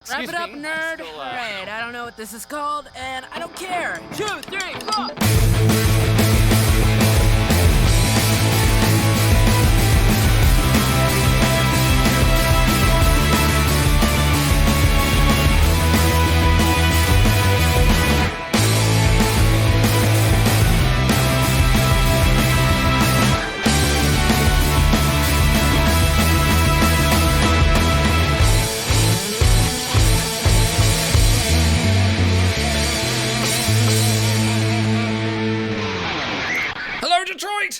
Wrap it up, nerd. Alright, I don't know what this is called, and I don't care. 2, 3, 4.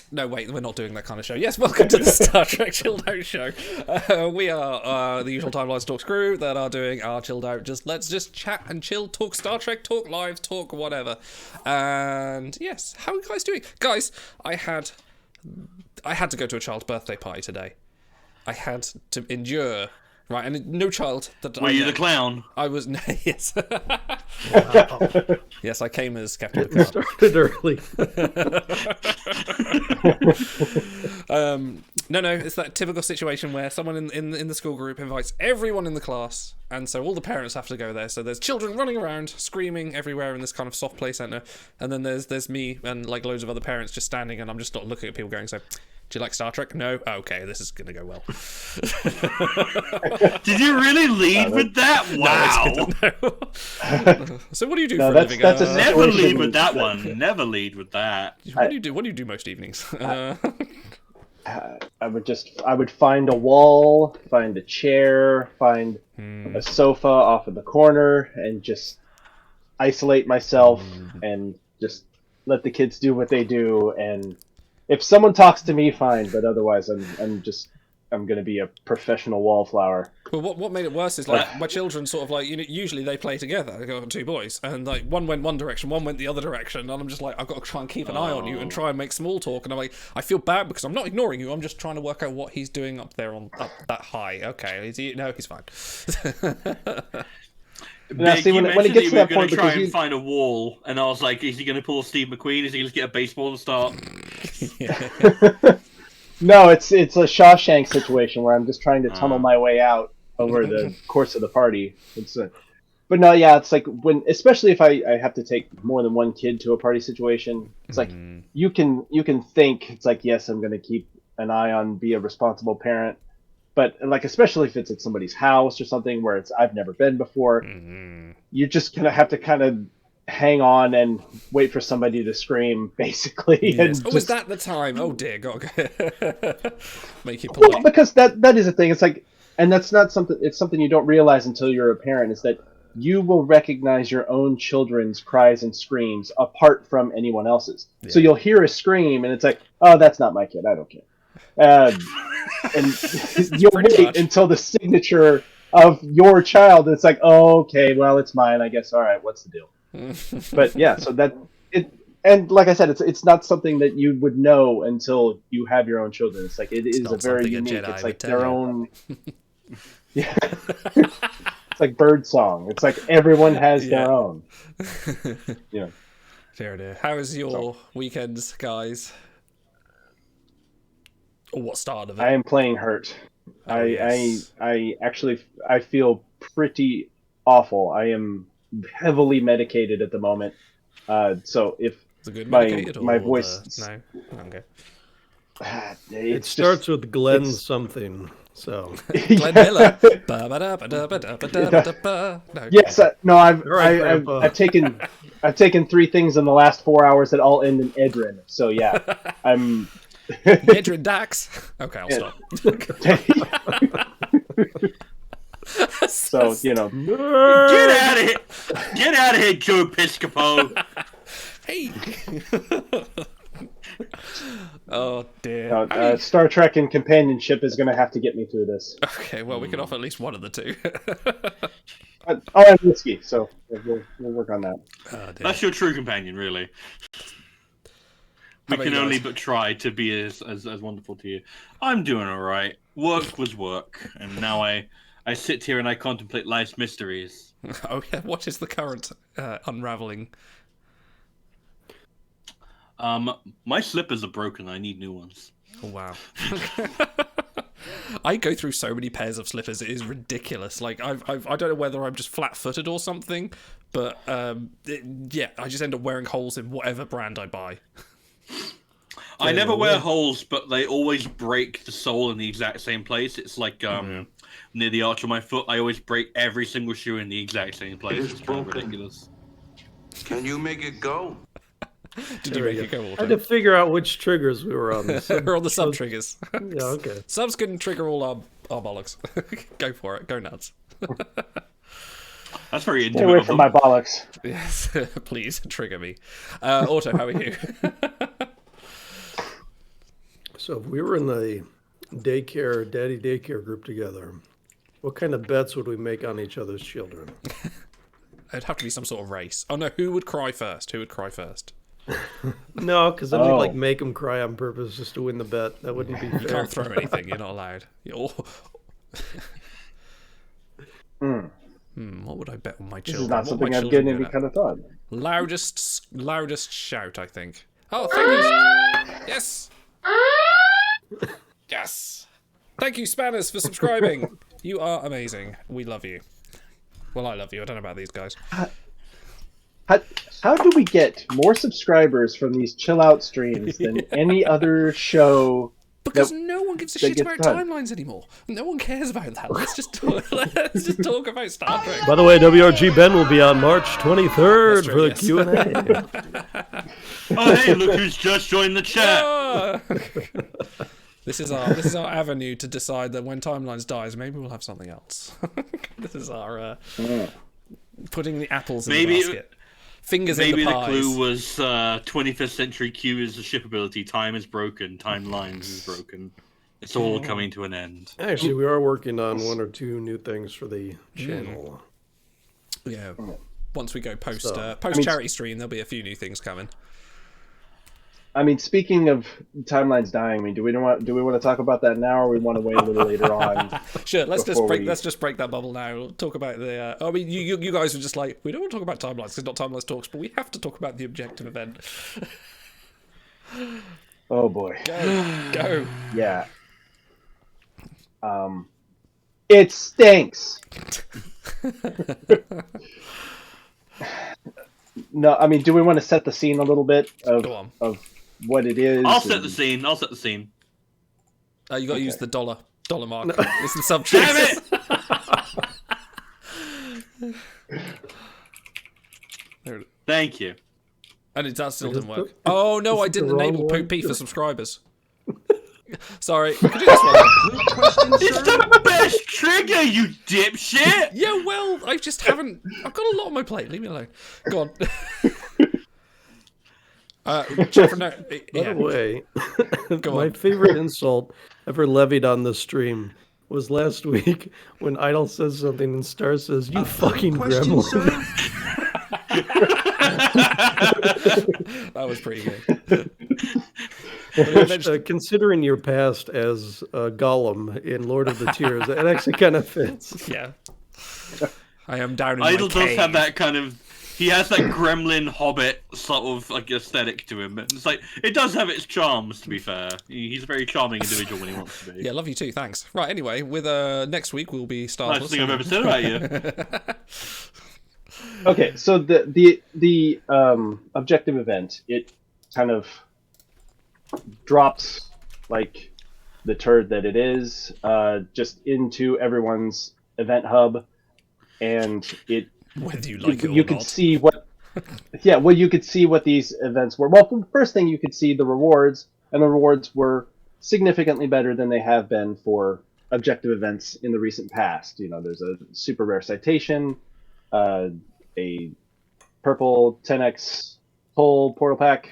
No, wait, we're not doing that kind of show. Yes, welcome to the Star Trek Chilled Out Show. We are the usual Timelines Talks crew that are doing our chilled out. Let's just chat and chill, talk Star Trek, talk live, talk whatever. And yes, how are you guys doing? Guys, I had to go to a child's birthday party today. I had to endure. Right, and no child that Were you the clown? I was, yes. Yes, I came as Captain It started early. No, it's that typical situation where someone in the school group invites everyone in the class, and so all the parents have to go there. So there's children running around, screaming everywhere in this kind of soft play centre, and then there's me and like loads of other parents just standing, and I'm just not looking at people going, so... Do you like Star Trek? No? Okay, this is going to go well. Did you really lead with that? Wow. No. So what do you do for a living? Never lead with that one. Never lead with that. What do you do? What do you do most evenings? I would find a wall, find a chair, find a sofa off in the corner, and just isolate myself and just let the kids do what they do. And if someone talks to me, fine, but otherwise I'm going to be a professional wallflower. Well, what made it worse is like my children sort of like, usually they play together. I've got 2 boys, and like one went one direction, one went the other direction, and I'm just like, I've got to try and keep an eye on you and try and make small talk. And I'm like, I feel bad because I'm not ignoring you. I'm just trying to work out what he's doing up there up that high. Okay, is he? No, he's fine. Now, see, when it gets to that point, try and find a wall, and I was like, is he going to pull Steve McQueen? Is he going to get a baseball and start? No, it's a Shawshank situation where I'm just trying to tunnel my way out over the course of the party. But no, yeah, it's like especially if I have to take more than one kid to a party situation, it's like you can think it's like, yes, I'm going to keep an eye on, be a responsible parent. But like, especially if it's at somebody's house or something where I've never been before, you're just gonna have to kind of hang on and wait for somebody to scream, basically. Yes. And is that the time? Oh dear God! Make it polite. Well, because that is a thing. It's like, and that's not something. It's something you don't realize until you're a parent. Is that you will recognize your own children's cries and screams apart from anyone else's. Yeah. So you'll hear a scream, and it's like, oh, that's not my kid. I don't care. And you'll wait until the signature of your child. It's like, oh, okay, well, it's mine, I guess. All right, what's the deal? But yeah, so that it, and like I said, it's not something that you would know until you have your own children. It's like it's a very unique. It's like their own. Yeah, it's like bird song. It's like everyone has their own. Yeah. Fair enough. How was your weekends, guys? Or what started of it? I am playing hurt. I actually feel pretty awful. I am heavily medicated at the moment. So if my voice no, okay. It starts with Glenn something. So Glenn Miller. Yes, no. I've taken 3 things in the last 4 hours that all end in Edrin. So yeah, I'm. Edrin Dax. Okay, I'll stop. So get out of here, Joe Piscopo. Hey. Oh dear. Star Trek and companionship is going to have to get me through this. Okay, well, we can offer at least one of the 2. And whiskey, so we'll work on that. Oh, that's your true companion, really. We can only but try to be as wonderful to you. I'm doing all right. Work was work, and now I sit here and I contemplate life's mysteries. Oh yeah, what is the current unraveling? My slippers are broken. I need new ones. Oh wow. I go through so many pairs of slippers. It is ridiculous. Like I don't know whether I'm just flat-footed or something, but I just end up wearing holes in whatever brand I buy. I never wear holes, but they always break the sole in the exact same place. It's like near the arch of my foot. I always break every single shoe in the exact same place. It's kind of ridiculous. Can you make it go? Did you make it go, I Walter? had to figure out which triggers we were on. We're on the sub triggers. Yeah, okay. Subs can trigger all our bollocks. Go for it. Go nuts. That's very Stay intimate. away of from them. my bollocks. Yes, please trigger me. Otto, how are you? So if we were in the daddy daycare group together, what kind of bets would we make on each other's children? It'd have to be some sort of race. Oh no, who would cry first? Who would cry first? No, because then we'd like make them cry on purpose just to win the bet. That wouldn't be fair. You can't throw anything. You're not allowed. What would I bet on my This children? is not What something my I've children given any good at? kind of thought. Loudest shout, I think. Oh, thank you. Yes. Yes. Thank you, Spanners, for subscribing. You are amazing. We love you. Well, I love you. I don't know about these guys. How do we get more subscribers from these chill out streams than any other show? Because no one gives a shit gets about done. timelines anymore. No one cares about that. Let's just talk about Star Trek. By the way, WRG Ben will be on March 23rd That's true, for the yes. Q&A. Oh, hey, look who's just joined the chat. Ah! This is our avenue to decide that when Timelines dies, maybe we'll have something else. This is our putting the apples in the basket. Fingers in the Maybe the pies. clue was 21st century Q is the ship ability. Time is broken. Timelines is broken. It's all coming to an end. Actually, we are working on one or two new things for the channel. Yeah. Once we go post charity stream, there'll be a few new things coming. I mean, speaking of timelines dying, I mean, do we want to talk about that now, or we want to wait a little later on? Sure, let's just break that bubble now. We'll talk about the. I mean, you guys were just like, we don't want to talk about timelines because not timelines talks, but we have to talk about the objective event. Oh boy. Go. Yeah. It stinks. No, I mean, do we want to set the scene a little bit of what it is? I'll set the scene. You got to use the dollar mark. It's the subject. Damn it! Thank you. And that still didn't work. Oh no, I didn't enable P for subscribers. Sorry. Could you do this one? It's the best trigger, you dipshit! Yeah, well, I just haven't. I've got a lot on my plate. Leave me alone. Go on. Jennifer, no, By the way, Go my on. favorite insult ever levied on the stream was last week when Idol says something and Star says, "You fucking gremlin." That was pretty good. Which, considering your past as Gollum in Lord of the Tears, it actually kind of fits. Yeah. I am down in Idol my does cave. have that kind of. He has that gremlin hobbit sort of like aesthetic to him. It's like it does have its charms. To be fair, he's a very charming individual when he wants to be. Yeah, love you too. Thanks. Right. Anyway, with next week we'll be Star Wars. Nicest thing I've ever said about you. Okay, so the objective event, it kind of drops like the turd that it is just into everyone's event hub, and it Whether you like it or you could not. see what you could see what these events were. Well, first thing, you could see the rewards, and the rewards were significantly better than they have been for objective events in the recent past. You know, there's a super rare citation, a purple 10x pull portal pack.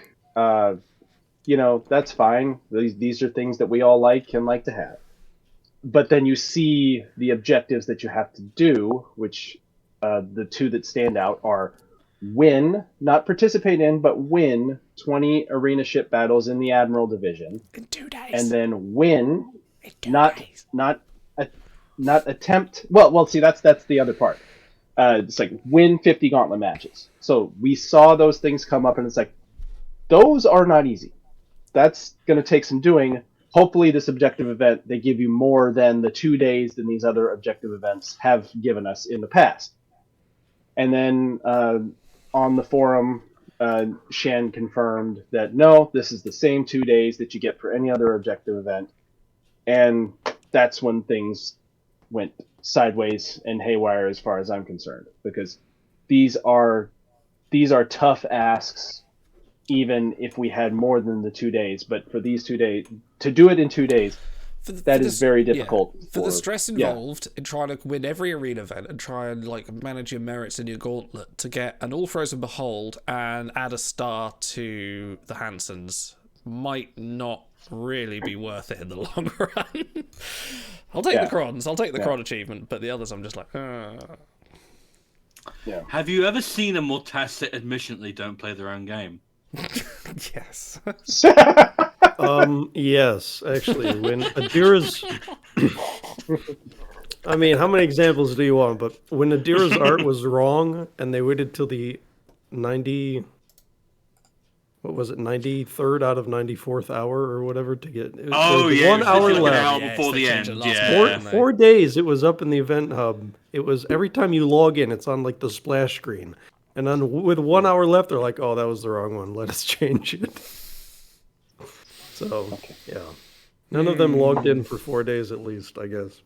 You know, that's fine. These are things that we all like and like to have. But then you see the objectives that you have to do, which the two that stand out are win, not participate in, but win 20 arena ship battles in the Admiral Division. In 2 days. And then win, In 2 days. not attempt. Well, see, that's the other part. It's like win 50 gauntlet matches. So we saw those things come up, and it's like, those are not easy. That's going to take some doing. hopefully this objective event, they give you more than the 2 days than these other objective events have given us in the past. And then on the forum, Shen confirmed that no, this is the same 2 days that you get for any other objective event. And that's when things went sideways and haywire as far as I'm concerned, because these are tough asks, even if we had more than the 2 days. But for these 2 days, to do it in 2 days, that is very difficult. For the stress involved in trying to win every arena event and try and like manage your merits in your gauntlet to get an all frozen behold and add a star to the Hansons might not really be worth it in the long run. I'll take the crons. I'll take the cron achievement, but the others I'm just like, Yeah. Have you ever seen a Mortacet admission they don't play their own game? yes. Yes, actually, when Adira's... I mean, how many examples do you want? But when Adira's art was wrong, and they waited till the 93rd out of 94th hour or whatever to get... There was 1 hour like left. an hour before the end. Four days it was up in the event hub. It was every time you log in, it's on like the splash screen. And then with 1 hour left, they're like, oh, that was the wrong one. Let us change it. So, yeah. None of them logged in for 4 days at least, I guess.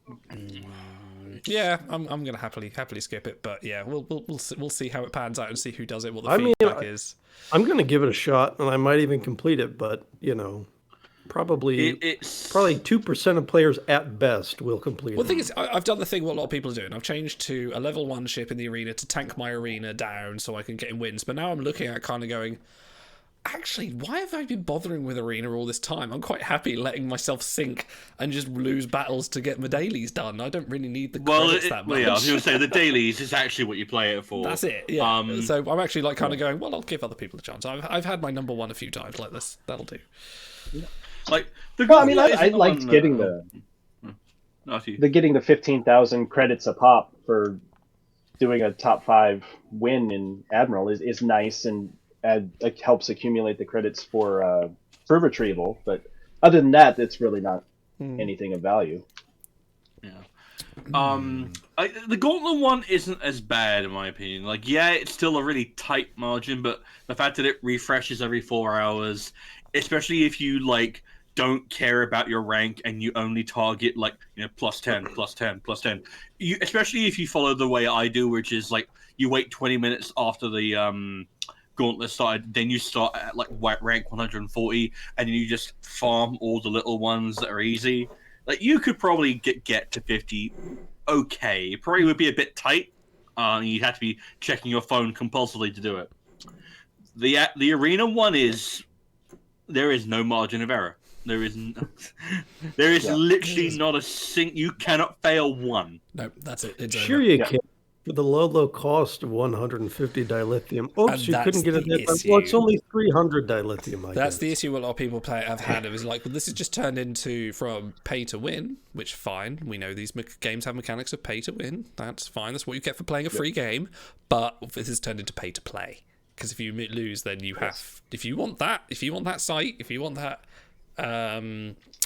Yeah, I'm gonna happily skip it, but yeah, we'll see how it pans out and see who does it, what the feedback is. I'm gonna give it a shot, and I might even complete it, but probably 2% of players at best will complete it. Well, the thing is, I've done the thing what a lot of people are doing. I've changed to a level 1 ship in the arena to tank my arena down so I can get in wins. But now I'm looking at kind of going, actually, why have I been bothering with arena all this time? I'm quite happy letting myself sink and just lose battles to get my dailies done. I don't really need the credits that much. Yeah, I was going to say, the dailies is actually what you play it for. That's it, yeah. So I'm actually like kind of going, well, I'll give other people a chance. I've had my number 1 a few times like this. That'll do. Yeah. Like, I liked getting getting the 15,000 credits a pop for doing a top 5 win in Admiral is nice, and it helps accumulate the credits for retrieval. But other than that, it's really not anything of value. Yeah. The Gauntlet one isn't as bad in my opinion. Like, yeah, it's still a really tight margin, but the fact that it refreshes every 4 hours, especially if you like don't care about your rank and you only target like plus 10, plus 10, plus 10. Especially if you follow the way I do, which is like you wait 20 minutes after the Gauntlet started, then you start at like rank 140, and then you just farm all the little ones that are easy. Like, you could probably get to 50. Okay, it probably would be a bit tight. You'd have to be checking your phone compulsively to do it. The arena one there is no margin of error. There is literally not a you cannot fail one. No, that's it. It's sure over. You can. For the low cost of 150 dilithium. Oops, you couldn't get it that time. Well, it's only 300 dilithium, That's the issue a lot of people have had. It was like, well, this has just turned into from pay to win, which fine. We know these games have mechanics of pay to win. That's fine. That's what you get for playing a free game. But this has turned into pay to play. Because if you lose, then you have... If you want that site, if you want that...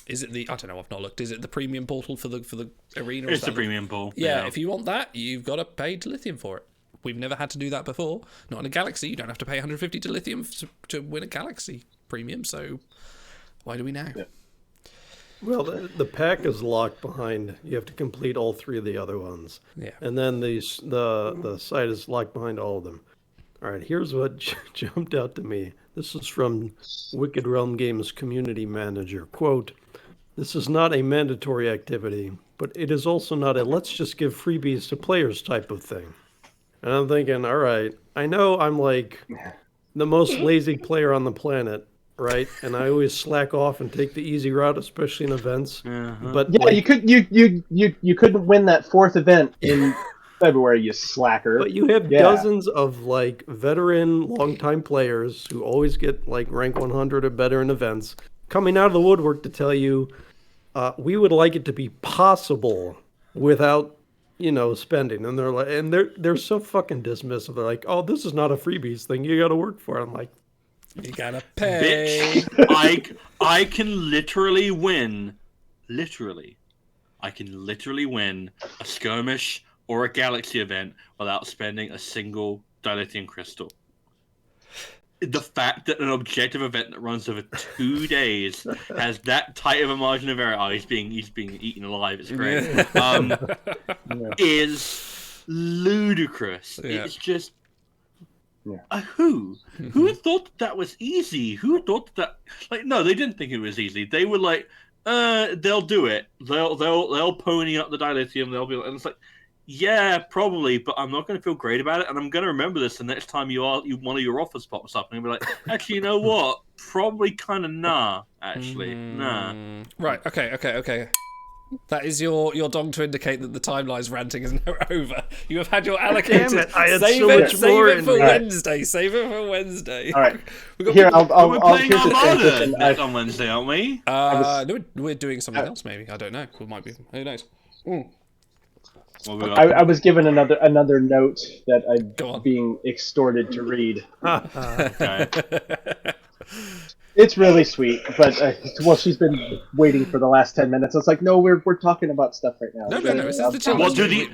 is it the... I don't know, I've not looked. Is it the premium portal for the arena? It's the premium portal. Yeah, if you want that, you've got to pay dilithium for it. We've never had to do that before. Not in a Galaxy. You don't have to pay 150 dilithium to win a Galaxy premium, so why do we now? Yeah. Well, the pack is locked behind. You have to complete all 3 of the other ones. Yeah. And then the site is locked behind all of them. All right, here's what jumped out to me. This is from Wicked Realm Games community manager. Quote, "This is not a mandatory activity, but it is also not a let's just give freebies to players type of thing." And I'm thinking, all right, I know I'm like the most lazy player on the planet, right? And I always slack off and take the easy route, especially in events. But yeah, you couldn't win that 4th event in February, you slacker. But you have dozens of like veteran, longtime players who always get like rank 100 or better in events coming out of the woodwork to tell you, we would like it to be possible without, spending. And they're like, they're so fucking dismissive. They're like, oh, this is not a freebies thing. You got to work for it. I'm like, You gotta pay. Bitch, I can literally win. I can literally win a skirmish or a galaxy event without spending a single dilithium crystal. The fact that an objective event that runs over 2 days has that tight of a margin of error, he's being eaten alive, it's great, is ludicrous. Yeah. It's just... Who thought that was easy? Who thought that... Like, no, they didn't think it was easy. They were like, they'll do it. They'll pony up the dilithium. They'll be like... And it's like, yeah, probably, but I'm not going to feel great about it, and I'm going to remember this the next time one of your offers pops up, and I'll be like, actually, you know what? Probably kind of nah, actually. Nah. Right, okay. That is your dong to indicate that the timeline's ranting is now over. You have had your allocated. Damn it, I had save so it, much save more it in for there. Wednesday. Save it for Wednesday. All right. We've got Here, people- We're I'll playing here's the transition. Armada on Wednesday, aren't we? No, we're doing something else, maybe. I don't know. It might be. Who knows? What we got? I was given another note that Go on. I'm being extorted to read. Okay. It's really sweet, but she's been waiting for the last 10 minutes. It's like, no, we're talking about stuff right now. No. This is the chill. What do the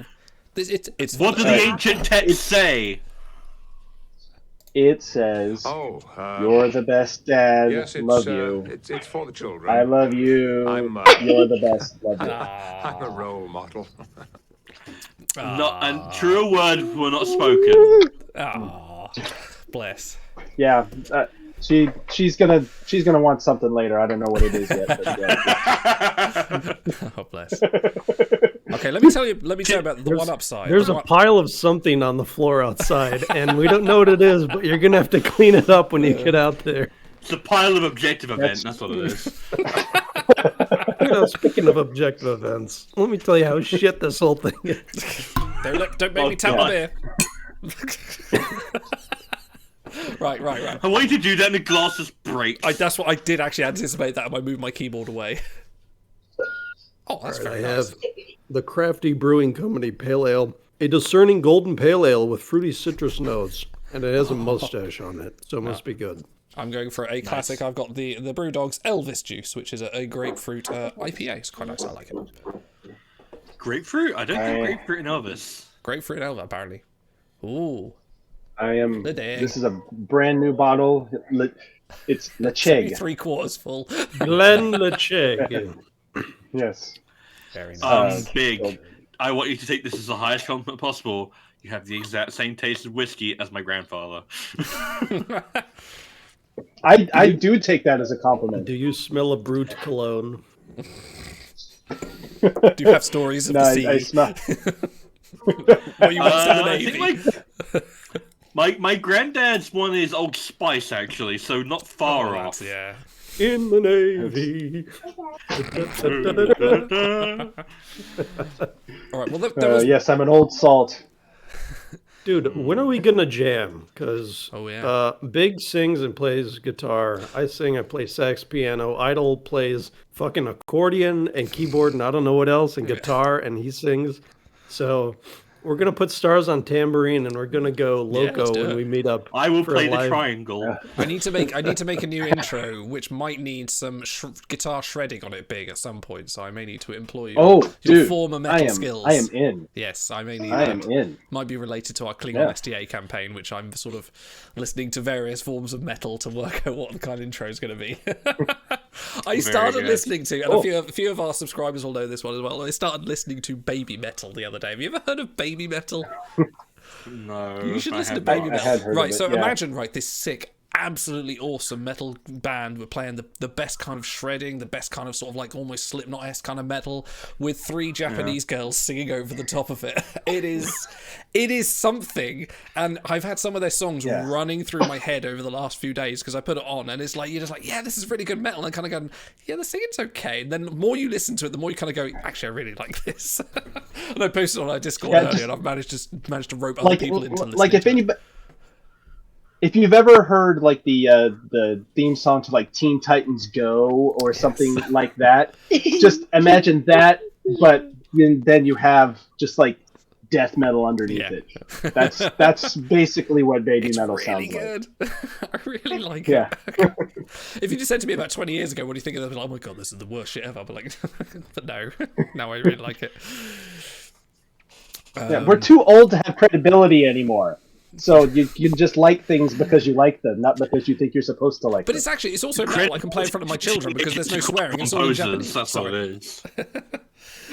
What do the ancient texts say? It says, "You're the best dad. Yes, love you. It's for the children. I love you. You're the best. Love you." I'm a role model. And truer words were not spoken. Ah, bless. Yeah, she's gonna want something later. I don't know what it is yet. But yeah. Oh, bless. Okay, let me tell you about the one upside. There's a pile of something on the floor outside, and we don't know what it is, but you're going to have to clean it up when you get out there. It's a pile of objective events. That's what it is. Speaking of objective events, let me tell you how shit this whole thing is. Don't make me tap the beer. Right. I want you to do that and the glass just breaks. That's what I did actually anticipate that, and I moved my keyboard away. Oh, that's very I nice. have the Crafty Brewing Company Pale Ale, a discerning golden pale ale with fruity citrus notes, and it has a mustache on it, so it must be good. I'm going for a classic. I've got the Brewdog's Elvis Juice, which is a grapefruit IPA. It's quite nice. I like it. Grapefruit? I don't think grapefruit in Elvis. Grapefruit and Elvis, apparently. Ooh. This is a brand new bottle. It's Lecheg. 3/4 full. Glenn Lecheg. Yes. Very nice. Big. I want you to take this as the highest compliment possible. You have the exact same taste of whiskey as my grandfather. I do take that as a compliment. Do you smell a brute cologne? Do you have stories of the sea? I smell. Well, you went to the I Navy. think my granddad's one is Old Spice, actually, so not far off. Yeah. In the Navy. All right. Well, there was. Yes, I'm an old salt. Dude, when are we gonna jam? Because Big sings and plays guitar. I sing, I play sax, piano. Idol plays fucking accordion and keyboard and I don't know what else, and guitar, and he sings. So we're gonna put stars on tambourine and we're gonna go loco when we meet up. I will for play a the live... triangle. I need to make a new intro, which might need some guitar shredding on it big at some point. So I may need to employ your former metal skills. I am in. Yes, I may need. I that. am in. Might be related to our Klingon STA campaign, which I'm sort of listening to various forms of metal to work out what the kind of intro is going to be. I started listening to, and a few of our subscribers will know this one as well. I started listening to baby metal the other day. Have you ever heard of baby metal? No. You should listen to baby metal. Right, so imagine, this sick, absolutely awesome metal band. We're playing the best kind of shredding, the best kind of sort of like almost Slipknot-esque kind of metal, with 3 Japanese girls singing over the top of it. It is something, and I've had some of their songs running through my head over the last few days because I put it on, and it's like you're just like, yeah, this is really good metal, and kind of going, yeah, the singing's okay. And then the more you listen to it, the more you kind of go, actually, I really like this. And I posted on our Discord earlier, and I've managed to rope other people into listening. Like if you've ever heard like the theme song to like Teen Titans Go or something like that, just imagine that, but then you have just like death metal underneath Yeah. it. That's basically what baby metal really sounds good. I really like Yeah. it. If you just said to me about 20 years ago, what do you think of that? Like, oh my god, this is the worst shit ever. But like, but no, I really like it. Yeah, we're too old to have credibility anymore. So you just like things because you like them, not because you think you're supposed to like But them. it's also metal I can play in front of my children because there's no swearing. It's all in Japanese. That's what Sorry. it is.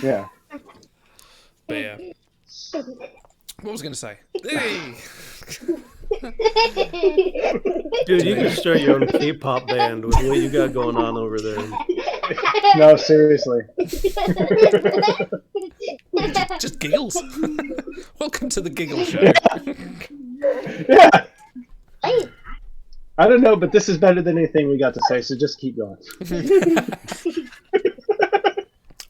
Yeah. But yeah. What was I going to say? Hey! Dude, you can start your own K-pop band with what you got going on over there. No, seriously. Just giggles. Welcome to the Giggle Show. Yeah. I don't know, but this is better than anything we got to say, so just keep going.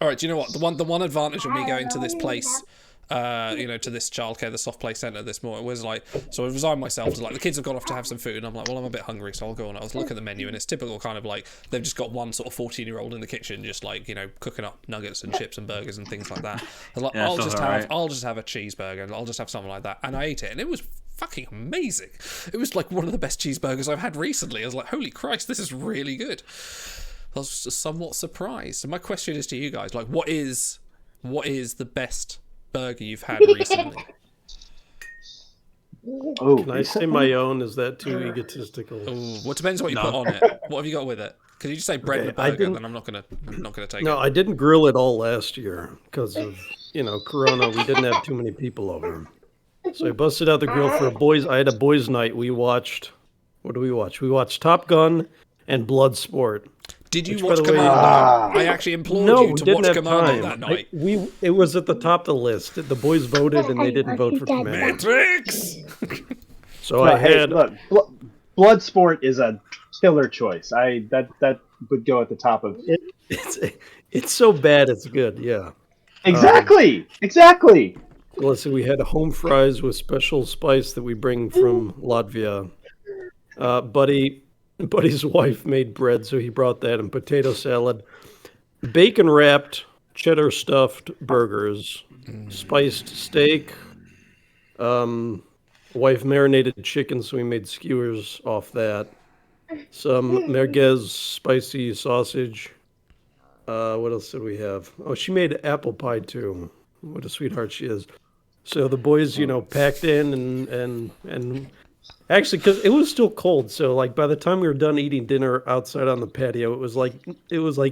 All right, do you know what? The one advantage of me going to this place, to this childcare, the soft play centre this morning was like, so I resigned myself to like, the kids have gone off to have some food, and I'm like, well, I'm a bit hungry, so I'll go on. I was looking at the menu, and it's typical kind of like, they've just got one sort of 14-year-old in the kitchen, just like, cooking up nuggets and chips and burgers and things like that. I was like, Yeah, I'll just have a cheeseburger, and I'll just have something like that. And I ate it, and it was fucking amazing. It was like one of the best cheeseburgers I've had recently. I was like, holy Christ, this is really good. I was just somewhat surprised. So my question is to you guys, like, what is the best burger you've had recently? Oh, Can I say my own? Is that too egotistical? Ooh, well, it depends what you put on it. What have you got with it? Because you just say bread and a burger, then I'm not gonna take it. No, I didn't grill it all last year because of Corona. We didn't have too many people over, so I busted out the grill for I had a boys' night. We watched. What do we watch? We watched Top Gun and Bloodsport. Did you Which, watch by the way, Commando? I actually implored you to watch Commando that night. It was at the top of the list. The boys voted, and they didn't vote for Commando. Matrix. So I had. Look, Bloodsport is a killer choice. That would go at the top of it. It's so bad, it's good. Yeah. Exactly. Well, let's see. We had home fries with special spice that we bring from Latvia. Buddy's wife made bread, so he brought that, and potato salad, bacon wrapped, cheddar stuffed burgers, spiced steak. Wife marinated chicken, so we made skewers off that. Some merguez spicy sausage. What else did we have? Oh, she made apple pie too. What a sweetheart she is. So the boys, packed in and actually, because it was still cold, so like by the time we were done eating dinner outside on the patio, it was like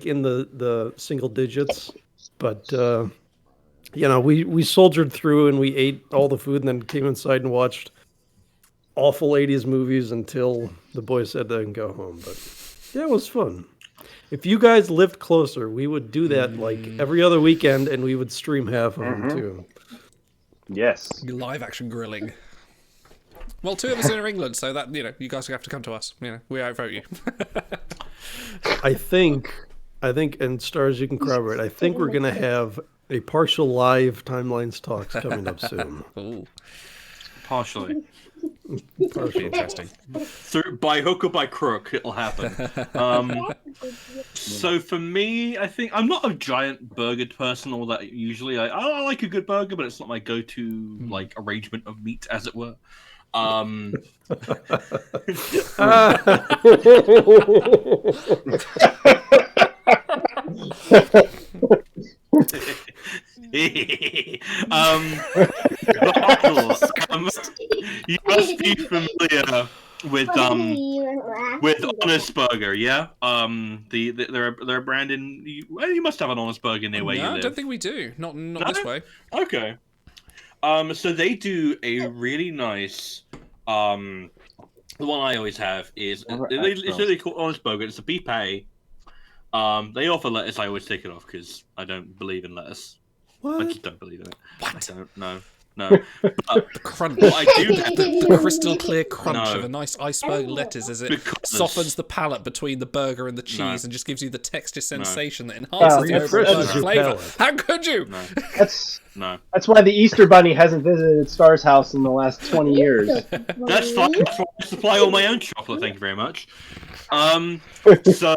in the single digits. But we soldiered through and we ate all the food and then came inside and watched awful 80s movies until the boys said they can go home. But yeah, it was fun. If you guys lived closer, we would do that like every other weekend, and we would stream half of them too. Yes. Live action grilling. Well, 2 of us are in England, so that you guys have to come to us. We outvote you. I think, and Stars, you can corroborate. I think we're gonna have a partial live Timelines Talks coming up soon. Ooh, Partially. that'd be interesting. By hook or by crook, it'll happen. So for me, I think I'm not a giant burger person, or that usually I like a good burger, but it's not my go-to like arrangement of meat, as it were. You must be familiar with Honest Burger, yeah. They're a brand in. You must have an Honest Burger near where you No, live. I don't think we do. Not No? this way. Okay. So they do a really nice. The one I always have is it's really called Honest Burger. It's a beef patty. They offer lettuce. I always take it off because I don't believe in lettuce. What? I just don't believe in it. What? I don't know. No. But The crunch. what I do have, The crystal clear crunch No. of a nice iceberg lettuce as it Because- softens the palate between the burger and the cheese No. and just gives you the texture sensation that enhances the overall refreshes burger your flavour. palate. How could you? no, That's no. that's why the Easter Bunny hasn't visited Star's house in the last 20 years. That's fine. That's why I supply all my own chocolate. Thank you very much. So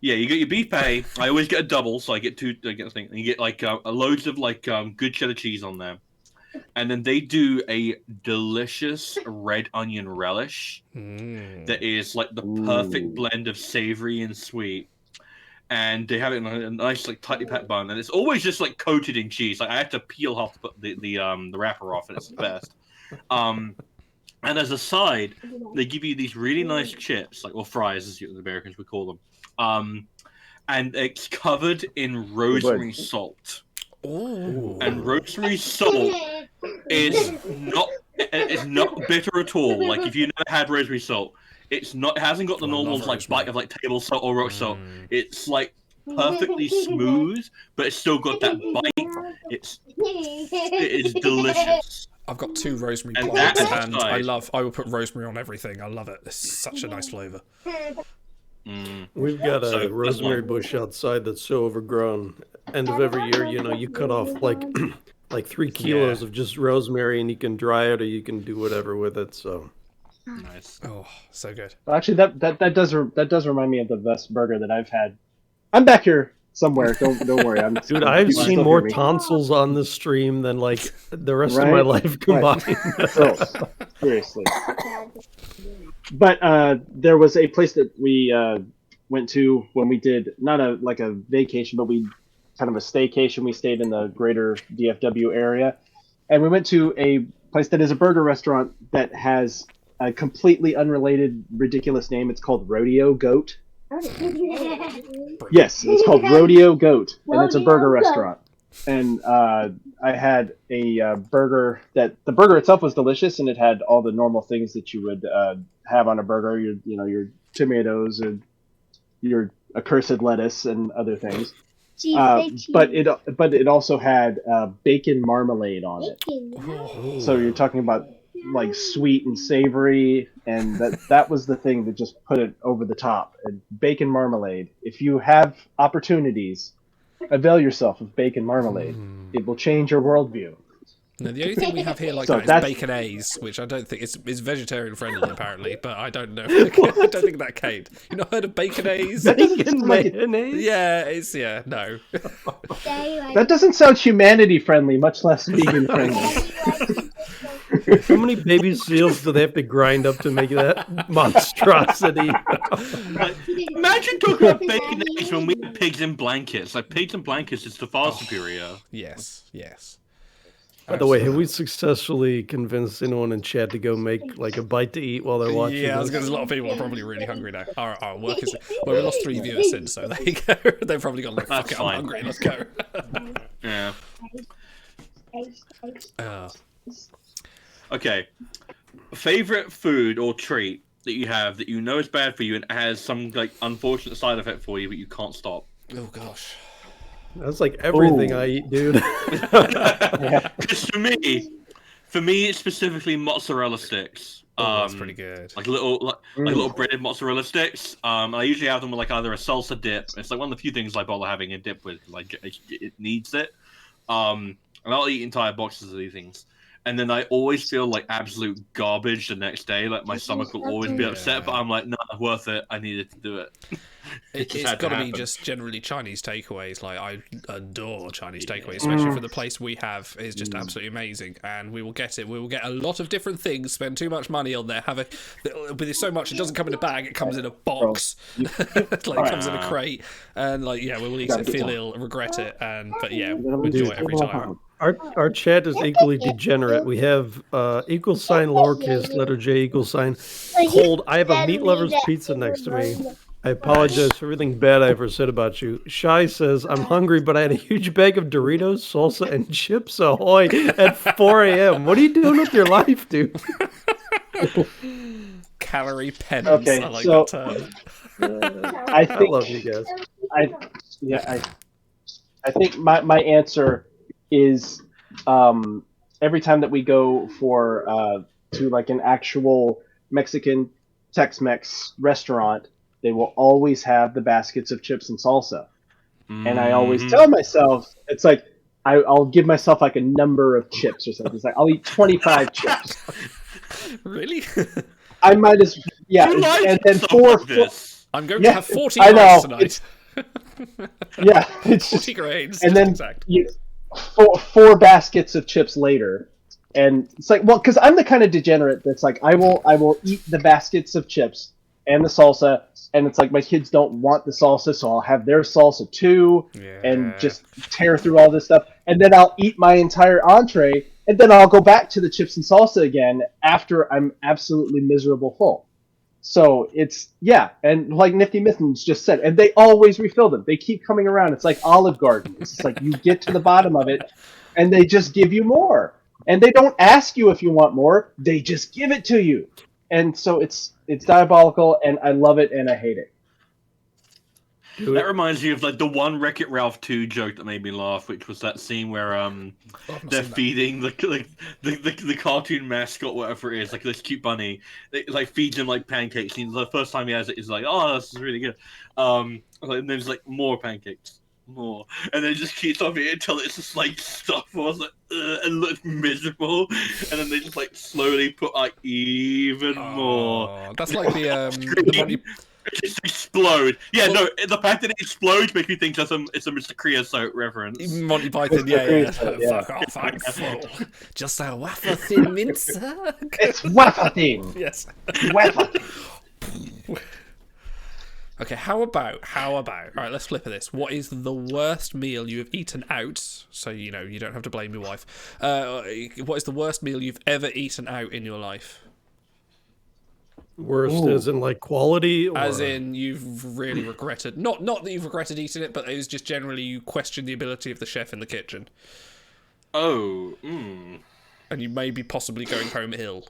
yeah, you get your beef patty. I always get a double, so I get two. I get the thing. And you get like loads of like good cheddar cheese on there. And then they do a delicious red onion relish that is like the perfect blend of savory and sweet. And they have it in a nice, like, tightly packed bun, and it's always just like coated in cheese. Like I have to peel off the wrapper off, and it's the best. And as a side, they give you these really nice chips, like, or fries, as the Americans would call them. And it's covered in rosemary salt. Ooh. And rosemary salt is not bitter at all. Like if you never had rosemary salt, it hasn't got the normal like bite of like table salt or rock salt. It's like perfectly smooth, but it's still got that bite. It is delicious. I've got 2 rosemary plants, and I will put rosemary on everything. I love it. It's such a nice flavour. We've got a rosemary bush outside that's so overgrown. End of every year, you cut off like 3 kilos of just rosemary, and you can dry it or you can do whatever with it. So nice. Oh, so good. Actually, that does remind me of the best burger that I've had. I'm back here somewhere. Don't worry. Dude, I've seen more tonsils on this stream than like the rest of my life combined. So, seriously. But there was a place that we went to when we did not a vacation, but we kind of a staycation. We stayed in the greater DFW area, and we went to a place that is a burger restaurant that has a completely unrelated, ridiculous name. It's called Rodeo Goat. Yes, it's called Rodeo Goat, and it's a burger restaurant. And I had a burger that the burger itself was delicious, and it had all the normal things that you would have on a burger. Your tomatoes and your accursed lettuce and other things. But it also had bacon marmalade on it. Oh. So you're talking about like sweet and savory, and that was the thing that just put it over the top. And bacon marmalade. If you have opportunities, avail yourself of bacon marmalade. It will change your worldview. No, the only thing we have here like that is bacon A's, which I don't think is vegetarian friendly apparently, but I don't know. I don't think that came. You not heard of bacon A's? Bacon mayonnaise? Yeah, no. That doesn't sound humanity friendly, much less vegan friendly. How many baby seals do they have to grind up to make that monstrosity? Imagine talking about bacon A's when we had pigs in blankets. Like pigs in blankets is far superior. Yes. By the way, have we successfully convinced anyone in chat to go make like a bite to eat while they're watching? Yeah, there's a lot of people are probably really hungry now. Our work is we lost 3 viewers since, so there you go. They've probably gone like, fuck it, I'm hungry, let's go. Yeah. Okay. Favorite food or treat that you have that you know is bad for you and has some like unfortunate side effect for you, but you can't stop. Oh gosh. That's like everything I eat, dude. Because for me, it's specifically mozzarella sticks. That's pretty good. Like little breaded mozzarella sticks. I usually have them with like either a salsa dip. It's like one of the few things I bother having a dip with. Like it needs it. And I'll eat entire boxes of these things. And then I always feel like absolute garbage the next day. Like my stomach will always be upset, but I'm like, no, worth it. I needed to do it. It's got to be just generally Chinese takeaways. Like I adore Chinese takeaways, especially for the place we have is just absolutely amazing. And we will get it. We will get a lot of different things. Spend too much money on there. But there's so much. It doesn't come in a bag. It comes in a box. It comes in a crate. And we will eat it, feel ill, regret it. But we enjoy it every time. Our chat is equally degenerate. We have equal sign lowercase letter J equal sign cold. I have a meat lover's pizza next to me. I apologize for everything bad I ever said about you. Shy says, I'm hungry, but I had a huge bag of Doritos, salsa, and Chips Ahoy at 4 a.m. What are you doing with your life, dude? Calorie penance. Okay, I like that term. I love you guys. I think my answer is every time that we go to like an actual Mexican Tex-Mex restaurant, they will always have the baskets of chips and salsa. And I always tell myself, it's like I'll give myself like a number of chips or something. It's like I'll eat 25 chips. Really? I might as and then four. I'm going to have 40 I tonight. It's 40 grains. And then exact. 4 baskets of chips later. And it's like, well, because I'm the kind of degenerate that's like, I will eat the baskets of chips and the salsa, and it's like my kids don't want the salsa, so I'll have their salsa too, and just tear through all this stuff, and then I'll eat my entire entree, and then I'll go back to the chips and salsa again after I'm absolutely miserable full. So it's, yeah, and like Nifty Mittens just said, and they always refill them. They keep coming around. It's like Olive Garden. It's just like you get to the bottom of it, and they just give you more. And they don't ask you if you want more. They just give it to you. And so it's diabolical, and I love it, and I hate it. That reminds me of like the one Wreck-It Ralph 2 joke that made me laugh, which was that scene where they're feeding the cartoon mascot, whatever it is, like this cute bunny. It like feeds him like pancakes. And the first time he has it, he's like, "Oh, this is really good." And there's like more pancakes, more, and then it just keeps on eating until it's just like stuff. I was like, and looks miserable, and then they just like slowly put like even more. That's like the Monty. It just explode. Yeah, no, the fact that it explodes makes me think it's a Mr. Creosote reference. Monty Python, yeah. Yeah. Fuck off, I'm full. Just a wafer thin mincer. It's wafer thin. Yes. Wafer thin. Okay, how about? All right, let's flip this. What is the worst meal you have eaten out? So you don't have to blame your wife. What is the worst meal you've ever eaten out in your life? Worst as in like quality, or... As in you've really regretted, not that you've regretted eating it, but it was just generally you question the ability of the chef in the kitchen. Oh, And you may be possibly going home ill.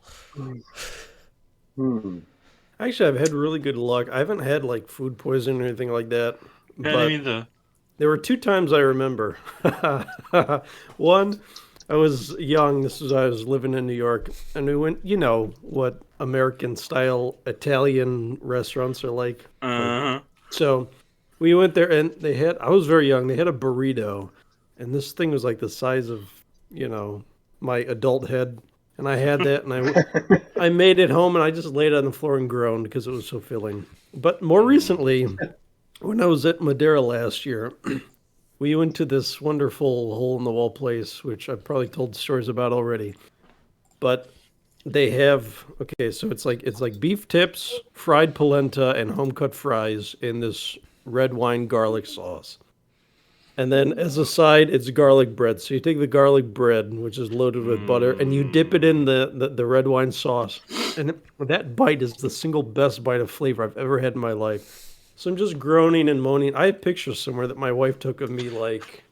Actually, I've had really good luck. I haven't had like food poisoning or anything like that. but either. There were 2 times I remember. One, I was young. This was I was living in New York, and we went. You know what American-style Italian restaurants are like. So we went there, and they had. I was very young. They had a burrito, and this thing was like the size of my adult head. And I had that, and I made it home, and I just laid on the floor and groaned because it was so filling. But more recently, when I was at Madeira last year, we went to this wonderful hole-in-the-wall place, which I've probably told stories about already. But they have, so it's like beef tips, fried polenta, and home-cut fries in this red wine garlic sauce. And then as a side, it's garlic bread. So you take the garlic bread, which is loaded with butter, and you dip it in the red wine sauce. And that bite is the single best bite of flavor I've ever had in my life. So I'm just groaning and moaning. I have pictures somewhere that my wife took of me, like...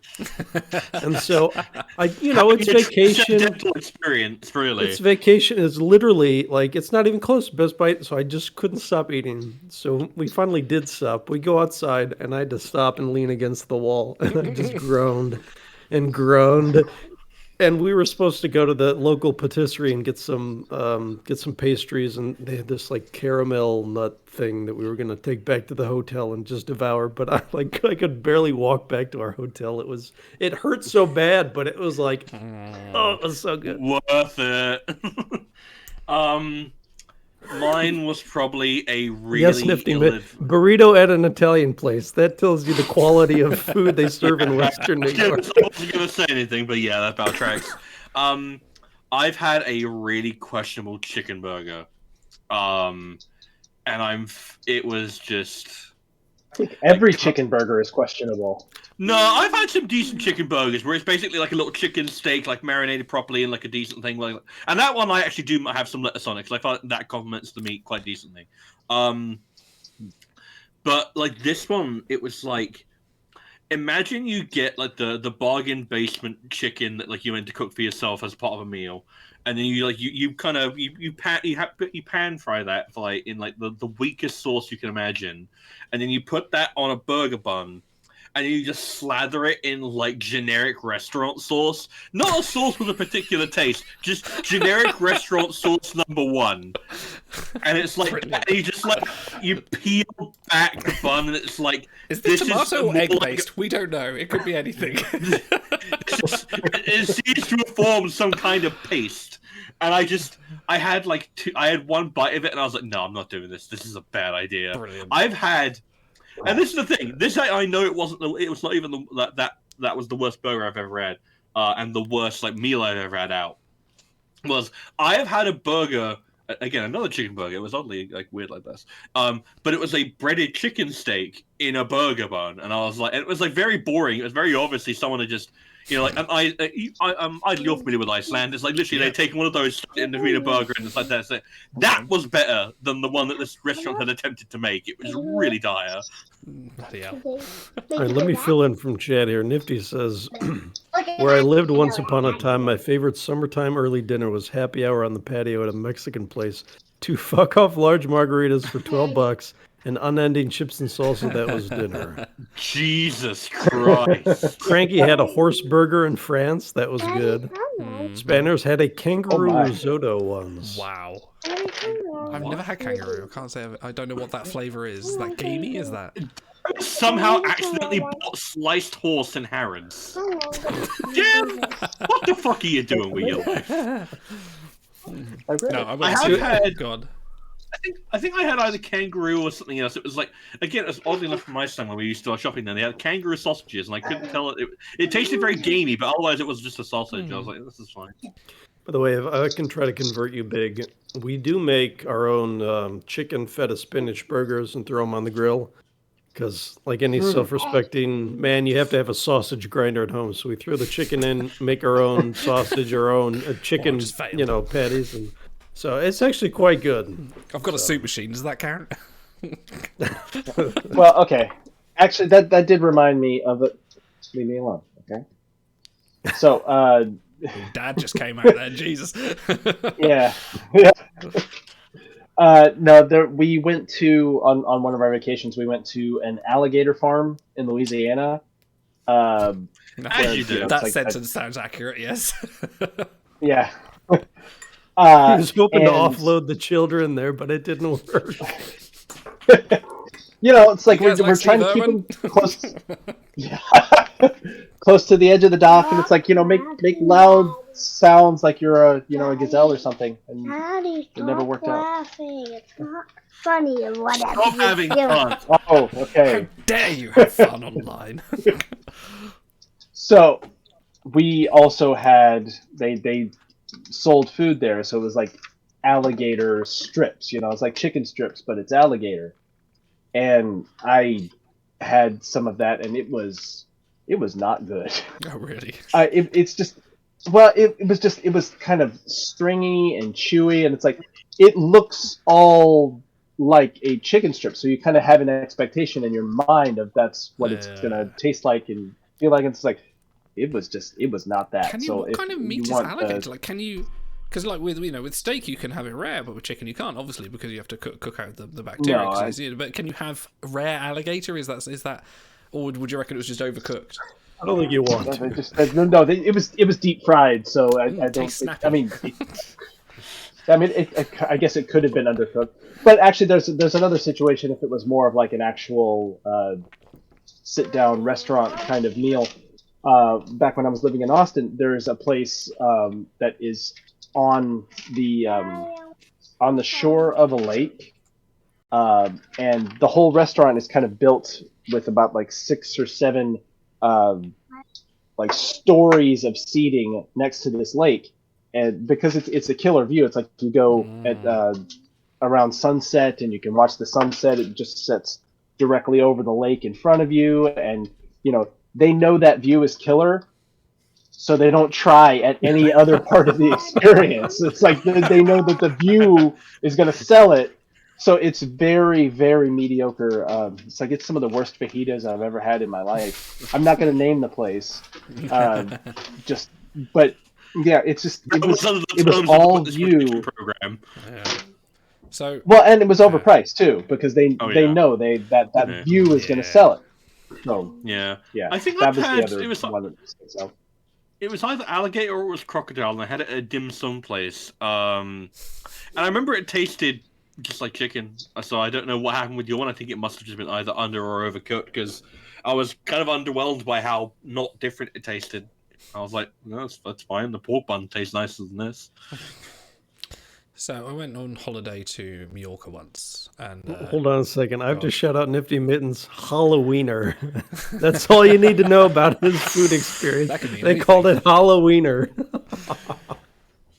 And so, it's vacation. It's a dental experience, really. It's vacation. It's literally, like, it's not even close to best bite, so I just couldn't stop eating. So we finally did stop. We go outside, and I had to stop and lean against the wall, and I just groaned and groaned. And we were supposed to go to the local patisserie and get some pastries, and they had this like caramel nut thing that we were gonna take back to the hotel and just devour. But I could barely walk back to our hotel. It hurt so bad, but it was like, oh, it was so good. Worth it. Mine was probably a really Nifty burrito at an Italian place. That tells you the quality of food they serve in Western New York. I wasn't going to say anything, but yeah, that about tracks. I've had a really questionable chicken burger, and it was just... I think every chicken burger is questionable. No, I've had some decent chicken burgers where it's basically like a little chicken steak, like marinated properly in like a decent thing, like. And that one I actually do have some lettuce on it because I find that complements the meat quite decently. But like this one, it was like, imagine you get like the bargain basement chicken that like you went to cook for yourself as part of a meal, and then you pan fry that for like in like the weakest sauce you can imagine, and then you put that on a burger bun. And you just slather it in like generic restaurant sauce. Not a sauce with a particular taste, just generic restaurant sauce #1. And it's like, and you just like, you peel back the bun and it's like... Is this tomato or egg-based? We don't know. It could be anything. It seems to have formed some kind of paste. And I had one bite of it and I was like, no, I'm not doing this. This is a bad idea. Brilliant. I've had... And this is the thing. This I know it wasn't. It was not even that was the worst burger I've ever had, and the worst like meal I've ever had out. was I have had a burger. Again, another chicken burger. It was oddly like weird like this. But it was a breaded chicken steak in a burger bun, and I was like, it was like very boring. It was very obviously someone had just, like, you're familiar with Iceland. It's like literally they'd taken one of those in between a burger, and it's like that. That was better than the one that this restaurant had attempted to make. It was really dire. Bloody hell. All right, let me fill in from chat here. Nifty says, where I lived once upon a time, my favorite summertime early dinner was happy hour on the patio at a Mexican place. 2 fuck-off large margaritas for $12 and unending chips and salsa. That was dinner. Jesus Christ. Cranky had a horse burger in France. That was good. Spanners had a kangaroo risotto once. Wow. I've never had kangaroo. I can't say I don't know what that flavor is. Is that gamey? Is that? Somehow accidentally bought sliced horse and Harrods. Jim, what the fuck are you doing with your life? No, I have had. God. I think I had either kangaroo or something else. It was like, again, it was oddly enough from my time when we used to go shopping then. They had kangaroo sausages, and I couldn't tell it tasted very gamey, but otherwise it was just a sausage. I was like, this is fine. By the way, if I can try to convert you big, we do make our own chicken feta spinach burgers and throw them on the grill. Because, like any self-respecting man, you have to have a sausage grinder at home. So we throw the chicken in, make our own sausage, our own chicken, patties. And so it's actually quite good. I've got a soup machine. Does that count? Well, okay. Actually, that did remind me of it. Leave me alone, okay? So, Dad just came out there. Jesus. Yeah. No, we went to on one of our vacations. We went to an alligator farm in Louisiana. As you do. That sentence sounds accurate. Yes. Yeah. He was hoping to offload the children there, but it didn't work. It's like we're trying to keep them close. Yeah. Close to the edge of the dock, and it's like make loud sounds like you're a gazelle or something, and it never worked out. It's not funny or whatever. Stop having fun. Oh, okay. How dare you have fun online? So we also had they sold food there, so it was like alligator strips. It's like chicken strips, but it's alligator. And I had some of that, and it was not good. Oh, really? It was kind of stringy and chewy, and it's like it looks all like a chicken strip, so you kind of have an expectation in your mind of that's what it's gonna taste like and feel like. It's like it was not that. What kind of meat is alligator? Like, can you? Because like with steak you can have it rare, but with chicken you can't, obviously, because you have to cook out the bacteria. But can you have rare alligator? Is that, or would you reckon it was just overcooked? I don't think you want. It was deep fried, so I don't. Snappy. I guess it could have been undercooked. But actually, there's another situation if it was more of like an actual sit down restaurant kind of meal. Back when I was living in Austin, there's a place that is on the shore of a lake, and the whole restaurant is kind of built with about like 6 or 7 like stories of seating next to this lake, and because it's a killer view, it's like you go at around sunset and you can watch the sunset. It just sets directly over the lake in front of you, and they know that view is killer, so they don't try at any other part of the experience. It's like they know that the view is going to sell it, so it's very, very mediocre. It's like it's some of the worst fajitas I've ever had in my life. I'm not going to name the place, but yeah, it's just it was all view. Program. Yeah. So and it was overpriced too, because they know that view is going to sell it. So yeah. I think that was had, the other it was, one that sticks out. It was either alligator or it was crocodile, and I had it at a dim sum place. And I remember it tasted just like chicken. So I don't know what happened with your one. I think it must have just been either under or overcooked, because I was kind of underwhelmed by how not different it tasted. I was like, no, that's fine. The pork bun tastes nicer than this. So I went on holiday to Mallorca once, and hold on a second. I have to shout out Nifty Mittens Halloweener. That's all you need to know about his food experience. They called it Halloweener.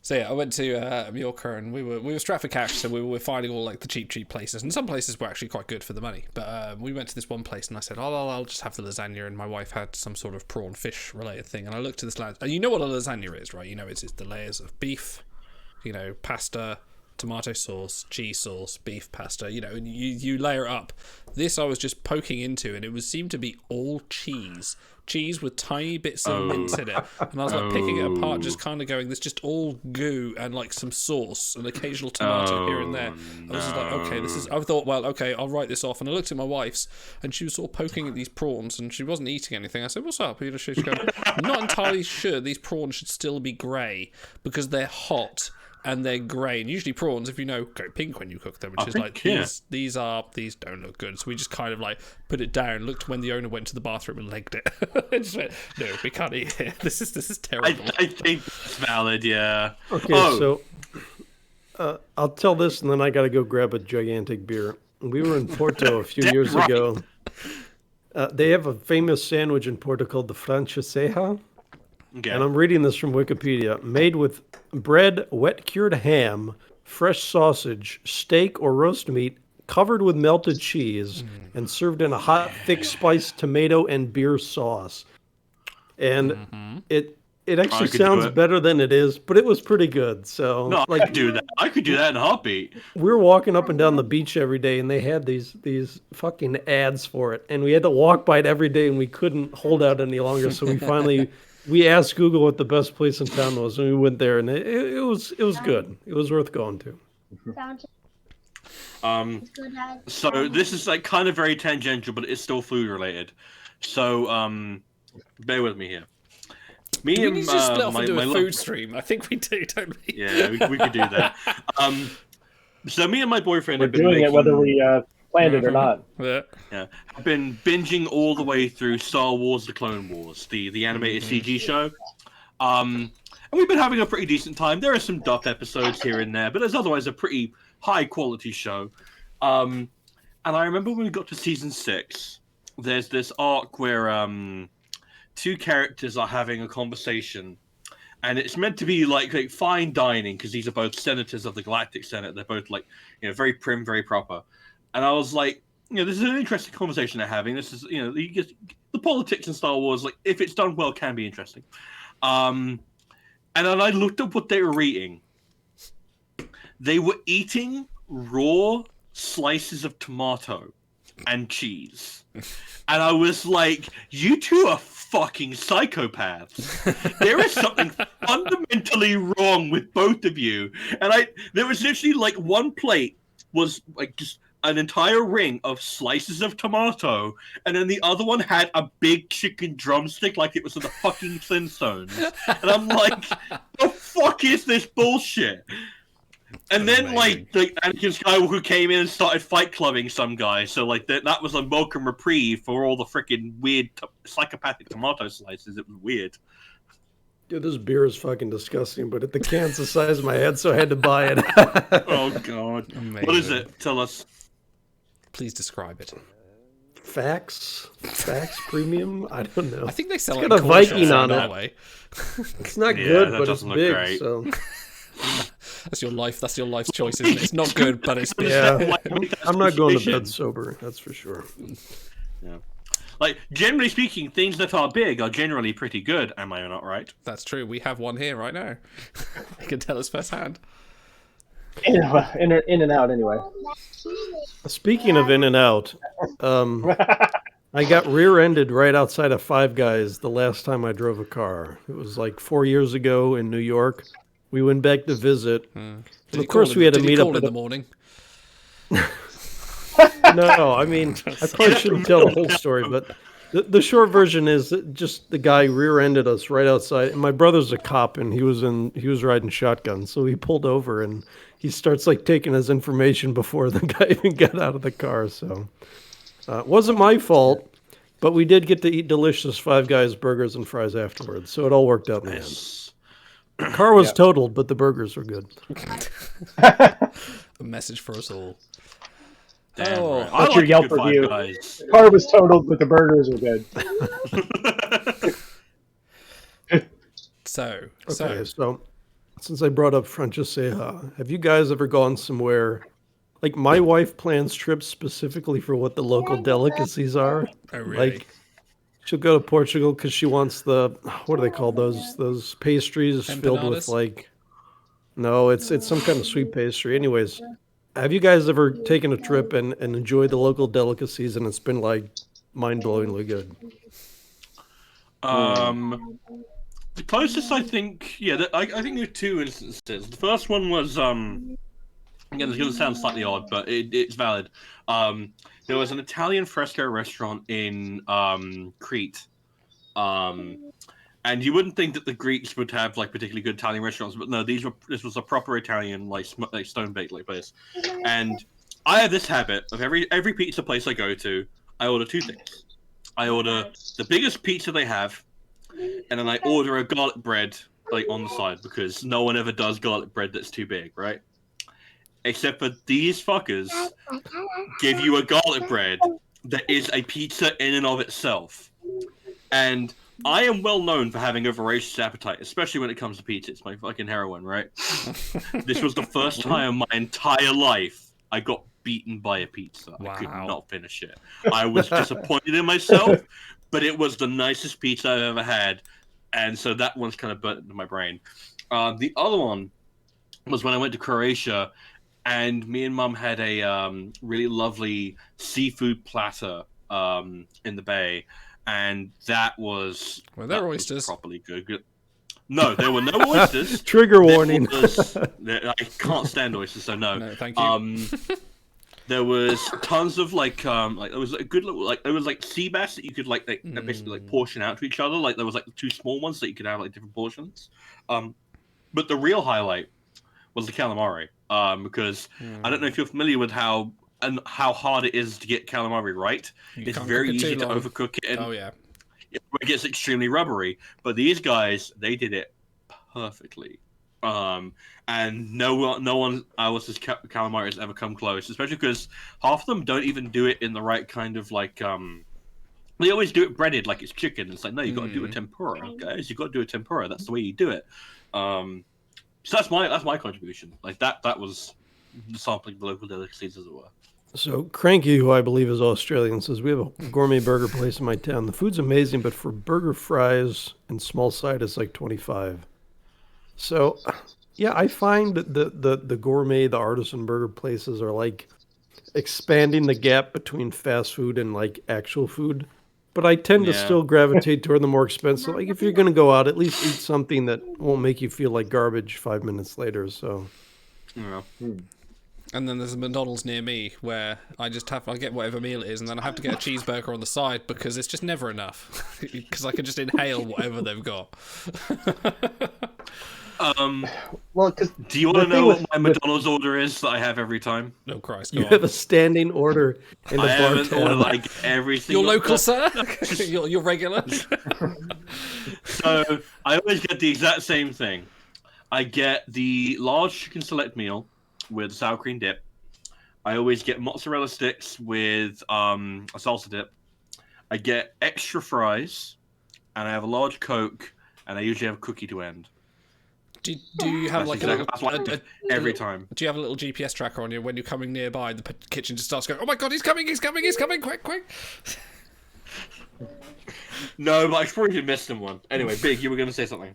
So yeah, I went to Mallorca, and we were strapped for cash, so we were finding all like the cheap places, and some places were actually quite good for the money. But we went to this one place, and I said, "Oh, I'll just have the lasagna," and my wife had some sort of prawn fish related thing, and I looked at this lasagna. You know what a lasagna is, right? You know it's the layers of beef, pasta, tomato sauce, cheese sauce, beef, pasta, and you layer it up. This I was just poking into, and it seemed to be all cheese with tiny bits of mince in it, and I was like picking it apart, just kind of going, "This just all goo and like some sauce and occasional tomato here and there." I was just like, "Okay, this is." I thought, "Well, okay, I'll write this off." And I looked at my wife's, and she was sort of poking at these prawns, and she wasn't eating anything. I said, "What's up?" She's going, "I'm not entirely sure these prawns should still be grey because they're hot." And they're grey, and usually prawns, if you know, go pink when you cook them, which is like these don't look good. So we just kind of like put it down, looked when the owner went to the bathroom and legged it. And just went, "No, we can't eat here. This is terrible." I think it's valid, yeah. Okay, so I'll tell this, and then I got to go grab a gigantic beer. We were in Porto a few years ago. They have a famous sandwich in Porto called the franceseja. Okay. And I'm reading this from Wikipedia. Made with bread, wet cured ham, fresh sausage, steak or roast meat, covered with melted cheese, and served in a hot, thick spiced tomato and beer sauce. And it actually sounds better than it is, but it was pretty good. So no, I could do that. I could do that in a heartbeat. We were walking up and down the beach every day, and they had these fucking ads for it, and we had to walk by it every day, and we couldn't hold out any longer. So we finally. We asked Google what the best place in town was, and we went there, and it was good. It was worth going to. So this is like kind of very tangential, but it's still food related. So bear with me here. We need to split off and do a food stream. I think we do, don't we? Yeah, we could do that. So me and my boyfriend We're have been doing making... it whether we planned it or not. Yeah. I've been binging all the way through Star Wars: The Clone Wars, the animated CG show. And we've been having a pretty decent time. There are some duff episodes here and there, but it's otherwise a pretty high quality show. And I remember when we got to season 6, there's this arc where two characters are having a conversation, and it's meant to be like fine dining because these are both senators of the Galactic Senate. They're both like very prim, very proper. And I was like, this is an interesting conversation they're having. This is, the politics in Star Wars, like, if it's done well, can be interesting. And then I looked up what they were eating. They were eating raw slices of tomato and cheese. And I was like, you two are fucking psychopaths. There is something fundamentally wrong with both of you. And there was literally like one plate was like just an entire ring of slices of tomato, and then the other one had a big chicken drumstick like it was in the fucking Flintstones. And I'm like, the fuck is this bullshit? And then like Anakin Skywalker came in and started fight clubbing some guy, so like that was a welcome reprieve for all the freaking weird psychopathic tomato slices. It was weird. Dude, this beer is fucking disgusting, but the can's the size of my head, so I had to buy it. Oh god. Amazing. What is it? Tell us. Please describe it. Fax Premium? I don't know. I think they sell it's it got in a Viking on that it. Way. It's not good, but it's big. Great. So that's your life. That's your life's choice, isn't it? It's not good, but it's big. Yeah. I'm not going to bed sober. That's for sure. Yeah. Like, generally speaking, things that are big are generally pretty good. Am I not right? That's true. We have one here right now. You can tell us firsthand. In and out, anyway. Speaking of in and out, I got rear-ended right outside of Five Guys the last time I drove a car. It was like 4 years ago in New York. We went back to visit. And of course, we had to meet up in the morning. No, I mean, I probably shouldn't tell the whole story, but the short version is that just the guy rear-ended us right outside. And my brother's a cop, and he was riding shotgun, so he pulled over and he starts like taking his information before the guy even got out of the car. So it wasn't my fault, but we did get to eat delicious Five Guys burgers and fries afterwards, so it all worked out in the end. The car was totaled, but the burgers were good. A message for us all. Damn right. What's your Yelp review? The car was totaled, but the burgers were good. So since I brought up Francesca, have you guys ever gone somewhere? Like, my wife plans trips specifically for what the local delicacies are. Oh, really? Like, she'll go to Portugal because she wants the, what do they call those pastries filled with Empanadas? like, no, it's some kind of sweet pastry. Anyways, have you guys ever taken a trip and enjoyed the local delicacies and it's been like mind-blowingly good? The closest I think, I think there are two instances. The first one was, again, it's going to sound slightly odd, but it's valid. There was an Italian fresco restaurant in Crete. And you wouldn't think that the Greeks would have like particularly good Italian restaurants, but no, this was a proper Italian like stone baked like place. And I have this habit of every pizza place I go to, I order two things. I order the biggest pizza they have, and then I order a garlic bread like on the side because no one ever does garlic bread that's too big, right? Except for these fuckers give you a garlic bread that is a pizza in and of itself. And I am well known for having a voracious appetite, especially when it comes to pizza. It's my fucking heroin, right? This was the first time in my entire life I got beaten by a pizza. Wow. I could not finish it. I was disappointed in myself, but it was the nicest pizza I've ever had. And so that one's kind of burnt into my brain. The other one was when I went to Croatia, and me and Mum had a really lovely seafood platter in the bay. And that was oysters properly good. No, there were no oysters. Trigger warning. I can't stand oysters, so no. No, thank you. There was tons of like there was a good little there was like sea bass that you could basically like portion out to each other. Like there was like two small ones that you could have like different portions. But the real highlight was the calamari. Because I don't know if you're familiar with how hard it is to get calamari right. It's very easy to overcook it. And it gets extremely rubbery. But these guys, they did it perfectly. And no one else's calamari has ever come close, especially because half of them don't even do it in the right kind of like they always do it breaded like it's chicken. It's like, no, you got to do a tempura, guys. You got to do a tempura. That's the way you do it. So that's my contribution. Like that was sampling the local delicacies, as it were. So Cranky, who I believe is Australian, says, we have a gourmet burger place in my town. The food's amazing, but for burger, fries, and small side, it's like $25. So, yeah, I find that the gourmet, the artisan burger places are like expanding the gap between fast food and like actual food. But I tend to still gravitate toward the more expensive. Like if you're going to go out, at least eat something that won't make you feel like garbage 5 minutes later. So, yeah. And then there's a McDonald's near me where I get whatever meal it is, and then I have to get a cheeseburger on the side because it's just never enough. Because I can just inhale whatever they've got. Well, because do you want to know what my McDonald's order is that I have every time? No, Christ, you have a standing order in the bar tab. Order like every single. Your local, sir. Your regular. So I always get the exact same thing. I get the large chicken select meal with sour cream dip. I always get mozzarella sticks with a salsa dip. I get extra fries, and I have a large Coke, and I usually have a cookie to end. Do you have like every time? Do you have a little GPS tracker on you when you're coming nearby? The kitchen just starts going, "Oh my god, he's coming! Quick!" No, but I probably missed him one. Anyway, Big, you were going to say something.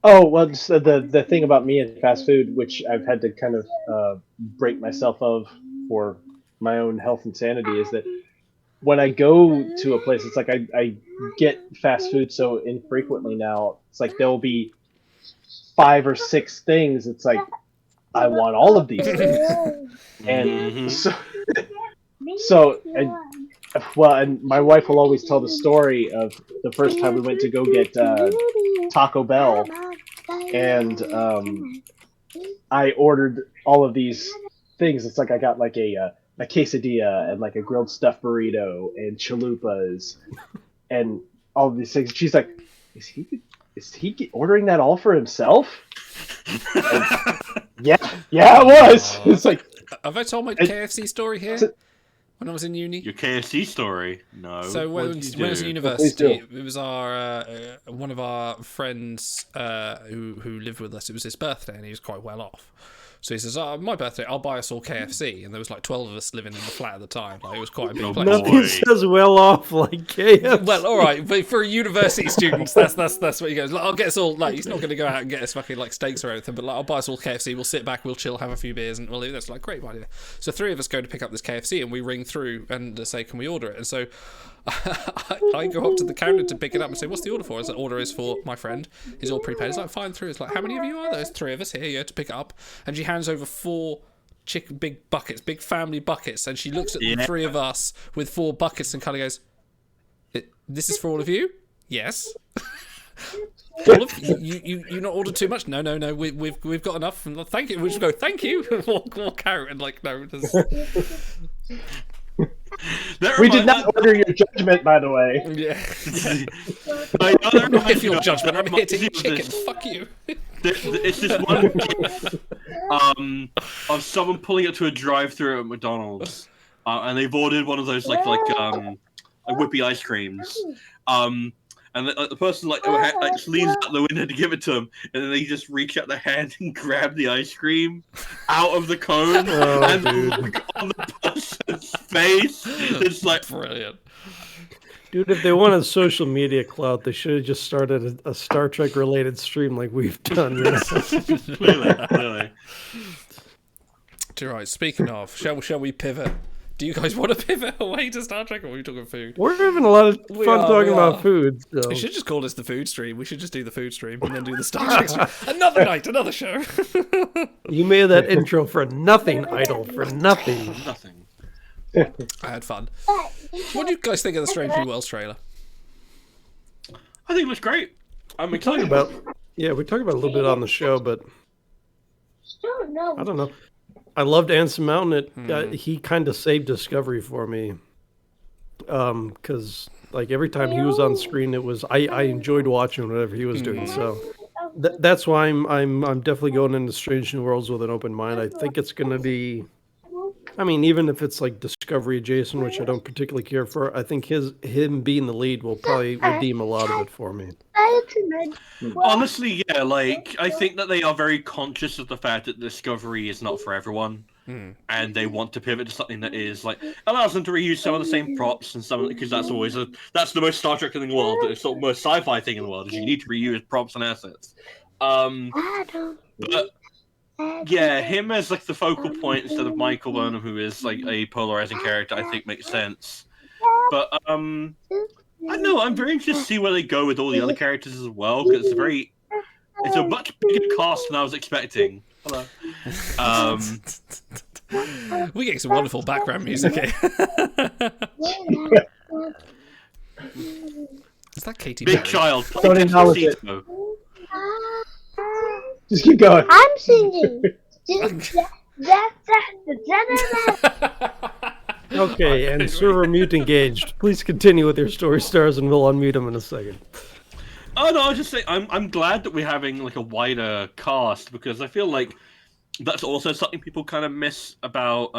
Oh, well, just the thing about me and fast food, which I've had to kind of break myself of for my own health and sanity, is that when I go to a place, it's like I get fast food so infrequently now. It's like there will be 5 or 6 things. It's like, I want all of these things. And and my wife will always tell the story of the first time we went to go get Taco Bell, and I ordered all of these things. It's like I got like a quesadilla and like a grilled stuffed burrito and chalupas and all of these things. She's like, is he ordering that all for himself? Yeah, it was. It's like, have I told my KFC story here? when I was in uni. Your KFC story? No. So when I was in Please university, do. it was our one of our friends who lived with us. It was his birthday, and he was quite well off. So he says, my birthday, I'll buy us all KFC. And there was like 12 of us living in the flat at the time. Like, it was quite a big place. Nothing says well off like KFC. Well, all right, but for university students, that's what he goes. Like, I'll get us all. Like, he's not going to go out and get us fucking like steaks or anything, but like, I'll buy us all KFC. We'll sit back, we'll chill, have a few beers, and we'll leave. That's like great idea. So 3 of us go to pick up this KFC, and we ring through and say, "Can we order it?" And so I go up to the counter to pick it up and say, "What's the order for?" The order is for my friend. He's all prepaid. He's like, "Fine through." It's like, "How many of you are there?" There's 3 of us here, yeah, to pick it up. And she hands over 4 big buckets, big family buckets, and she looks at the 3 of us with 4 buckets and kind of goes, "This is for all of you?" "Yes." "All of you not ordered too much?" No, we've got enough. And thank you. We just go, "Thank you," and walk out, and like, no, We did not order your judgment, by the way. yeah. I'm not here for your judgment. I'm here to eat chicken. Fuck you. It's this one gif of someone pulling up to a drive-through at McDonald's, and they've ordered one of those like whippy ice creams, and the person like leans out the window to give it to them, and then they just reach out their hand and grab the ice cream out of the cone, and look on the person's face. It's like Brilliant. Dude, if they wanted social media clout, they should have just started a Star Trek related stream like we've done. You know? Clearly. Right, speaking of, shall we pivot? Do you guys want to pivot away to Star Trek, or are we talking food? We're having a lot of fun talking about food. So. We should just call this the food stream. We should just do the food stream and then do the Star Trek stream. Another night, another show. You made that intro for nothing, Idol, for nothing. Nothing. I had fun. What do you guys think of the Strange New Worlds trailer? I think it looks great. I'm We excited. talked about it a little bit on the show, but I don't know. I loved Anson Mountain. He kind of saved Discovery for me, because like every time he was on screen, I enjoyed watching whatever he was doing. So that's why I'm definitely going into Strange New Worlds with an open mind. I think it's going to be. I mean, even if it's like Discovery adjacent, which I don't particularly care for, I think him being the lead will probably redeem a lot of it for me. Honestly, yeah, like, I think that they are very conscious of the fact that Discovery is not for everyone. And they want to pivot to something that is, like, allows them to reuse some of the same props and some, because that's always that's the most Star Trek thing in the world. It's the most sci-fi thing in the world, is you need to reuse props and assets. But yeah, him as like the focal point instead of Michael Burnham, who is like a polarizing character, I think makes sense. But I don't know. I'm very interested to see where they go with all the other characters as well, because it's a much bigger cast than I was expecting. Hello. We get some wonderful background music here. Is that Katy Big Perry? child. Don't acknowledge it. Despacito. Just keep going. I'm singing. Okay, and server mute engaged. Please continue with your story stars, and we'll unmute them in a second. Oh no, I was just saying, I'm glad that we're having like a wider cast, because I feel like that's also something people kind of miss about,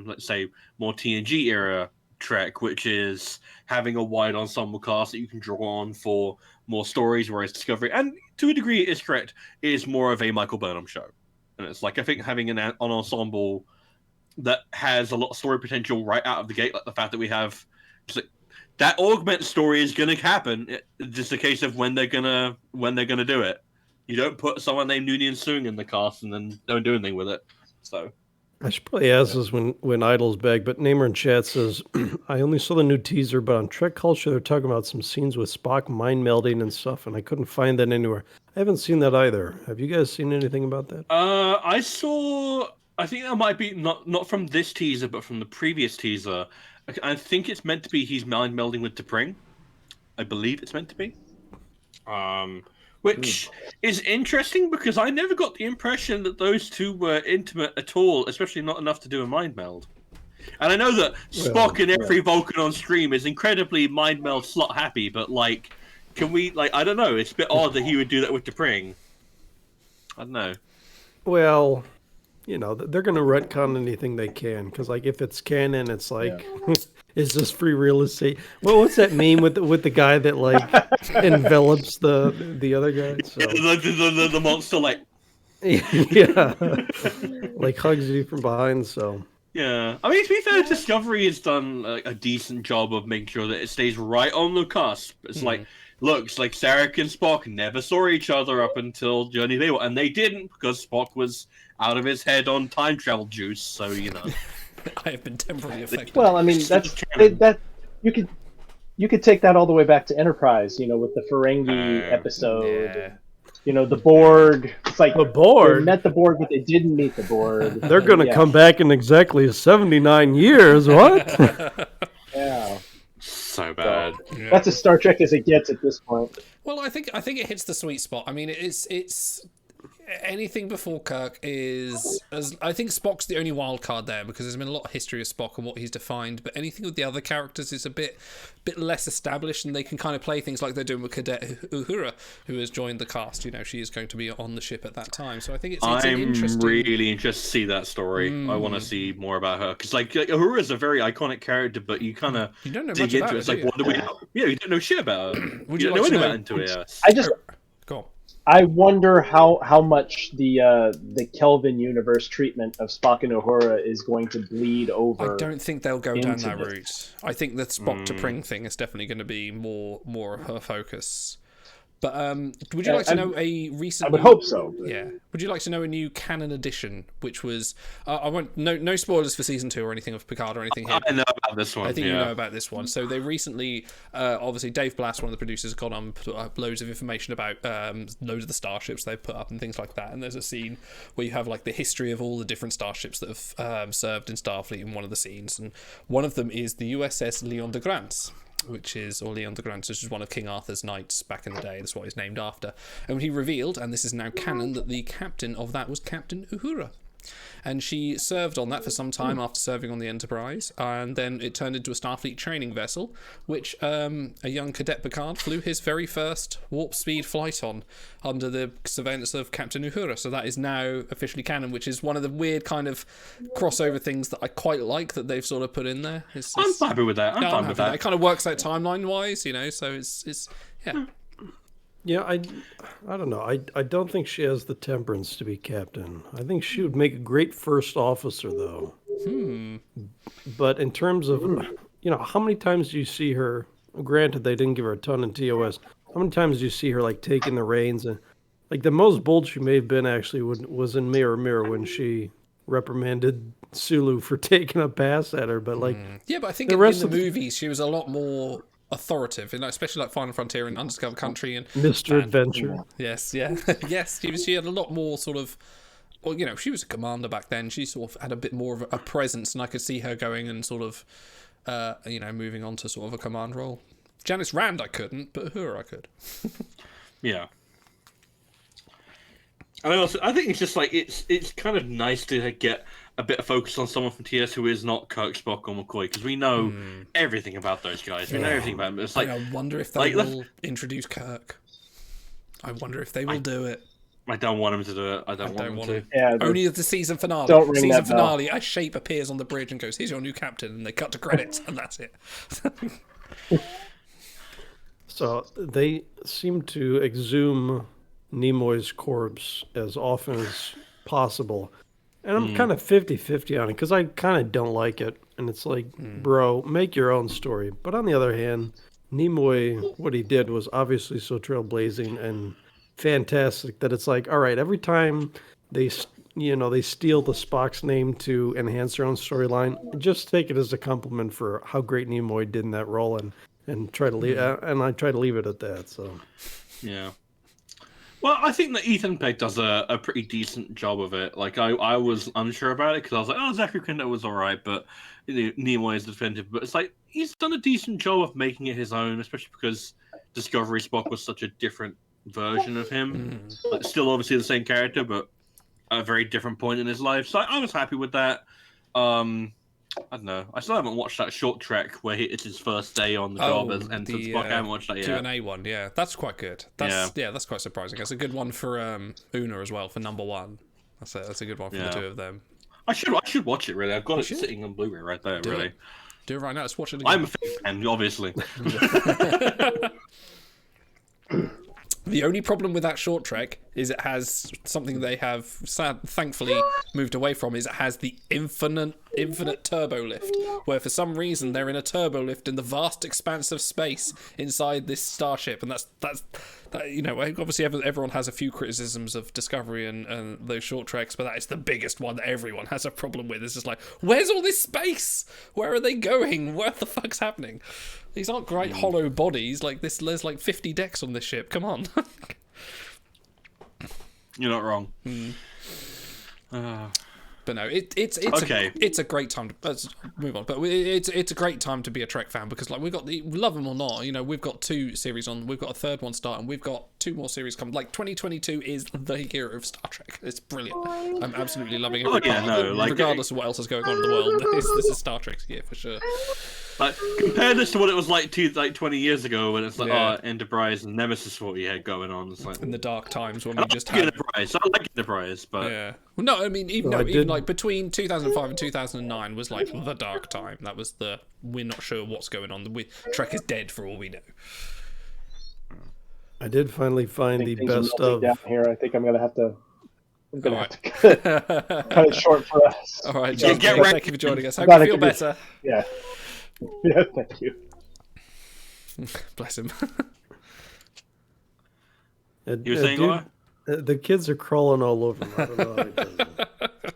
let's say, more TNG era Trek, which is having a wide ensemble cast that you can draw on for more stories, whereas Discovery, and to a degree it is correct, is more of a Michael Burnham show. And it's like, I think having an ensemble that has a lot of story potential right out of the gate, like the fact that we have just like, that augment story is going to happen. It's just a case of when they're gonna do it. You don't put someone named Noonien Soong in the cast and then don't do anything with it. So I should probably ask this when Idol's back, but Namer in chat says, I only saw the new teaser, but on Trek Culture they're talking about some scenes with Spock mind melding and stuff, and I couldn't find that anywhere. I haven't seen that either. Have you guys seen anything about that? I think that might be not from this teaser, but from the previous teaser. I think it's meant to be he's mind melding with T'Pring. I believe it's meant to be. Which is interesting, because I never got the impression that those two were intimate at all, especially not enough to do a mind meld. And I know that Spock in every Vulcan on stream is incredibly mind meld slot happy, but like, can we, like, I don't know, it's a bit odd that he would do that with T'Pring. I don't know. Well, you know, they're going to retcon anything they can. Because, like, if it's canon, it's like, is this free real estate? Well, what's that meme with the guy that, like, envelops the other guy? So. The monster, like... Yeah. Like, hugs you from behind, so... Yeah, I mean, to be fair, Discovery has done a decent job of making sure that it stays right on the cusp. It's like, look, it's like Sarek and Spock never saw each other up until Journey They and they didn't because Spock was out of his head on time travel juice. So you know, I have been temporarily affected. Well, I mean, that you could take that all the way back to Enterprise. You know, with the Ferengi episode. Yeah. You know, the Borg. It's like the Borg. They met the Borg, but they didn't meet the Borg. They're going to come back in exactly 79 years. What? Yeah. So bad. So, that's as Star Trek as it gets at this point. Well, I think it hits the sweet spot. I mean, it's anything before Kirk is, as I think Spock's the only wild card there because there's been a lot of history of Spock and what he's defined. But anything with the other characters is a bit less established, and they can kind of play things like they're doing with Cadet Uhura, who has joined the cast. You know, she is going to be on the ship at that time. So I think it's an interesting. I'm really interested to see that story. I want to see more about her because, like, Uhura is a very iconic character, but you kind of don't know dig much into about it. It's like, what do we know? Yeah, you don't know shit about her. Would you you don't like know to anything know- about it. I just. Go on. I wonder how much the Kelvin universe treatment of Spock and Uhura is going to bleed over. I don't think they'll go down into that this. route. I think the Spock to Pring thing is definitely going to be more of her focus. But would you like to know a recent? I would hope so. Yeah. Would you like to know a new canon edition, which was I won't no spoilers for season 2 or anything of Picard or anything here. I know about this one. I think you know about this one. So they recently, obviously, Dave Blass, one of the producers, has gone on and put up loads of information about loads of the starships they've put up and things like that. And there's a scene where you have like the history of all the different starships that have served in Starfleet in one of the scenes, and one of them is the USS Leon de Grance. Which is one of King Arthur's knights back in the day. That's what he's named after. And he revealed, and this is now canon, that the captain of that was Captain Uhura. And she served on that for some time after serving on the Enterprise, and then it turned into a Starfleet training vessel, which a young cadet Picard flew his very first warp speed flight on under the surveillance of Captain Uhura. So that is now officially canon, which is one of the weird kind of crossover things that I quite like that they've sort of put in there. I'm happy with that. I'm fine with that. It kind of works out timeline-wise, you know, so it's yeah. Yeah, I don't know. I don't think she has the temperance to be captain. I think she would make a great first officer, though. But in terms of, you know, how many times do you see her? Granted, they didn't give her a ton in TOS. How many times do you see her like taking the reins? And like the most bold she may have been actually was in Mirror Mirror when she reprimanded Sulu for taking a pass at her. But like, yeah, but I think the in rest the of the- movies she was a lot more authoritative, you know, especially like Final Frontier and Undiscovered Country and Mr. Adventure. Yes, yeah, yes. She had a lot more sort of. Well, you know, she was a commander back then. She sort of had a bit more of a presence, and I could see her going and sort of, you know, moving on to sort of a command role. Janice Rand, I couldn't, but her I could. Yeah. And I think it's just like it's kind of nice to get a bit of focus on someone from TS who is not Kirk, Spock, or McCoy, because we know everything about those guys. We know everything about them. It's like, I wonder if they will introduce Kirk. I wonder if they will do it. I don't want him to do it. I don't want him to. Yeah, Only at the season finale. Don't ring season that bell. finale, a shape appears on the bridge and goes, "Here's your new captain," and they cut to credits, and that's it. So they seem to exhume Nimoy's corpse as often as possible. And I'm kind of 50-50 on it because I kind of don't like it. And it's like, bro, make your own story. But on the other hand, Nimoy, what he did was obviously so trailblazing and fantastic that it's like, all right, every time they steal the Spock's name to enhance their own storyline, just take it as a compliment for how great Nimoy did in that role and try to leave and I try to leave it at that. So yeah. Well, I think that Ethan Peck does a pretty decent job of it. Like, I was unsure about it because I was like, oh, Zachary Quinto was all right, but Nimoy is definitive. But it's like, he's done a decent job of making it his own, especially because Discovery Spock was such a different version of him. Like, still obviously the same character, but at a very different point in his life. So I was happy with that. I don't know. I still haven't watched that short trek where it's his first day on the job as Ensign Spock. I haven't watched that yet. Q&A one, yeah. That's quite good. That's quite surprising. It's a good one for Una as well, for number one. That's a good one for the two of them. I should watch it, really. I've got it sitting on Blu-ray right there, really. Do it right now. Let's watch it again. I'm a fan, obviously. The only problem with that short trek is it has something they have thankfully moved away from, is it has the infinite turbo lift, where for some reason they're in a turbo lift in the vast expanse of space inside this starship, and that's obviously everyone has a few criticisms of Discovery and those short treks, but that is the biggest one that everyone has a problem with. It's just like, where's all this space? Where are they going? What the fuck's happening? These aren't great hollow bodies. Like this, there's like 50 decks on this ship. Come on. You're not wrong. But no, it's a great time to let's move on. But it's a great time to be a Trek fan, because like we've got love them or not, we've got 2 series on, we've got a third one starting, we've got 2 more series coming. Like 2022 is the year of Star Trek. It's brilliant. I'm absolutely loving it. Regardless of what else is going on in the world, this is Star Trek's year for sure. Like, compare this to what it was like 20 years ago, when it's like, Enterprise and Nemesis, what we had going on. It's like, in the dark times when we just had Enterprise. I like Enterprise, but Well, no, I mean even like between 2005 and 2009 was like the dark time. That was we're not sure what's going on. Trek is dead for all we know. I did finally find the best of down here. I think I'm gonna have to cut it short for us. All right, John, thank you for joining us. Hope you feel better. Yeah, thank you. Bless him. You were saying what? The kids are crawling all over him. I don't know how he does it.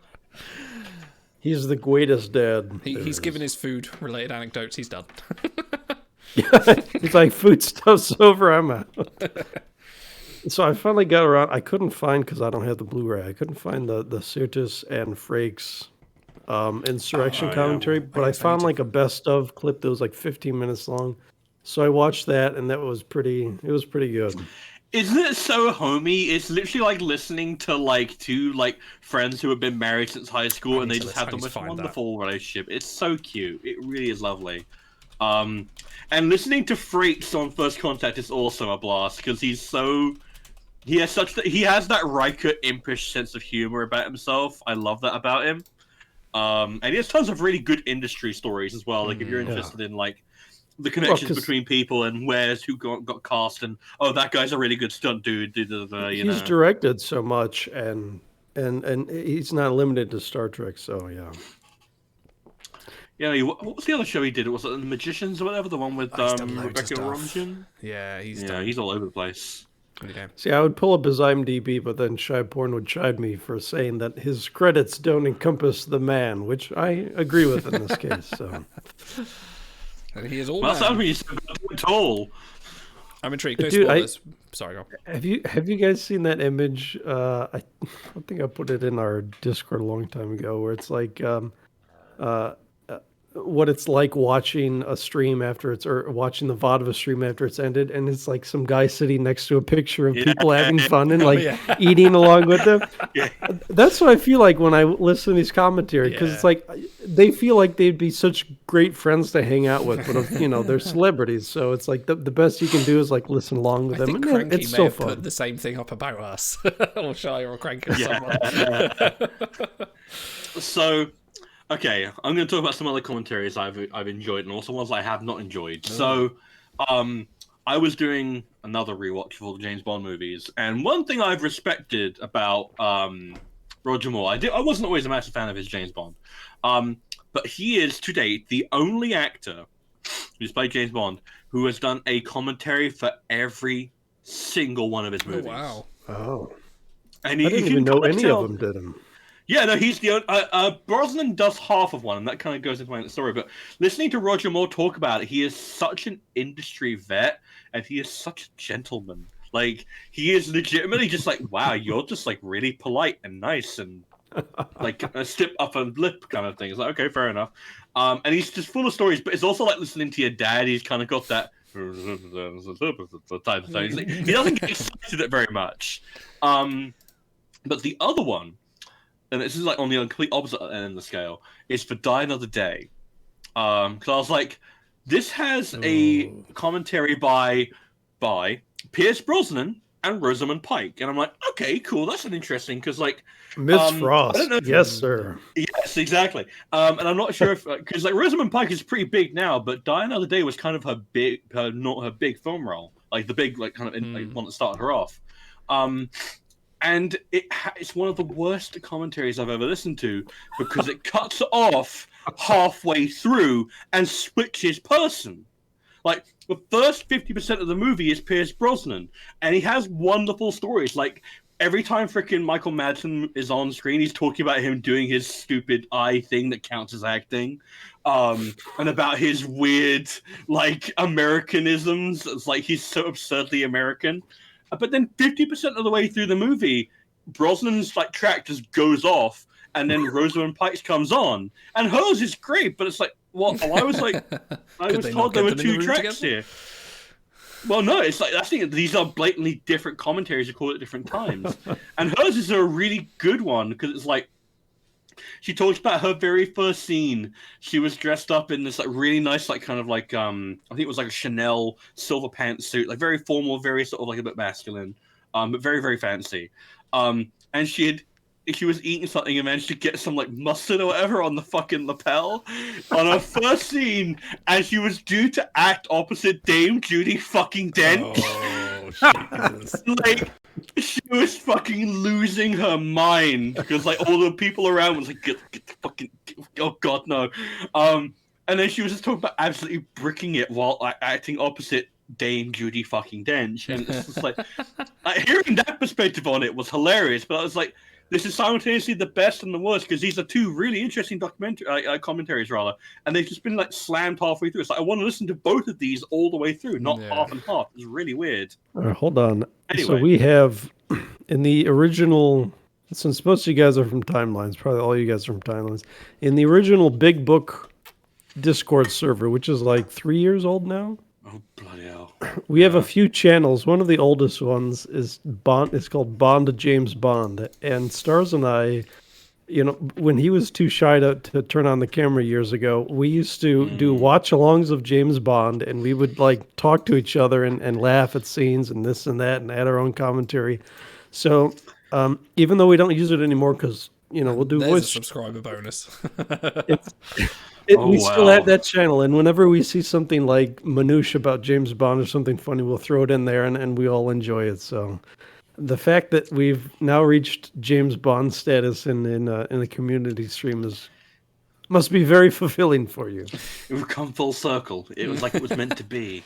He's the greatest dad. He's given his food-related anecdotes. He's done. He's like, food stuff's over, I'm out. So I finally got around. I couldn't find, because I don't have the Blu-ray, I couldn't find the Sirtis and Frakes insurrection commentary, but I found like a best of clip that was like 15 minutes long. So I watched that, and it was pretty good. Isn't it so homey? It's literally like listening to like 2 like friends who have been married since high school, and they just have the most wonderful relationship. It's so cute. It really is lovely. And listening to Frakes on First Contact is also a blast, because he has that Riker impish sense of humor about himself. I love that about him. And he has tons of really good industry stories as well. Like if you're interested in like the connections between people and who got cast, and that guy's a really good stunt dude. He's directed so much, and he's not limited to Star Trek. So yeah. Yeah, what was the other show he did? Was it The Magicians or whatever? The one with Rebecca Romijn? Yeah, he's all over the place. Okay. See, I would pull up his IMDb, but then Shy Porn would chide me for saying that his credits don't encompass the man, which I agree with in this case. So. And he is all. Well, that's something he's so tall. I'm intrigued. No spoilers. Sorry, go on. Have you guys seen that image? I think I put it in our Discord a long time ago, where it's like what it's like watching a stream or watching the VOD of a stream after it's ended, and it's like some guy sitting next to a picture of people having fun and like eating along with them. Yeah. That's what I feel like when I listen to these commentary, because it's like they feel like they'd be such great friends to hang out with, but they're celebrities, so it's like the best you can do is like listen along with them. I think Cranky it's may so have fun. Put the same thing up about us, or Shy, or Cranky, or someone. So. Okay, I'm going to talk about some other commentaries I've enjoyed, and also ones I have not enjoyed. So, I was doing another rewatch of all the James Bond movies, and one thing I've respected about Roger Moore, I wasn't always a massive fan of his James Bond, but he is to date the only actor who's played James Bond who has done a commentary for every single one of his movies. Oh, wow! Oh, and I didn't even know any of them did him. Yeah, no, he's the only... Brosnan does half of one, and that kind of goes into my story, but listening to Roger Moore talk about it, he is such an industry vet, and he is such a gentleman. Like, he is legitimately just like, wow, you're just, like, really polite and nice, and, like, a step up and lip kind of thing. It's like, okay, fair enough. And he's just full of stories, but it's also like listening to your dad. He's kind of got that type of thing. He doesn't get excited at very much. But the other one, and this is like on the complete opposite end of the scale, is for Die Another Day. Because I was like, this has a commentary by Pierce Brosnan and Rosamund Pike, and I'm like, okay, cool, that's an interesting because like Miss I Frost. don't know Yes, sir. yes, exactly. And I'm not sure if because like Rosamund Pike is pretty big now, but Die Another Day was kind of not her big film role, like the big like kind of like, one that started her off. And it's one of the worst commentaries I've ever listened to because it cuts off halfway through and switches person. Like the first 50% of the movie is Pierce Brosnan, and he has wonderful stories. Like every time freaking Michael Madsen is on screen, he's talking about him doing his stupid eye thing that counts as acting, and about his weird like Americanisms. It's like he's so absurdly American. But then 50% of the way through the movie, Brosnan's like track just goes off, and then Rosamund Pike comes on, and hers is great. But it's like, what? Well, I was like, I was told there were two tracks here. Well, no, it's like I think these are blatantly different commentaries recorded at different times, and hers is a really good one because it's like she talks about her very first scene. She was dressed up in this like really nice, like kind of like I think it was like a Chanel silver pantsuit, like very formal, very sort of like a bit masculine, but very very fancy. And she was eating something and managed to get some like mustard or whatever on the fucking lapel on her first scene, and she was due to act opposite Dame Judi fucking Dench. Oh, Jesus. Like she was fucking losing her mind because like all the people around was like get the fucking oh god no, and then she was just talking about absolutely bricking it while like, acting opposite Dame Judi fucking Dench, and it's just like hearing that perspective on it was hilarious. But I was like, this is simultaneously the best and the worst because these are two really interesting commentaries rather, and they've just been like slammed halfway through. It's like I want to listen to both of these all the way through, not half and half. It's really weird. All right, hold on. Anyway. So we have in the original, since most of you guys are from Timelines, probably all you guys are from Timelines. In the original Big Book Discord server, which is like 3 years old now. Oh bloody hell! We have a few channels. One of the oldest ones is Bond. It's called Bond to James Bond. And Stars and I, you know, when he was too shy to turn on the camera years ago, we used to do watch-alongs of James Bond, and we would like talk to each other and laugh at scenes and this and that and add our own commentary. So even though we don't use it anymore because, you know, we'll do There's voice... a subscriber bonus. We still have that channel, and whenever we see something like minutia about James Bond or something funny, we'll throw it in there, and we all enjoy it. So, the fact that we've now reached James Bond status in the community stream must be very fulfilling for you. We've come full circle. It was like it was meant to be.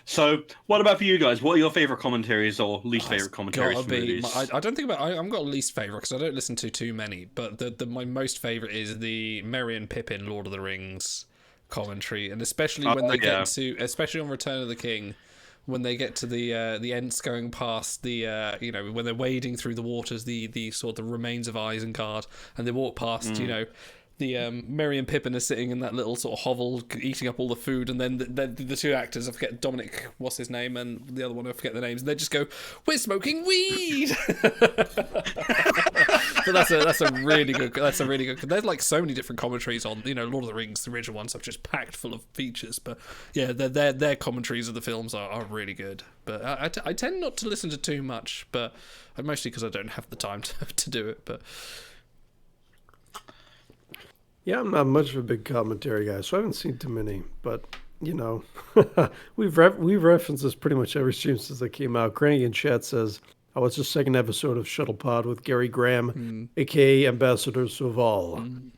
So, what about for you guys? What are your favorite commentaries or least favorite commentaries for movies? I don't think I've got a least favorite because I don't listen to too many. But my most favorite is the Merry and Pippin Lord of the Rings commentary, and especially when they get to, especially on Return of the King, when they get to the Ents going past the you know, when they're wading through the waters, the sort of remains of Isengard, and they walk past you know. The Merry and Pippin are sitting in that little sort of hovel, eating up all the food, and then the two actors, I forget Dominic, what's his name, and the other one, I forget the names, and they just go, "We're smoking weed." But that's a really good. There's like so many different commentaries on, you know, Lord of the Rings, the original ones, are just packed full of features. But yeah, their commentaries of the films are really good. But I tend not to listen to too much, but mostly because I don't have the time to do it. But. Yeah, I'm not much of a big commentary guy, so I haven't seen too many. But, you know, we've referenced this pretty much every stream since they came out. Cranky in chat says, I watched the second episode of Shuttle Pod with Gary Graham, a.k.a. Ambassador Soval.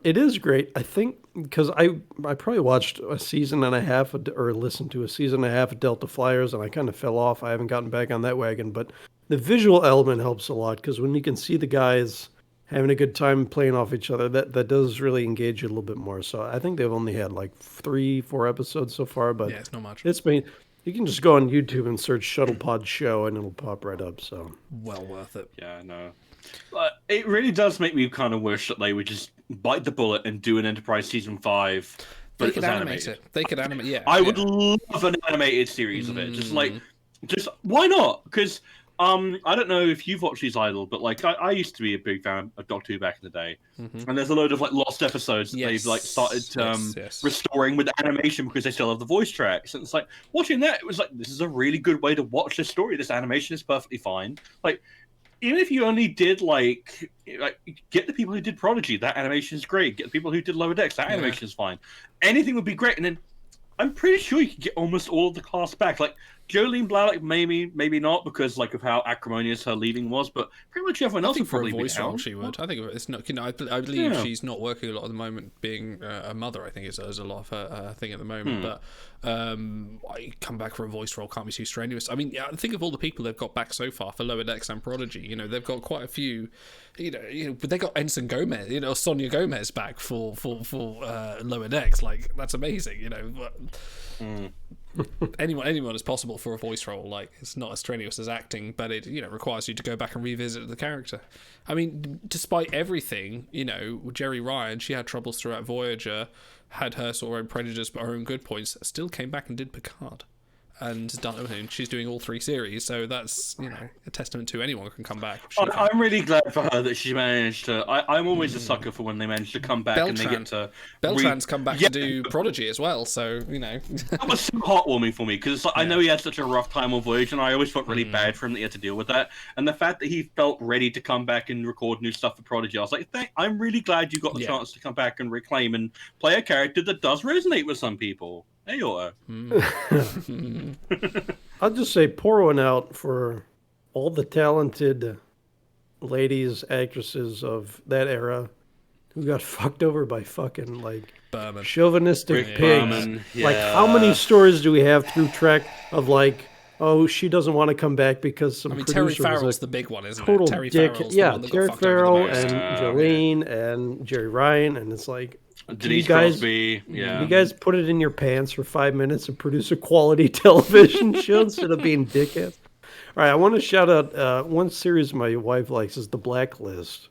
It is great, I think, because I probably watched a season and a half, or listened to a season and a half of Delta Flyers, and I kind of fell off. I haven't gotten back on that wagon. But the visual element helps a lot, because when you can see the guys having a good time playing off each other, that does really engage you a little bit more. So I think they've only had like 3-4 episodes so far, but yeah, it's not much. It's been, you can just go on YouTube and search Shuttlepod Show and it'll pop right up. So well worth it. Yeah, no. But it really does make me kind of wish that they would just bite the bullet and do an Enterprise season 5. But they it could was animate animated. it. They could animate. Yeah, I would love an animated series of it. Just why not? Because I don't know if you've watched these Idol, but like I used to be a big fan of Doctor Who back in the day, and there's a load of like lost episodes that they've like started restoring with animation because they still have the voice tracks, and it's like watching that, it was like, this is a really good way to watch this story. This animation is perfectly fine. Like, even if you only did like get the people who did Prodigy, that animation is great. Get the people who did Lower Decks, that animation is fine. Anything would be great, and then I'm pretty sure you could get almost all of the cast back. Like Jolene Blalock, maybe not because like of how acrimonious her leaving was, but pretty much everyone else would probably be down. She would. I think it's not. I believe she's not working a lot at the moment, being a mother. I think is a lot of her thing at the moment. But come back for a voice role can't be too strenuous. I mean, think of all the people they've got back so far for Lower Decks and Prodigy. You know, they've got quite a few. You know, but they got Ensign Gomez, Sonia Gomez back for Lower Decks. Like, that's amazing. You know. Anyone is possible for a voice role. Like, it's not as strenuous as acting, but it requires you to go back and revisit the character. I mean, despite everything, Jerry Ryan, she had troubles throughout Voyager, had her sort of own prejudice but her own good points, still came back and did Picard. And she's doing all 3 series, so that's a testament to anyone can come back. I'm really glad for her that she managed to. I'm always a sucker for when they manage to come back and they get to. Beltran's come back to do Prodigy as well, so that was so heartwarming for me because I know he had such a rough time on Voyager, and I always felt really bad for him that he had to deal with that. And the fact that he felt ready to come back and record new stuff for Prodigy, I was like, I'm really glad you got the chance to come back and reclaim and play a character that does resonate with some people. Hey, Otto. I'll just say pour one out for all the talented ladies, actresses of that era who got fucked over by fucking, like, Berman. chauvinistic Rick pigs. Berman, Like, how many stories do we have through Trek of, like, oh, she doesn't want to come back because some producer Terry was Farrell's a the big one, isn't total it? Terry dick. Farrell's the one that got Terry fucked over Farrell the most. and Jolene and Jerry Ryan, and it's like, Denise you guys, Crosby, you guys put it in your pants for 5 minutes and produce a quality television show instead of being dickheads. All right, I want to shout out one series my wife likes is The Blacklist.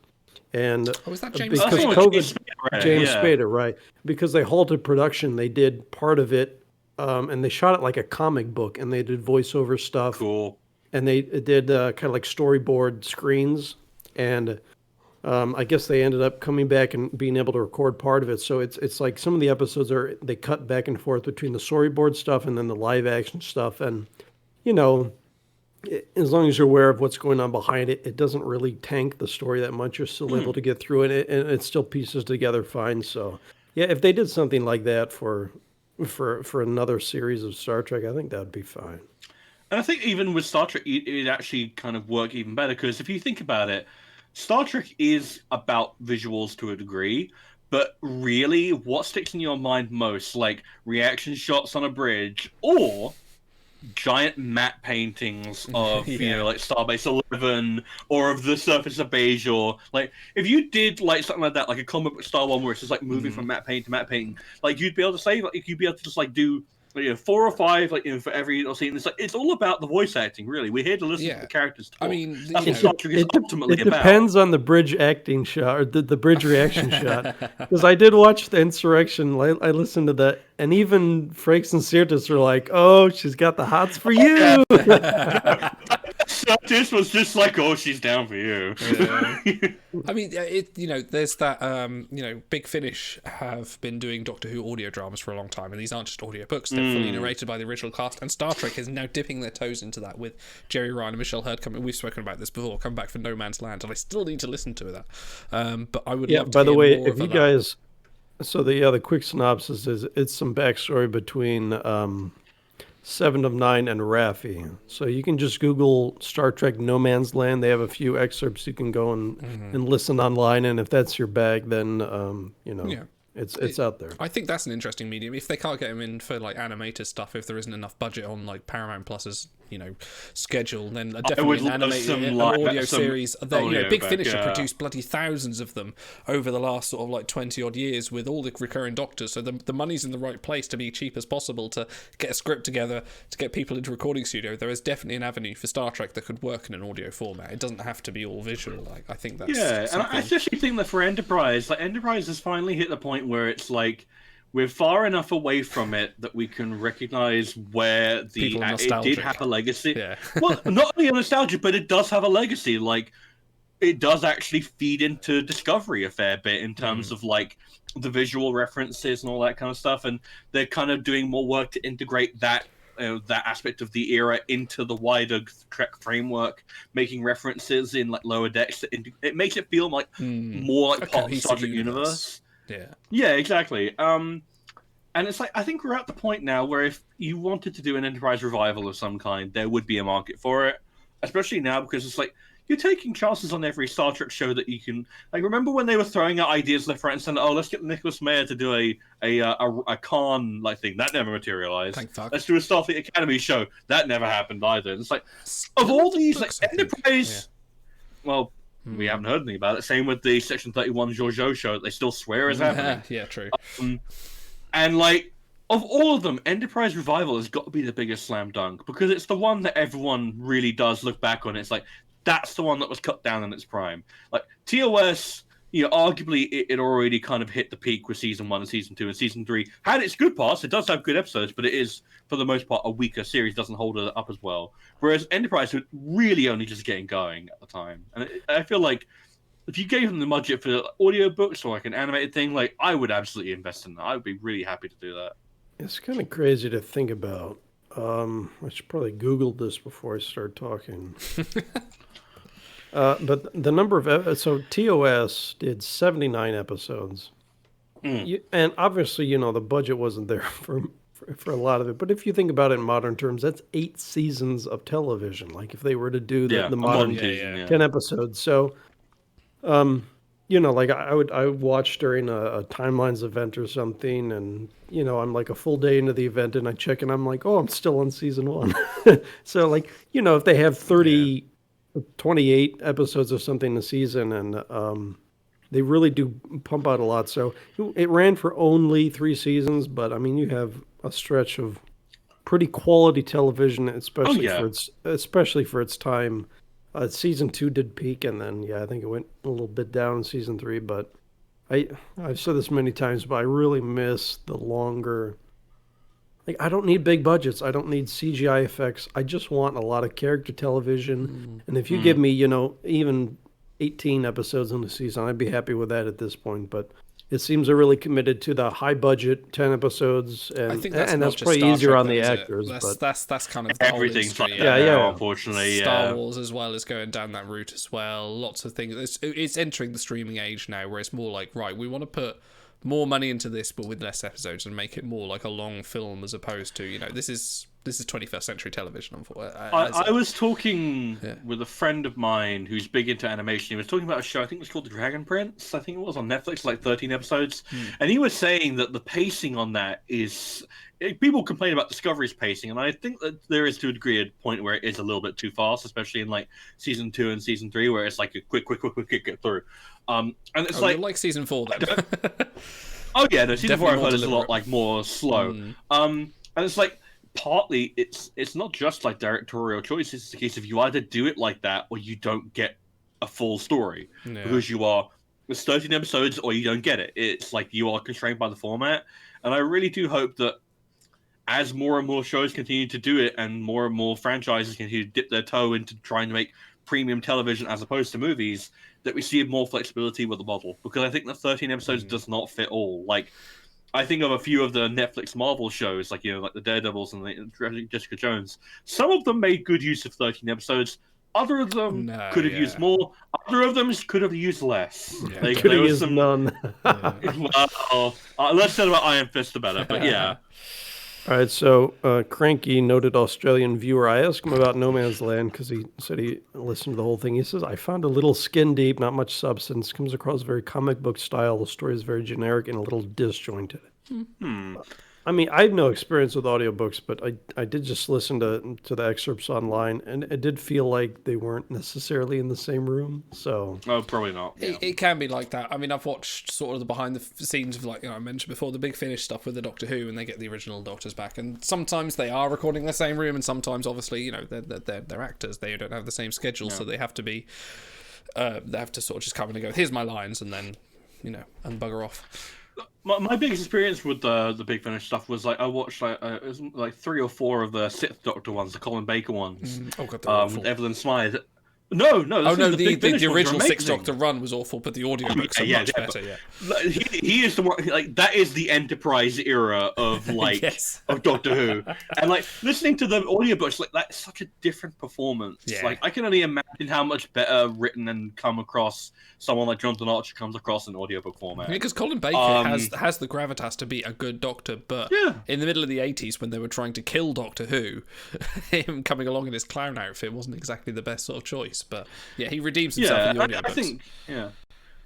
And is that James because Spader? COVID, James Spader, right? Because they halted production, they did part of it, and they shot it like a comic book, and they did voiceover stuff. Cool. And they did kind of like storyboard screens, and I guess they ended up coming back and being able to record part of it. So it's like some of the episodes they cut back and forth between the storyboard stuff and then the live action stuff. And, as long as you're aware of what's going on behind it, it doesn't really tank the story that much. You're still able to get through it, and it still pieces together fine. So, yeah, if they did something like that for another series of Star Trek, I think that would be fine. And I think even with Star Trek, it actually kind of work even better because if you think about it, Star Trek is about visuals to a degree, but really what sticks in your mind most, like reaction shots on a bridge or giant matte paintings of, like Starbase 11 or of the surface of Bajor. Like, if you did like something like that, like a comic book style one where it's just like moving from matte paint to matte painting, like you'd be able to say, like, you'd be able to just like do 4 or 5, like, for every little scene. It's all about the voice acting, really. We're here to listen to the characters talk. I mean, that's what Star Trek is ultimately about. It depends on the bridge acting shot or the bridge reaction shot. Because I did watch the Insurrection. I listened to that, and even Frakes and Sirtis were like, "Oh, she's got the hots for you." Sirtis was just like, "Oh, she's down for you." Yeah. I mean, there's that. Big Finish have been doing Doctor Who audio dramas for a long time, and these aren't just audio books. They're fully narrated by the original cast, and Star Trek is now dipping their toes into that with Jerry Ryan and Michelle Hurd coming. We've spoken about this before. Come back for No Man's Land, and I still need to listen to that. But I would love to by the hear way, more if you of guys, so the quick synopsis is it's some backstory between 7 of 9 and Raffi. So you can just Google Star Trek No Man's Land. They have a few excerpts you can go and listen online, and if that's your bag, then it's out there. I think that's an interesting medium. If they can't get him in for like animated stuff, if there isn't enough budget on like Paramount Plus's schedule, then definitely an animated audio series. Big Finish have produced bloody thousands of them over the last sort of like 20 odd years with all the recurring Doctors. So the money's in the right place to be cheap as possible to get a script together, to get people into recording studio. There is definitely an avenue for Star Trek that could work in an audio format. It doesn't have to be all visual. Like, I think that's and I especially think that for Enterprise, like Enterprise has finally hit the point where it's like we're far enough away from it that we can recognize where it did have a legacy. Yeah. Well, not only a nostalgia, but it does have a legacy. Like, it does actually feed into Discovery a fair bit in terms of like the visual references and all that kind of stuff, and they're kind of doing more work to integrate that aspect of the era into the wider Trek framework, making references in like lower decks. It makes it feel like more like part of the Star Trek universe. Yeah, exactly. And it's like, I think we're at the point now where if you wanted to do an Enterprise revival of some kind, there would be a market for it. Especially now, because it's like, you're taking chances on every Star Trek show that you can. Like, remember when they were throwing out ideas left, right, and center? Oh, let's get Nicholas Meyer to do a Khan like thing. That never materialized. Thank fuck. Let's do a Starfleet Academy show. That never happened either. And it's like, of all these, like, Enterprise. Yeah. Well, we haven't heard anything about it. Same with the Section 31 Georgiou show. They still swear is happening. Yeah, true. And like, of all of them, Enterprise Revival has got to be the biggest slam dunk, because it's the one that everyone really does look back on. It's like, that's the one that was cut down in its prime. Like, TOS, you know, arguably it already kind of hit the peak with season 1 and season 2, and season 3 had its good parts. It does have good episodes, but it is, for the most part, a weaker series. Doesn't hold it up as well. Whereas Enterprise was really only just getting going at the time. And I feel like if you gave them the budget for audiobooks or like an animated thing, like, I would absolutely invest in that. I would be really happy to do that. It's kind of crazy to think about. I should probably Google this before I start talking. But the number of so TOS did 79 episodes, and obviously, you know, the budget wasn't there for a lot of it. But if you think about it in modern terms, that's 8 seasons of television. Like, if they were to do the modern 10 episodes, so you know, like I would watch during a Timelines event or something, and you know, I'm like a full day into the event, and I check, and I'm like, oh, I'm still on season 1. So, like, you know, if they have 28 episodes or something a season, and they really do pump out a lot. So it ran for only 3 seasons, but I mean, you have a stretch of pretty quality television, especially for its time. Season 2 did peak, and then I think it went a little bit down in season 3. But I've said this many times, but I really miss the longer. Like, I don't need big budgets. I don't need CGI effects. I just want a lot of character television. And if you give me, you know, even 18 episodes in the season, I'd be happy with that at this point. But it seems they're really committed to the high budget 10 episodes, and I think that's probably Star easier Trek, on the though, actors. That's kind of the everything's whole like industry. that now, unfortunately. Star Wars as well is going down that route as well. Lots of things. It's entering the streaming age now, where it's more like, right, we want to put more money into this, but with less episodes, and make it more like a long film, as opposed to, you know, this is 21st century television. I was talking with a friend of mine who's big into animation. He was talking about a show, I think it was called The Dragon Prince. I think it was on Netflix, like 13 episodes. And he was saying that the pacing on that is... People complain about Discovery's pacing, and I think that there is, to a degree, a point where it is a little bit too fast, especially in like season 2 and season 3, where it's like a quick get through. And it's like season 4 then. Oh yeah, no, season 4 I've heard is a lot like more slow. And it's like, partly it's not just like directorial choices. It's the case of you either do it like that or you don't get a full story, because it's 13 episodes or you don't get it. It's like you are constrained by the format. And I really do hope that as more and more shows continue to do it, and more franchises continue to dip their toe into trying to make premium television as opposed to movies, that we see more flexibility with the model. Because I think that 13 episodes does not fit all. Like, I think of a few of the Netflix Marvel shows, like, you know, like the Daredevils and the Jessica Jones. Some of them made good use of 13 episodes. Other of them could have used more. Other of them could have used less. They could have used none. Well, less said about Iron Fist, the better. But yeah. All right, so Cranky, noted Australian viewer, I asked him about No Man's Land because he said he listened to the whole thing. He says, I found a little skin deep, not much substance, comes across very comic book style. The story is very generic and a little disjointed. I mean, I have no experience with audiobooks, but I did just listen to the excerpts online, and it did feel like they weren't necessarily in the same room. So probably not. Yeah. It can be like that. I mean, I've watched sort of the behind the scenes of, like, you know, I mentioned before, the Big Finish stuff with the Doctor Who, and they get the original Doctors back, and sometimes they are recording the same room, and sometimes, obviously, you know, they're actors. They don't have the same schedule, so they have to be they have to sort of just come in and go, here's my lines, and then, you know, and bugger off. My biggest experience with the Big Finish stuff was like I watched it was like 3 or 4 of the Sixth Doctor ones, the Colin Baker ones, Oh god, they're awful. with Evelyn Smythe. No, Oh no, the the original Sixth Doctor run was awful, but the audiobooks are much better. Yeah, he is the one. Like that is the Enterprise era of like Yes. of Doctor Who, and like listening to the audiobooks, like that's such a different performance. Yeah. Like I can only imagine how much better written and come across someone like Jonathan Archer comes across in audiobook format. because Colin Baker has the gravitas to be a good Doctor, but Yeah. in the middle of the 80s when they were trying to kill Doctor Who, him coming along in his clown outfit wasn't exactly the best sort of choice. But yeah, he redeems himself in the audiobooks. I think yeah.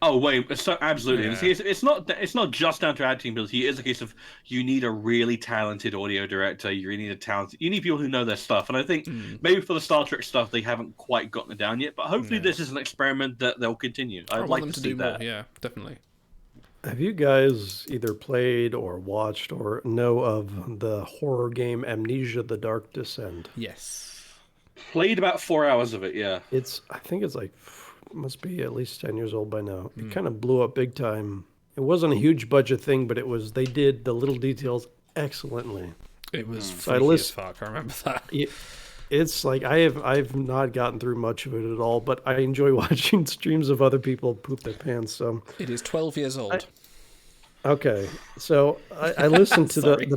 Oh wait, so absolutely. Yeah. It's not just down to acting ability. It is a case of you need a really talented audio director. You really need you need people who know their stuff. And I think maybe for the Star Trek stuff they haven't quite gotten it down yet. But hopefully this is an experiment that they'll continue. I I'd want like them to to see do that. more. Yeah, definitely. Have you guys either played or watched or know of the horror game Amnesia: The Dark Descent? Yes. Played about 4 hours of it. Yeah. I think it's like, must be at least 10 years old by now. It kind of blew up big time. It wasn't a huge budget thing, but they did the little details excellently. It was So I freaky as list- fuck. I remember that. It's like I've not gotten through much of it at all, but I enjoy watching streams of other people poop their pants. So It is 12 years old. okay, so I listened to Sorry.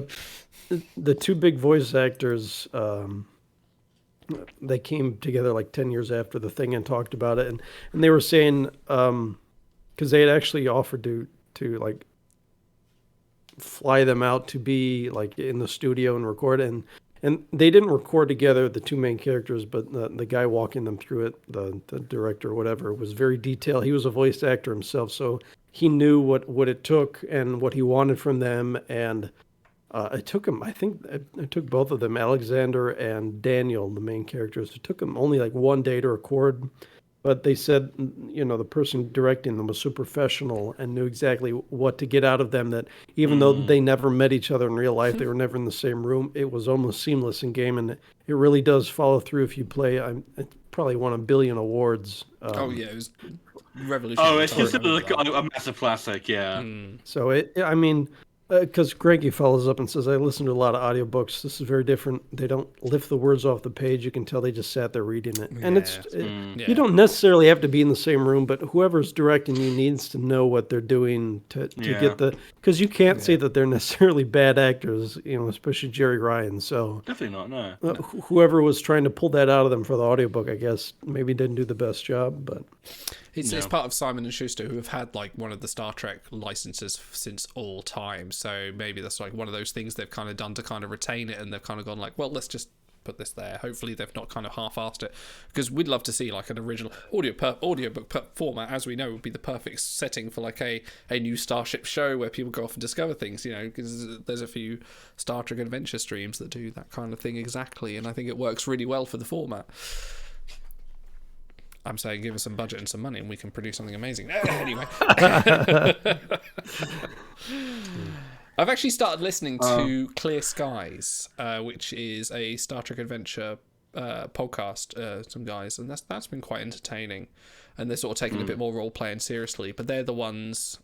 the two big voice actors. They came together like 10 years after the thing and talked about it, and they were saying because they had actually offered to like fly them out to be like in the studio and record it, and they didn't record together, the two main characters, but the guy walking them through it, the director or whatever, was very detailed. He was a voice actor himself, so he knew what it took and what he wanted from them. And it took him, I think it took both of them, Alexander and Daniel, the main characters, it took them only like one day to record. But they said, the person directing them was so professional and knew exactly what to get out of them, that even though they never met each other in real life, they were never in the same room, it was almost seamless in game. And it really does follow through if you play. It probably won 1 billion awards. Oh yeah, it was revolutionary. Oh, it's considered like a massive classic. Yeah. So because Greggy follows up and says, I listen to a lot of audiobooks. This is very different. They don't lift the words off the page. You can tell they just sat there reading it. And you don't necessarily have to be in the same room, but whoever's directing you needs to know what they're doing to get because you can't say that they're necessarily bad actors, especially Jerry Ryan. So Definitely not. No. Whoever was trying to pull that out of them for the audiobook, I guess, maybe didn't do the best job, but It's part of Simon and Schuster, who have had like one of the Star Trek licenses since all time. So maybe that's like one of those things they've kind of done to kind of retain it, and they've kind of gone like, well, let's just put this there. Hopefully they've not kind of half-assed it, because we'd love to see like an original audiobook format, as we know, would be the perfect setting for like a new Starship show where people go off and discover things, because there's a few Star Trek adventure streams that do that kind of thing exactly, and I think it works really well for the format. I'm saying give us some budget and some money and we can produce something amazing. Anyway. I've actually started listening to Clear Skies, which is a Star Trek adventure podcast, some guys, and that's been quite entertaining. And they're sort of taking a bit more role-playing seriously, but they're the ones,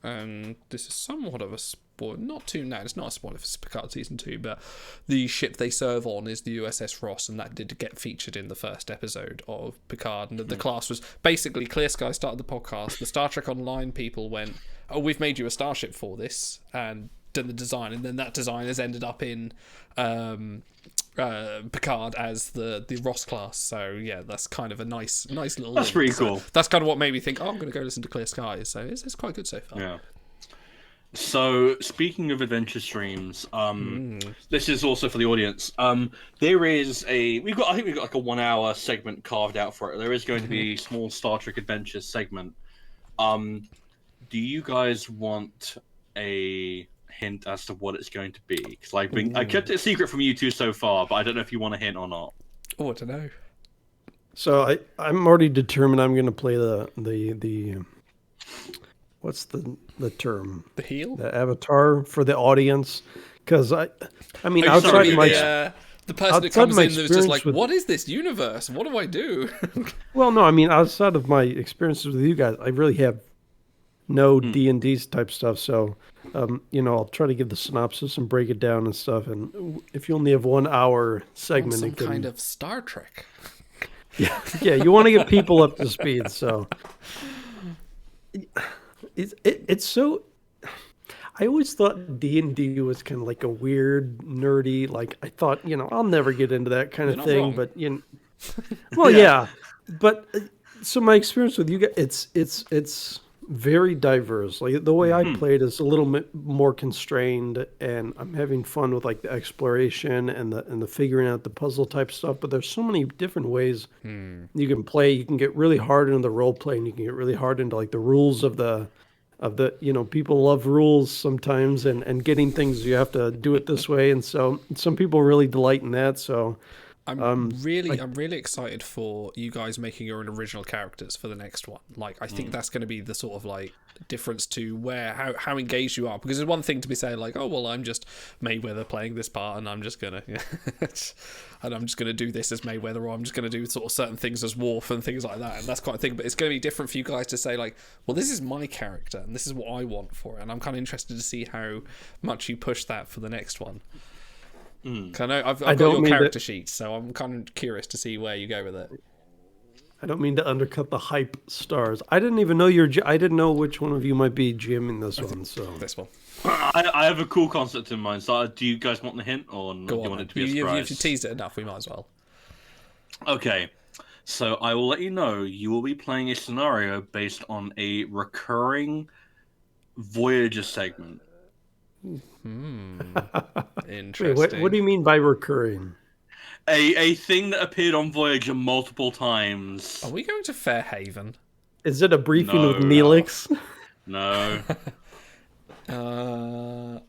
this is somewhat of a spoiler, it's not a spoiler for Picard Season 2, but the ship they serve on is the USS Ross, and that did get featured in the first episode of Picard, and the class was, basically, Clear Sky started the podcast, the Star Trek Online people went, oh, we've made you a starship for this, and done the design, and then that design has ended up in Picard as the Ross class. So yeah, that's kind of a nice little. That's pretty cool. That's kind of what made me think, I'm going to go listen to Clear Skies. So it's quite good so far. Yeah. So speaking of adventure streams, this is also for the audience. There is I think we've got like a 1 hour segment carved out for it. There is going to be a small Star Trek Adventures segment. Do you guys want a hint as to what it's going to be? Because I kept it a secret from you two so far, but I don't know if you want a hint or not. Oh, I don't know. So I'm already determined I'm going to play the what's the term? The heel? The avatar for the audience, because I mean outside my the person that comes in who's just like, what is this universe? What do I do? Well, no, I mean outside of my experiences with you guys, I really have no D&D type stuff. So I'll try to give the synopsis and break it down and stuff. And if you only have 1 hour segment, Some it can, kind of Star Trek. yeah, you want to get people up to speed. So it's so. I always thought D&D was kind of like a weird, nerdy. Like I thought, I'll never get into that kind of thing. wrong. But well, yeah. But so my experience with you guys, it's very diverse. Like the way I played is a little bit more constrained, and I'm having fun with like the exploration and the figuring out the puzzle type stuff. But there's so many different ways you can play. You can get really hard into the role play, and you can get really hard into like the rules of the people love rules sometimes, and getting things you have to do it this way, and so some people really delight in that. So I'm really excited for you guys making your own original characters for the next one. Like, I think that's going to be the sort of like difference to how engaged you are. Because there's one thing to be saying like, oh well, I'm just Mayweather playing this part, and I'm just gonna do this as Mayweather, or I'm just gonna do sort of certain things as Worf and things like that. And that's quite a thing. But it's going to be different for you guys to say like, well, this is my character, and this is what I want for it. And I'm kind of interested to see how much you push that for the next one. I know I've got your character sheet, so I'm kind of curious to see where you go with it. I don't mean to undercut the hype, stars. I didn't even know I didn't know which one of you might be GMing this one. So this one. I have a cool concept in mind. So, do you guys want the hint, or do you want it to be a surprise? You've teased it enough. We might as well. Okay, so I will let you know. You will be playing a scenario based on a recurring Voyager segment. Interesting. Wait, what do you mean by recurring? A thing that appeared on Voyager multiple times. Are we going to Fairhaven? Is it a briefing No. with Neelix? No. Oh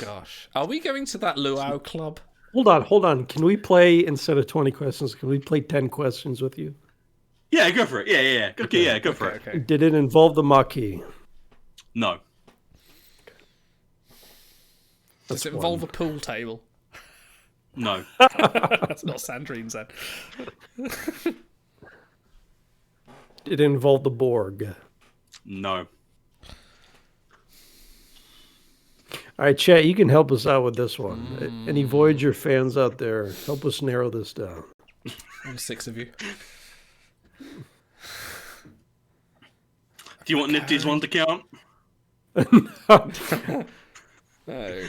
gosh. Are we going to that luau club? Hold on. Can we play, instead of 20 questions, can we play 10 questions with you? Yeah, go for it. Yeah. Okay, yeah, go for it. Okay. Did it involve the Maquis? No. Does it involve a pool table? No. That's not Sandrine's then. Did it involve the Borg? No. All right, chat, you can help us out with this one. Any Voyager fans out there, help us narrow this down. There's 6 of you. Do you want Nifty's one to count? No.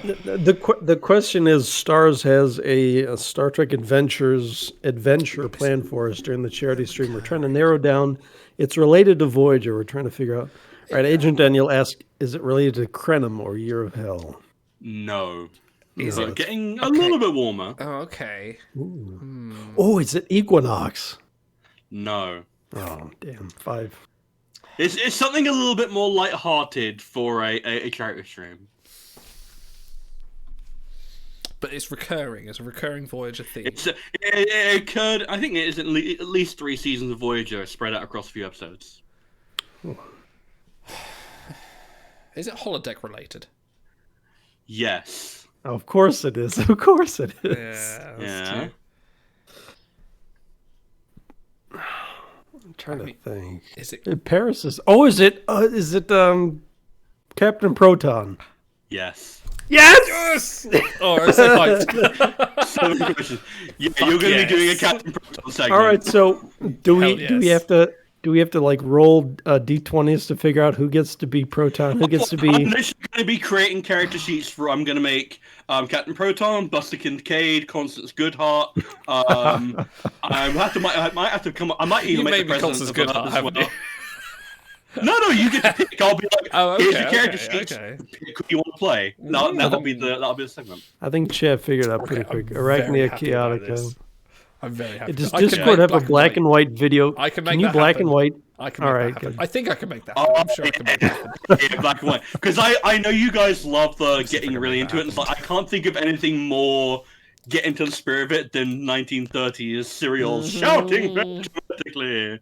The question is, Stars has a Star Trek adventure planned for us during the charity stream. We're trying to narrow down. It's related to Voyager. We're trying to figure out. All right, Agent Daniel asked, is it related to Krenim or Year of Hell? No. Is But it? getting a little bit warmer? Oh, okay. Oh, is it Equinox? No. Oh, damn. 5. It's something a little bit more lighthearted for a character stream. But it's recurring. It's a recurring Voyager theme. It occurred, I think it is at least 3 seasons of Voyager spread out across a few episodes. Is it holodeck related? Yes. Of course it is. Of course it is. Yeah. Yeah. I'm trying to think. Is it? Paris is. Oh, is it? Captain Proton? Yes. Yes. Oh, I'm so hyped. So many questions. Yeah, you're going to be doing a Captain Proton segment. All right. So do we yes. have to like roll d20s to figure out who gets to be Proton, who gets to be? I'm literally going to be creating character sheets for. I'm going to make Captain Proton, Buster Kincaid, Constance Goodhart. I might have to come. I might even You make made the me president Constance of Goodhart, as haven't well. you? No, you get to pick. I'll be like, Oh, okay, here's your character okay, sheets. okay. Pick who you want to play. No, that'll be the segment. I think Chad figured it out pretty quick. Arachnia Chaotica. I'm very happy. Does I can Discord make have a black and white video? I can make Can you that black happen. and white? I can All make right, that happen. good. I think I can make that happen. I'm sure I can make that happen. Yeah, black and white. Because I know you guys love the getting really into it. And it's like, I can't think of anything more get into the spirit of it than 1930s serials shouting dramatically.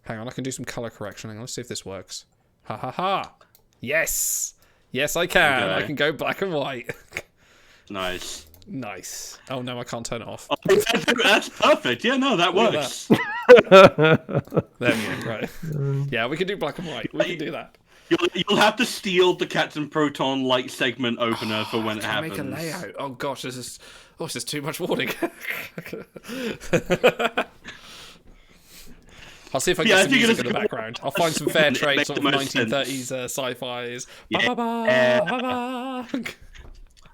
Hang on, I can do some color correction. Hang on, let's see if this works. Ha ha ha! Yes, yes, I can. Okay. I can go black and white. Nice. Nice. Oh no, I can't turn it off. That's perfect. Yeah, no, that Look at works. There we go. Right. Yeah, we can do black and white. We can do that. You'll have to steal the Captain Proton light segment opener for when it happens. Make a layout. Oh gosh, this is too much warning. I'll see if I can get some music in the background. I'll find some fair trade sort of 1930s sci-fi's.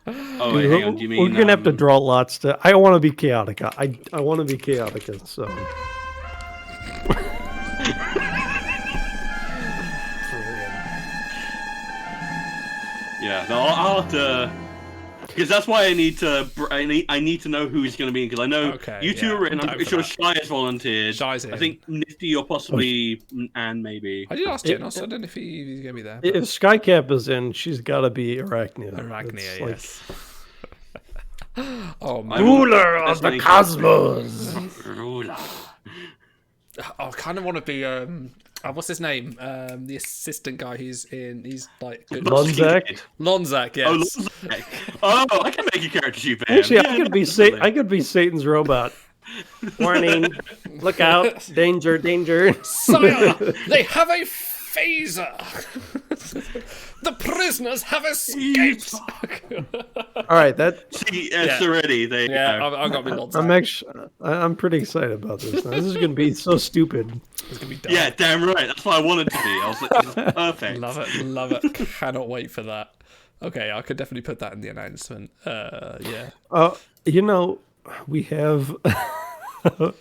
Oh wait, hang on. Do you mean we're gonna have to draw lots to? I want to be chaotic. I want to be chaotic. So. Yeah, no, I'll have to, because that's why I need to know who he's going to be, because I know you two are written. I'm pretty sure Shy has volunteered. Shy's in. I think Nifty or possibly Anne maybe. I did ask Jen. I don't know if he's going to be there. If Skycap is in, she's got to be Arachnia. Arachnia, yes. Oh, ruler of the cosmos. Ruler. I kind of want to be what's his name? The assistant guy who's like good. Lonzak, yes. Oh, Lonzak. Oh, I can make a character sheet. Actually, I could be Satan's robot. Warning! Look out! Danger! Danger! Sire, they have a phaser. The prisoners have escaped. All right, it's already. I've got me lots. I'm pretty excited about this. Now. This is gonna be so stupid. It's gonna be dumb. Yeah, damn right. That's what I wanted to be. I was like, this is perfect. Love it. Cannot wait for that. Okay, I could definitely put that in the announcement. Yeah. We have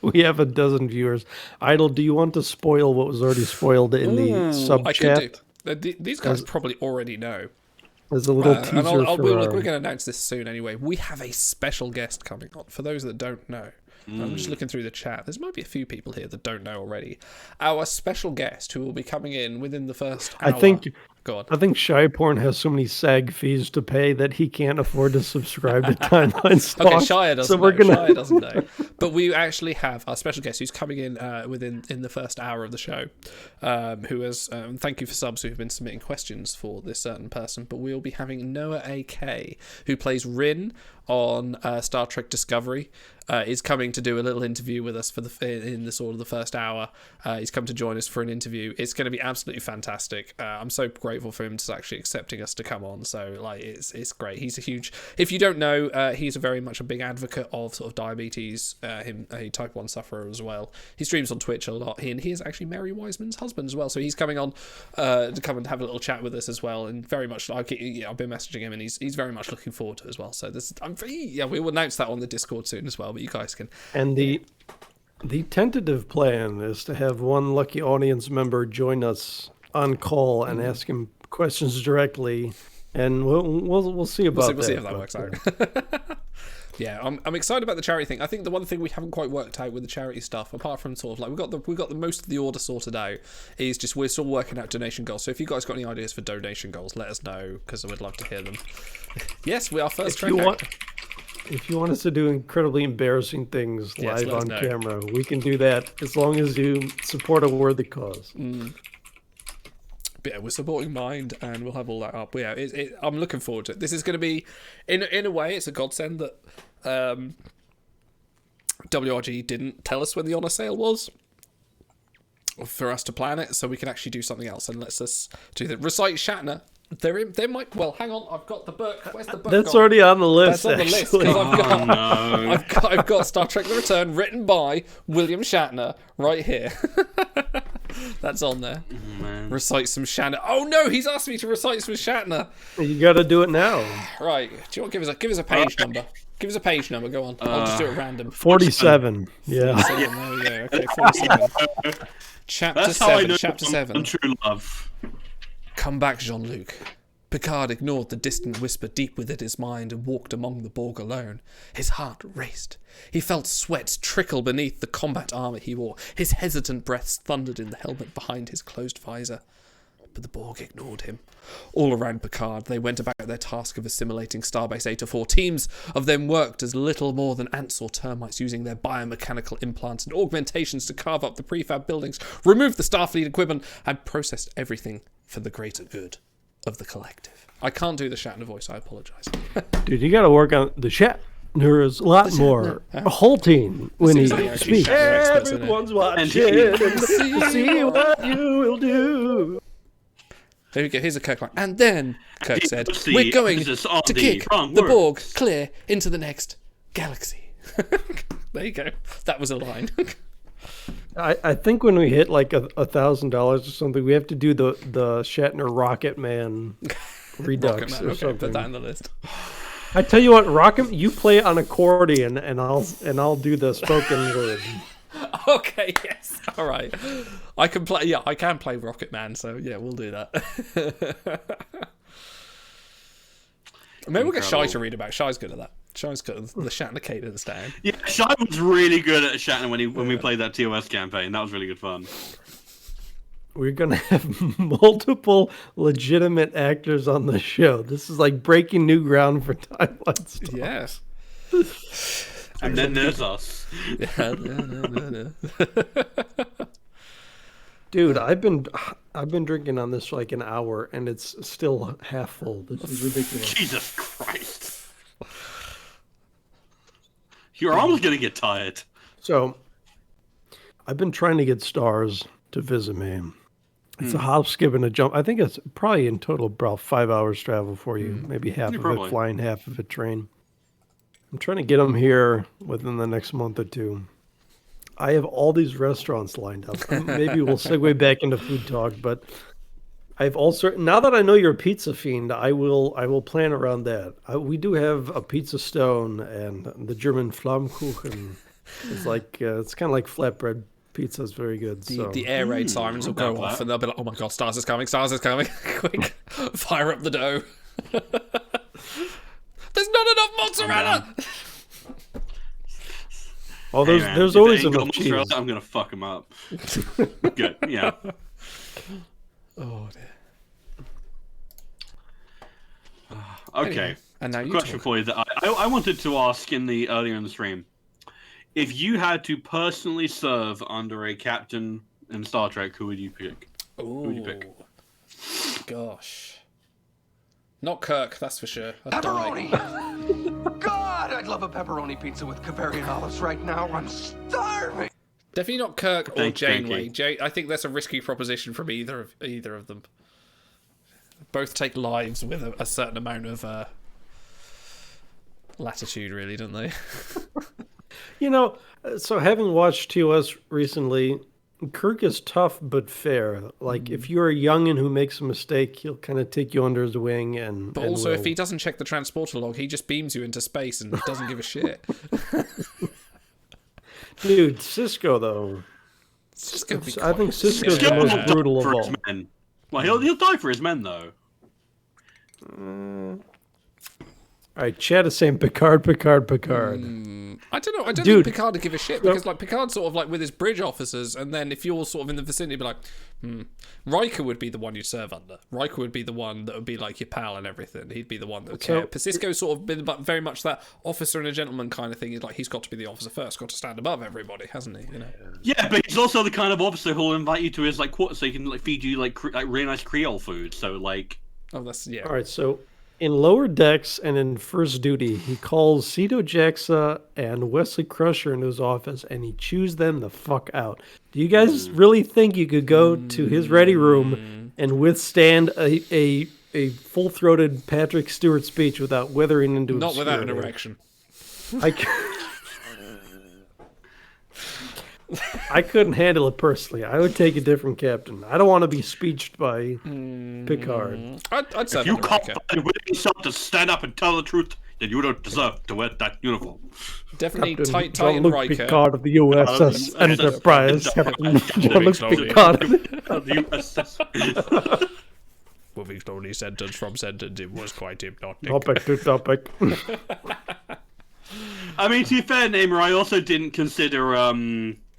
we have a dozen viewers. Idle, do you want to spoil what was already spoiled in the sub chat? I could do. These guys probably already know. There's a little teaser. We're going to announce this soon anyway. We have a special guest coming on. For those that don't know, I'm just looking through the chat. There might be a few people here that don't know already. Our special guest who will be coming in within the first hour. I think Shy Porn has so many SAG fees to pay that he can't afford to subscribe to Timeline Stock. Okay, Shia doesn't know. Shia doesn't know. But we actually have our special guest who's coming in in the first hour of the show, who has, thank you for subs who've been submitting questions for this certain person, but we'll be having Noah A.K., who plays Rin on Star Trek Discovery, is coming to do a little interview with us in the sort of the first hour. He's come to join us for an interview. It's going to be absolutely fantastic. I'm so grateful for him to actually accepting us to come on. So like it's great. He's a huge. If you don't know, he's very much a big advocate of sort of diabetes. Him a type 1 sufferer as well. He streams on Twitch a lot. He is actually Mary Wiseman's husband as well. So he's coming on to come and have a little chat with us as well. And very much I've been messaging him, and he's very much looking forward to it as well. So we will announce that on the Discord soon as well. But you guys can. And the tentative plan is to have one lucky audience member join us on call and ask him questions directly, and we'll see about that. We'll see if that works out. Yeah, I'm excited about the charity thing. I think the one thing we haven't quite worked out with the charity stuff, apart from sort of like we got the most of the order sorted out, is just we're still working out donation goals. So if you guys got any ideas for donation goals, let us know because I would love to hear them. Yes, we are first track. If you want us to do incredibly embarrassing things live on camera, we can do that as long as you support a worthy cause. But yeah, we're supporting Mind, and we'll have all that up. But yeah, I'm looking forward to it. This is going to be, in a way, it's a godsend that WRG didn't tell us when the honour sale was for us to plan it, so we can actually do something else. And let's just do that. Recite Shatner. They might. Well, hang on. I've got the book. Where's the book? That's already on the list. That's on the list because I've got Star Trek: The Return, written by William Shatner, right here. That's on there. Oh, recite some Shatner. Oh no, he's asked me to recite some Shatner. You got to do it now. Right. Do you want to give us a page number? Give us a page number. Go on. I'll just do it random. 47. Yeah. 47. There we go. Okay, 47. Chapter 7. Chapter 7. True love. Come back, Jean-Luc. Picard ignored the distant whisper deep within his mind and walked among the Borg alone. His heart raced. He felt sweat trickle beneath the combat armor he wore. His hesitant breaths thundered in the helmet behind his closed visor. But the Borg ignored him. All around Picard, they went about their task of assimilating Starbase 804. Teams of them worked as little more than ants or termites, using their biomechanical implants and augmentations to carve up the prefab buildings, remove the Starfleet equipment, and processed everything for the greater good of the collective. I can't do the Shatner voice, I apologise. Dude, you got to work on the Shatner's a lot more halting when he speaks. Everyone's watching to see what you will do. Here we go. Here's a Kirk line. And then Kirk said, the "We're going emphasis on to the kick wrong the word." Borg clear into the next galaxy." There you go. That was a line. I think when we hit like $1,000 or something, we have to do the Shatner Rocket Man redux Rocket Man, or okay, something. put that in the list. I tell you what, Rocket, you play on accordion, and I'll do the spoken word. Okay, yes. All right. I can play. Yeah, I can play Rocket Man. So yeah, we'll do that. Maybe we'll get Shy to read about. Shy's good at that. Shy's good at the Shatner cadence down. Yeah, Shy was really good at Shatner when we played that TOS campaign. That was really good fun. We're gonna have multiple legitimate actors on the show. This is like breaking new ground for timeline stuff. Yes. And then there's us. Dude, I've been drinking on this for like an hour, and it's still half full. This is ridiculous. Jesus Christ. You're almost gonna get tired. So, I've been trying to get Stars to visit me. It's a hop, skip, and a jump. I think it's probably in total about 5 hours travel for you. Maybe half of it flying, half of it train. I'm trying to get them here within the next month or two. I have all these restaurants lined up. Maybe we'll segue back into food talk, but I've also, now that I know you're a pizza fiend, I will plan around that. We do have a pizza stone, and the German Flammkuchen. It's like it's kind of like flatbread pizza. Is very good. The air raid sirens will go off, and they'll be like, "Oh my god, Stars is coming! Stars is coming! Quick, fire up the dough!" There's not enough mozzarella. Oh, there's always enough cheese. I'm gonna fuck him up. Good, yeah. Oh dear. Okay. Anyway, and now you question talk. for you that I wanted to ask earlier in the stream. If you had to personally serve under a captain in Star Trek, who would you pick? Ooh, Who would you pick? Gosh. Not Kirk, that's for sure. Pepperoni! God, I'd love a pepperoni pizza with Bavarian olives right now. I'm starving. Definitely not Kirk or Thank Janeway. you. I think that's a risky proposition from either of them. Both take lives with a certain amount of latitude, really, don't they? You know, so having watched TOS recently, Kirk is tough but fair. Like, if you're a youngin' who makes a mistake, he'll kind of take you under his wing and. But also, if he doesn't check the transporter log, he just beams you into space and doesn't give a shit. Dude, Cisco though. I think Cisco's the most brutal of all. Men. Well, he'll die for his men though. All right, Chad is saying Picard. I don't know. I don't think Picard would give a shit because, like, Picard's sort of like with his bridge officers, and then if you're sort of in the vicinity, be like, Riker would be the one you'd serve under. Riker would be the one that would be like your pal and everything. He'd be the one that would care. Cisco's sort of been very much that officer and a gentleman kind of thing. He's like, he's got to be the officer first, got to stand above everybody, hasn't he? You know. Yeah, but he's also the kind of officer who'll invite you to his like quarters so he can like feed you like really nice Creole food. So like. Oh, that's yeah. All right, so. In Lower Decks and in First Duty, he calls Cito Jaxa and Wesley Crusher into his office, and he chews them the fuck out. Do you guys really think you could go to his ready room and withstand a full-throated Patrick Stewart speech without withering into Not obscurity? without an erection. I couldn't handle it personally. I would take a different captain. I don't want to be speeched by Picard. I'd say If you can't find within yourself to stand up and tell the truth, then you don't deserve to wear that uniform. Definitely Captain Titan Jean-Luc Riker. Picard of the USS Enterprise. Captain Jean-Luc Picard. Moving slowly sentence from sentence, it was quite hypnotic. Topic to topic. I mean, to be fair, Namer, I also didn't consider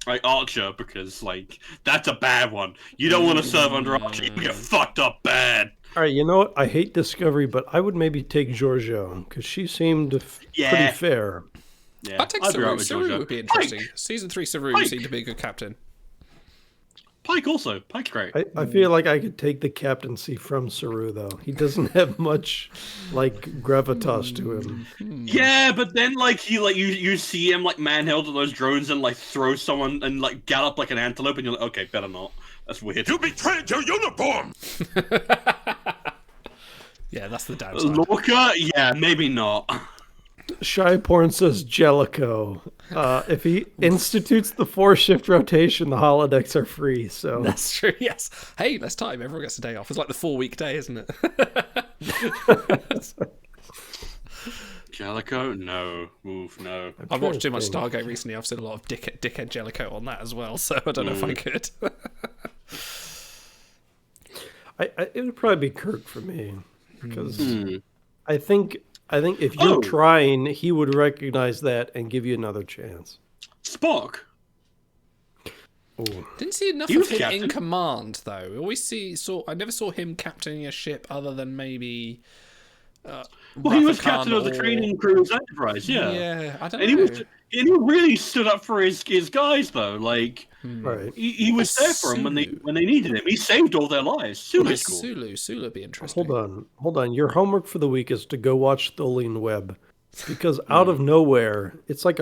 like Archer because like that's a bad one. You don't want to serve under Archer; you get fucked up bad. All right, you know what? I hate Discovery, but I would maybe take Giorgio because she seemed pretty fair. Yeah, I'd take Saru. Saru would be interesting. Season 3 Saru seemed to be a good captain. Pike also. Pike's great. I feel like I could take the captaincy from Saru, though. He doesn't have much, like, gravitas to him. Yeah, but then, like, he, like, you see him, like, manhandle those drones and, like, throw someone and, like, gallop like an antelope, and you're like, okay, better not. That's weird. You betrayed your uniform! Yeah, that's the downside. Lorca? Yeah, maybe not. Shy Porn says Jellicoe. If he institutes the 4-shift rotation, the holodecks are free. So That's true, yes. Hey, that's time. Everyone gets a day off. It's like the 4-week day, isn't it? Jellicoe? No. Oof, no. I've watched too much Stargate recently. I've seen a lot of dickhead Jellicoe on that as well, so I don't know if I could. it would probably be Kirk for me. Because I think if you're trying, he would recognize that and give you another chance. Spock? Ooh. Didn't see enough of him in command, though. We always I never saw him captaining a ship other than maybe... well, he was captain of the training crew's Enterprise, yeah. Yeah, I don't know. And he really stood up for his guys, though. Like, right. he was there for them when they needed him. He saved all their lives. Sulu's cool. Sulu would be interesting. Hold on. Your homework for the week is to go watch Tholian Web. Because out of nowhere, it's like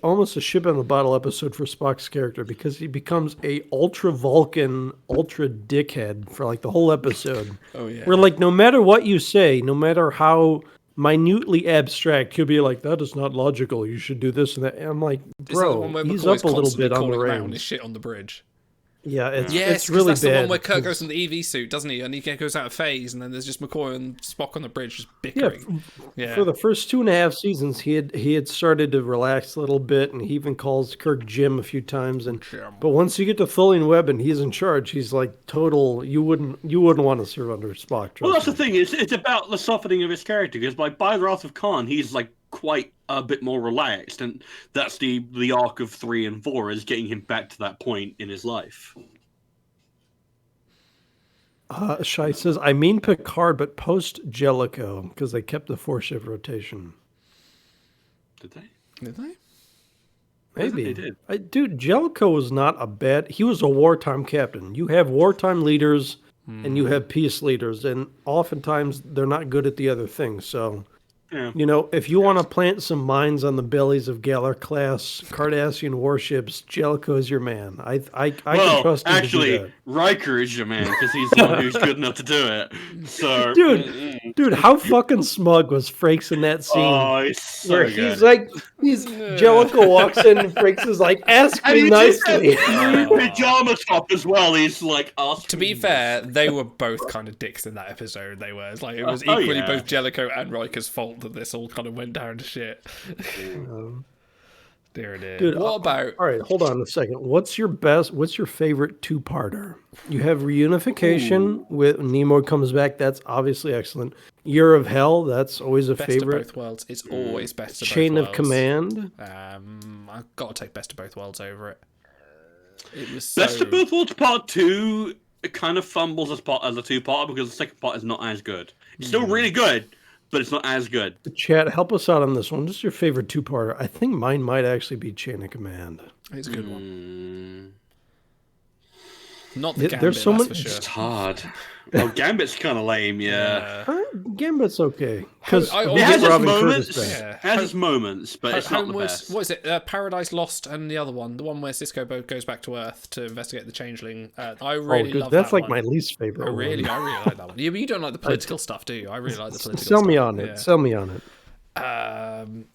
almost a ship in a bottle episode for Spock's character, because he becomes a ultra Vulcan, ultra dickhead for like the whole episode. Oh yeah. Where like no matter what you say, no matter how minutely abstract, he'll be like, "That is not logical. You should do this and that." And I'm like, bro, he's up a little bit on the range. His shit on the bridge. Yeah, it's really that's bad. The one where Kirk goes in the EV suit, doesn't he? And he goes out of phase, and then there's just McCoy and Spock on the bridge just bickering. Yeah. For the first 2.5 seasons, he had started to relax a little bit, and he even calls Kirk Jim a few times. But once you get to Tholian Web and he's in charge, he's like total. You wouldn't want to serve under Spock. Well, that's the thing. It's about the softening of his character, because by the Wrath of Khan, he's like quite a bit more relaxed, and that's the arc of 3 and 4 is getting him back to that point in his life. Shai says, I mean Picard, but post Jellicoe, because they kept the 4-shift rotation. Did they? Maybe. They did. Dude, Jellicoe was not a bad... He was a wartime captain. You have wartime leaders, and you have peace leaders, and oftentimes they're not good at the other thing, so... Yeah. You know, if you want to plant some mines on the bellies of Galar-class Cardassian warships, Jellicoe is your man. I can trust him to do that. Riker is your man, because he's the one who's good enough to do it. So, dude, how fucking smug was Frakes in that scene? Oh, it's so where good. Jellicoe walks in and Frakes is like, ask me nicely. Pajama top as well. He's like, ask To be fair, they were both kind of dicks in that episode. They were. It's like, it was equally both Jellicoe and Riker's fault that this all kind of went down to shit. There it is. Dude, what about... All right, hold on a second. What's your favorite 2-parter? You have Reunification with Nimoy comes back. That's obviously excellent. Year of Hell, that's always a favorite. Best of Both Worlds. It's always Best of Both Worlds. Chain of Command. I've got to take Best of Both Worlds over it. It was Best of Both Worlds Part 2, it kind of fumbles as a 2-parter, because the second part is not as good. It's still really good, but it's not as good. Chat, help us out on this one. What's your favorite 2-parter? I think mine might actually be Chain of Command. It's a good one. Not the Gambit, there's so that's much... for sure. It's hard. Oh, Gambit's kind of lame, yeah. Gambit's okay. Because it has its moments. It has its moments, but it's not the best. What is it? Paradise Lost and the other one. The one where Sisko goes back to Earth to investigate the Changeling. I really love that. That's like my least favorite. I really like that one. Yeah, but you don't like the political stuff, do you? I really like the political stuff. Sell me on it. Sell me on it.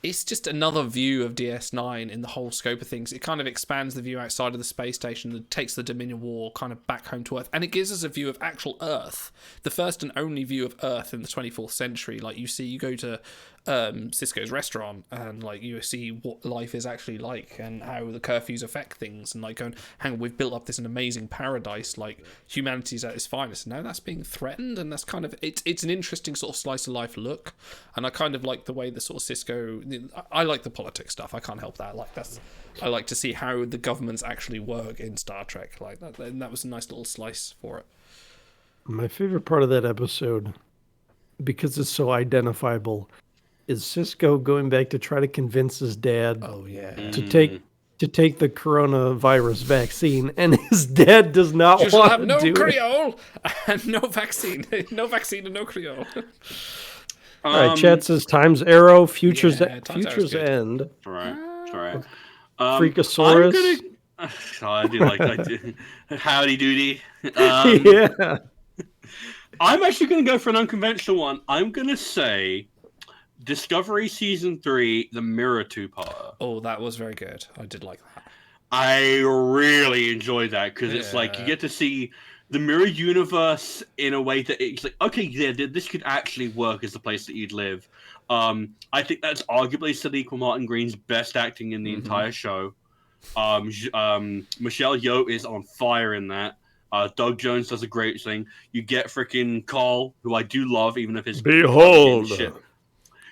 It's just another view of DS9 in the whole scope of things. It kind of expands the view outside of the space station and takes the Dominion War kind of back home to Earth. And it gives us a view of actual Earth. The first and only view of Earth in the 24th century. Like, you go to Sisko's restaurant and, like, you see what life is actually like and how the curfews affect things. And, like, going, hang on, we've built up this an amazing paradise. Like, humanity's at its finest. And now that's being threatened. And that's kind of... It's an interesting sort of slice of life look. And I kind of like the way the sort of Sisko... I like the politics stuff. I can't help that. I like to see how the governments actually work in Star Trek. Like that, and that was a nice little slice for it. My favorite part of that episode, because it's so identifiable, is Sisko going back to try to convince his dad. Oh yeah. To take the coronavirus vaccine, and his dad does not want to have no do Creole and no vaccine, no vaccine and no Creole. All right, chat says Time's Arrow, Futures Time's End. All right. Freakosaurus. I do. Howdy doody. Yeah. I'm actually going to go for an unconventional one. I'm going to say Discovery Season 3, the Mirror two-parter. Oh, that was very good. I did like that. I really enjoyed that because it's like you get to see the Mirror universe in a way that it's like, okay, yeah, this could actually work as the place that you'd live. I think that's arguably Sadiqa Martin Green's best acting in the entire show. Michelle Yeoh is on fire in that. Doug Jones does a great thing. You get freaking Carl, who I do love, even if his Behold. shit.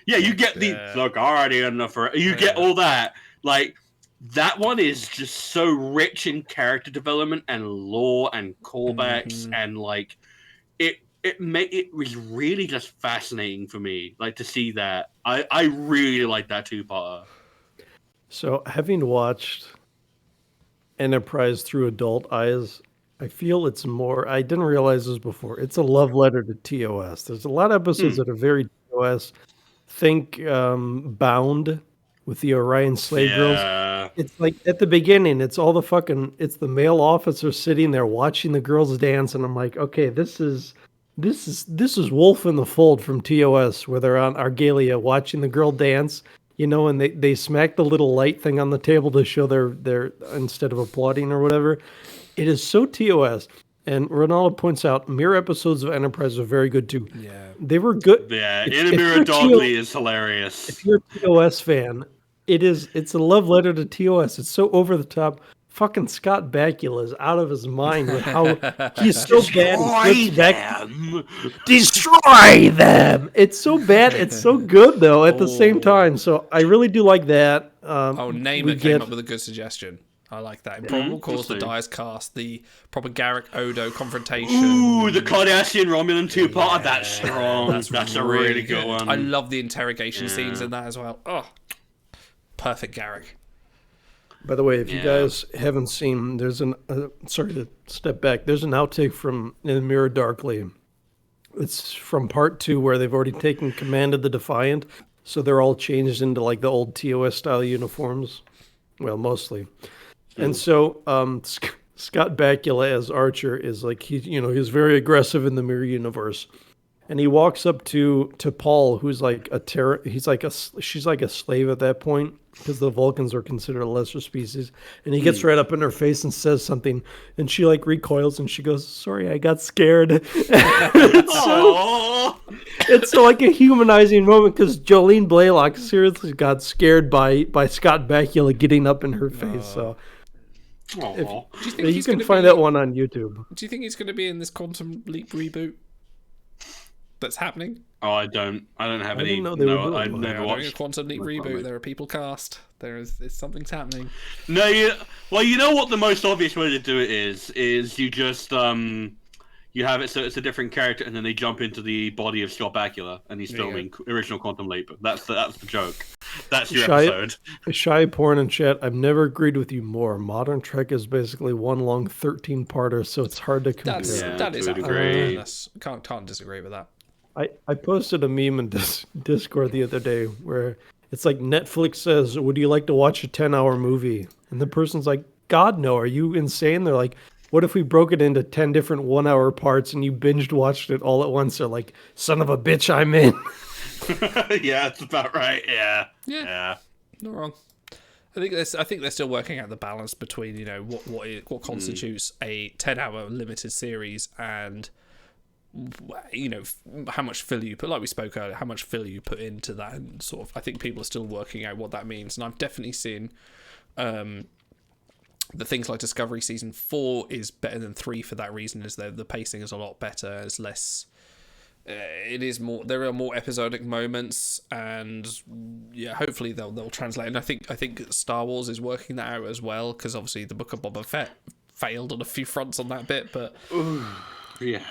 Yeah, you get the Guardian you get all that. Like that one is just so rich in character development and lore and callbacks and like it was really just fascinating for me, like to see that. I really like that two-parter. So having watched Enterprise through adult eyes, I feel it's more, I didn't realize this before, it's a love letter to TOS. There's a lot of episodes that are very TOS. Think Bound with the Orion slave girls. It's like at the beginning, it's all it's the male officer sitting there watching the girls dance, and I'm like, okay, this is Wolf in the Fold from TOS, where they're on Argalia watching the girl dance, and they smack the little light thing on the table to show their instead of applauding or whatever. It is so TOS. And Ronaldo points out, mirror episodes of Enterprise are very good too. Yeah. They were good. Yeah, In a Mirror Dogly is hilarious. If you're a TOS fan, it's a love letter to TOS. It's so over the top. Fucking Scott Bakula is out of his mind with how he's so bad. Destroy them! It's so bad. It's so good though at the same time. So I really do like that. Name it came up with a good suggestion. I like that. Improbable Cause, the Dyer's Cast, the proper Garrick Odo confrontation. Ooh, the Cardassian Romulan two-parter. That's strong. That's a really good one. I love the interrogation scenes in that as well. Oh, perfect Garrick. By the way, if you guys haven't seen, there's sorry to step back. There's an outtake from In the Mirror Darkly. It's from part 2 where they've already taken command of the Defiant. So they're all changed into like the old TOS style uniforms. Well, mostly. And so Scott Bakula as Archer is like, he's very aggressive in the Mirror universe. And he walks up to Paul, who's like she's like a slave at that point because the Vulcans are considered a lesser species. And he gets right up in her face and says something, and she like recoils and she goes, "Sorry, I got scared." It's so like a humanizing moment because Jolene Blaylock seriously got scared by Scott Bakula getting up in her face. So. Do you think you can find that one on YouTube. Do you think he's going to be in this Quantum Leap reboot that's happening? Oh, I don't have any. I've never watched a Quantum Leap reboot. There are people cast. Something's happening. No, you know what the most obvious way to do it is you just you have it so it's a different character, and then they jump into the body of Scott Bakula, and he's filming original Quantum Leap. That's the joke. That's your episode. Shy Porn and chat. I've never agreed with you more. Modern Trek is basically one long 13-parter, so it's hard to compare. That is agree. Can't disagree with that. I posted a meme in Discord the other day where it's like Netflix says, "Would you like to watch a 10-hour movie?" And the person's like, "God, no. Are you insane?" They're like, "What if we broke it into 10 different 1-hour parts and you binged watched it all at once?" They're like, "Son of a bitch, I'm in." Yeah, that's about right. Yeah. Not wrong. I think they're still working out the balance between what constitutes a 10-hour limited series and how much filler you put, like we spoke earlier, how much filler you put into that, and sort of I think people are still working out what that means. And I've definitely seen the things like Discovery Season 4 is better than 3 for that reason, is the pacing is a lot better. It's less it is more, there are more episodic moments, and hopefully they'll translate. And I think Star Wars is working that out as well, because obviously the Book of Boba Fett failed on a few fronts on that bit, but yeah.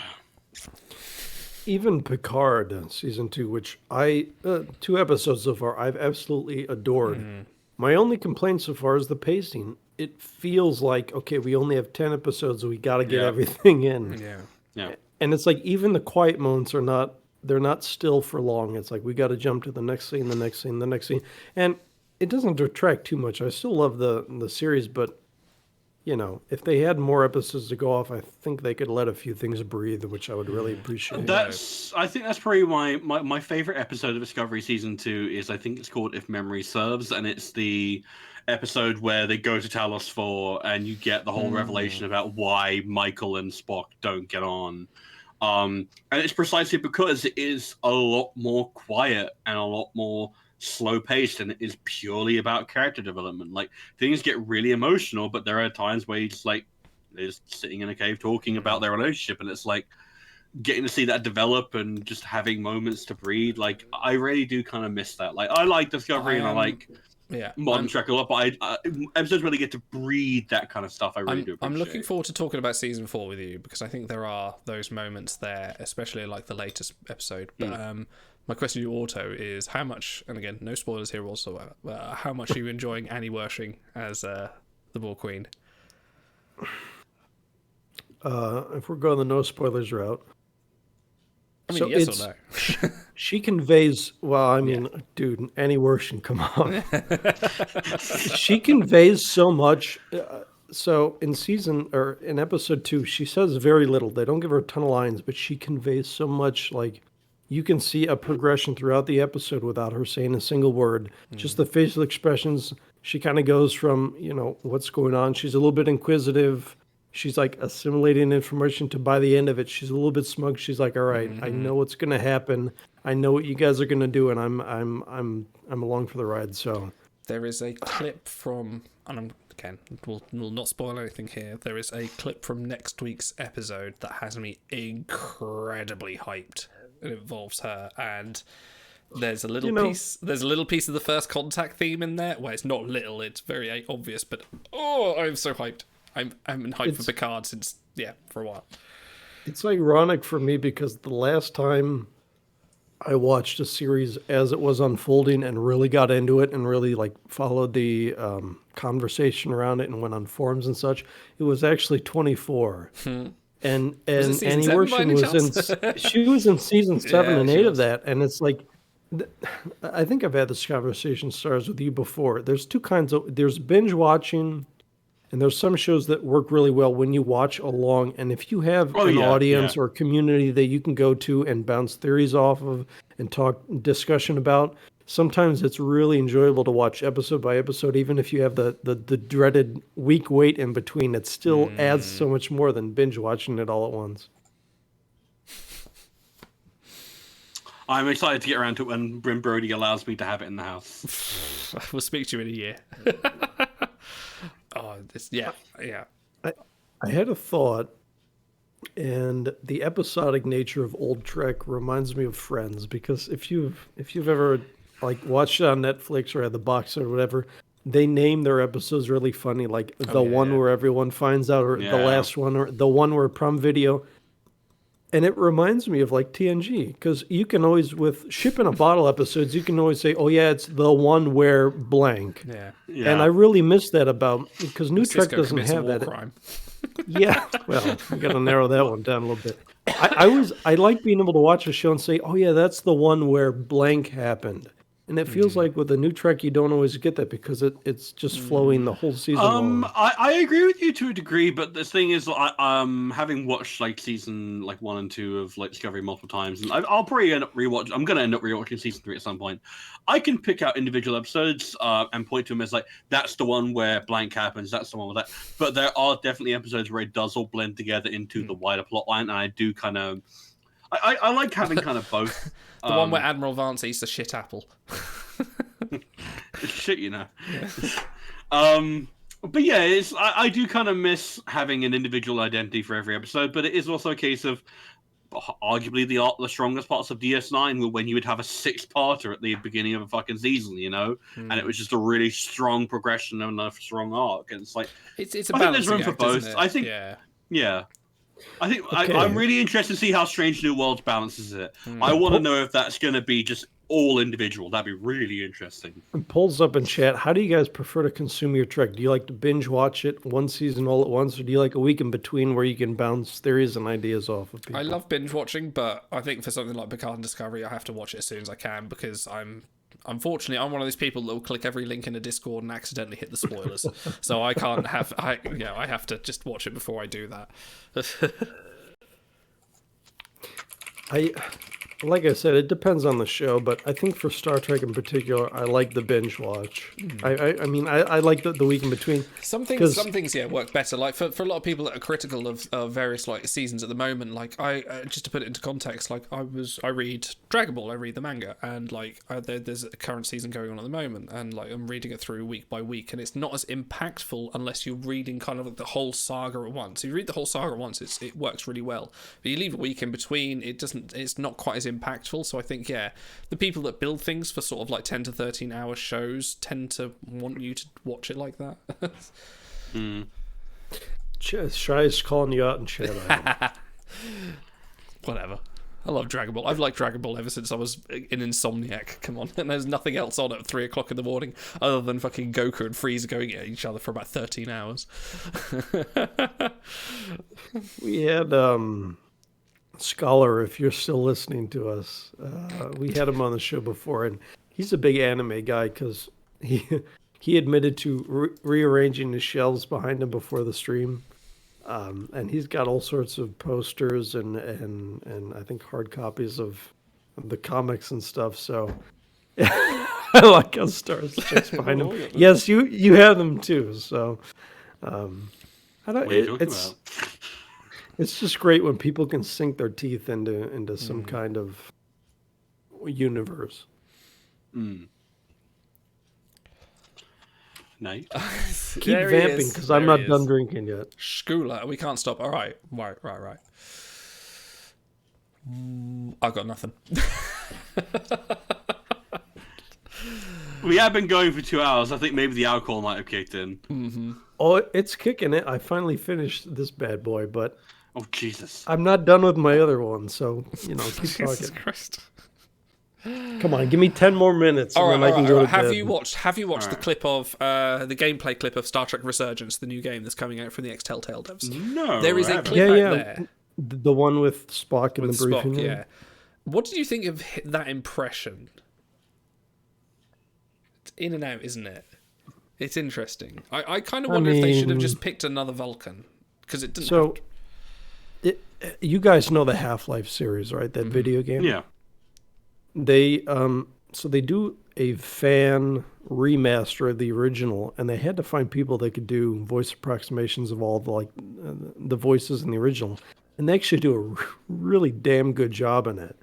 Even Picard season 2, which 2 episodes so far I've absolutely adored. My only complaint so far is the pacing. It feels like, okay, we only have 10 episodes, so we got to get everything in. Yeah. And it's like even the quiet moments they're not still for long. It's like we got to jump to the next scene, the next scene. And it doesn't detract too much. I still love the series, but if they had more episodes to go off, I think they could let a few things breathe, which I would really appreciate. I think that's probably my favorite episode of Discovery Season 2 is, I think it's called If Memory Serves, and it's the episode where they go to Talos 4 and you get the whole revelation about why Michael and Spock don't get on. And it's precisely because it is a lot more quiet and a lot more slow paced, and it is purely about character development. Like, things get really emotional, but there are times where they're just sitting in a cave talking about their relationship, and it's like getting to see that develop and just having moments to breathe. Like, I really do kind of miss that. Like, I like Discovery and I like Modern Trek a lot, but episodes where they get to breathe that kind of stuff, I really do appreciate. I'm looking forward to talking about season 4 with you, because I think there are those moments there, especially like the latest episode. But my question to you, Auto, is how much, and again, no spoilers here whatsoever, how much are you enjoying Annie Wershing as the Borg Queen? If we're going the no spoilers route. I mean, yes or no? She conveys, dude, Annie Wershing, come on. She conveys so much. So in episode 2, she says very little. They don't give her a ton of lines, but she conveys so much. Like, you can see a progression throughout the episode without her saying a single word. Just the facial expressions. She kind of goes from, what's going on. She's a little bit inquisitive. She's like assimilating information to, by the end of it, she's a little bit smug. She's like, all right, I know what's going to happen. I know what you guys are going to do, and I'm along for the ride. So there is a clip from, and we'll not spoil anything here. There is a clip from next week's episode that has me incredibly hyped. It involves her, and there's a little piece. There's a little piece of the First Contact theme in there. Well, it's not little; it's very obvious. But I'm so hyped. I'm hyped for Picard since for a while. It's ironic for me because the last time I watched a series as it was unfolding and really got into it and really followed the conversation around it and went on forums and such, it was actually 24. And Annie Wershing was in season 7 and 8 of that, and it's like, I think I've had this conversation, Stars, with you before. There's two kinds of, there's binge watching, and there's some shows that work really well when you watch along, and if you have an audience or community that you can go to and bounce theories off of and talk discussion about, sometimes it's really enjoyable to watch episode by episode, even if you have the dreaded week wait in between. It still adds so much more than binge watching it all at once. I'm excited to get around to it when Brim Brody allows me to have it in the house. We'll speak to you in a year. I had a thought, and the episodic nature of old Trek reminds me of Friends, because if you've ever watched it on Netflix or had the box set or whatever, they name their episodes really funny, like where everyone finds out, or the last one, or the one where Prom Video. And it reminds me of TNG, because you can always, with Ship in a Bottle episodes, you can always say, oh yeah, it's the one where blank. Yeah. And I really miss that about, because New Trek doesn't have that. Crime. Yeah, well, we got to narrow that one down a little bit. I like being able to watch a show and say, oh yeah, that's the one where blank happened. And it feels like with the New Trek, you don't always get that because it's just flowing the whole season long. I agree with you to a degree, but the thing is, having watched season 1 and 2 of Discovery multiple times, and I'll probably end up rewatching. I'm gonna end up rewatching season 3 at some point. I can pick out individual episodes and point to them as that's the one where blank happens. That's the one with that. But there are definitely episodes where it does all blend together into the wider plot line, and I do kind of. I like having kind of both. The one where Admiral Vance eats a shit apple. Shit, you know. But yeah, I do kind of miss having an individual identity for every episode, but it is also a case of arguably the strongest parts of DS9 were when you would have a 6-parter at the beginning of a fucking season, and it was just a really strong progression and a strong arc. And it's it's a I think there's room act, for both. I think, yeah. I think I'm really interested to see how Strange New Worlds balances it. I want to know if that's going to be just all individual. That'd be really interesting. And polls up in chat. How do you guys prefer to consume your Trek? Do you like to binge watch it one season all at once, or do you like a week in between where you can bounce theories and ideas off of people? I love binge watching, but I think for something like Picard and Discovery, I have to watch it as soon as I can because I'm Unfortunately, I'm one of those people that will click every link in a Discord and accidentally hit the spoilers. So I can't have. I have to just watch it before I do that. Like I said, it depends on the show, but I think for Star Trek in particular, I like the binge watch. I mean, I like the week in between. Some things, work better. Like for a lot of people that are critical of various like seasons at the moment, like I just to put it into context, like I read Dragon Ball, I read the manga, and like there's a current season going on at the moment, and like I'm reading it through week by week, and it's not as impactful unless you're reading kind of like the whole saga at once. If you read the whole saga at once, it works really well. But you leave a week in between, it's not quite as impactful. So I think the people that build things for sort of like 10 to 13 hour shows tend to want you to watch it like that. Shy's calling you out in chat. Whatever. I love Dragon Ball. I've liked Dragon Ball ever since I was an insomniac. Come on. And there's nothing else on at 3 o'clock in the morning other than fucking Goku and Frieza going at each other for about 13 hours. We had Scholar, if you're still listening to us, we had him on the show before, and he's a big anime guy because he admitted to rearranging his shelves behind him before the stream, and he's got all sorts of posters and I think hard copies of the comics and stuff. So I like how Stars just behind him. Yes, you have them too. So I don't. It's just great when people can sink their teeth into some kind of universe. Nice. Keep vamping because I'm not done drinking yet. Schooler, we can't stop. All right. I've got nothing. We have been going for 2 hours. I think maybe the alcohol might have kicked in. Mm-hmm. Oh, it's kicking it. I finally finished this bad boy, but oh Jesus, I'm not done with my other one. So keep Jesus talking. Christ. Come on, give me 10 more minutes. All right, I can go to Have bed. you watched the clip of the gameplay clip of Star Trek Resurgence, the new game that's coming out from the ex-Telltale devs? No, there is a clip out there. The one with Spock in the briefing room. Yeah. What did you think of that impression? It's in and out, isn't it? It's interesting. I kind of wonder if they should have just picked another Vulcan because it didn't. So, you guys know the Half-Life series, right? That video game. Yeah. They they do a fan remaster of the original, and they had to find people that could do voice approximations of all the voices in the original, and they actually do a really damn good job in it.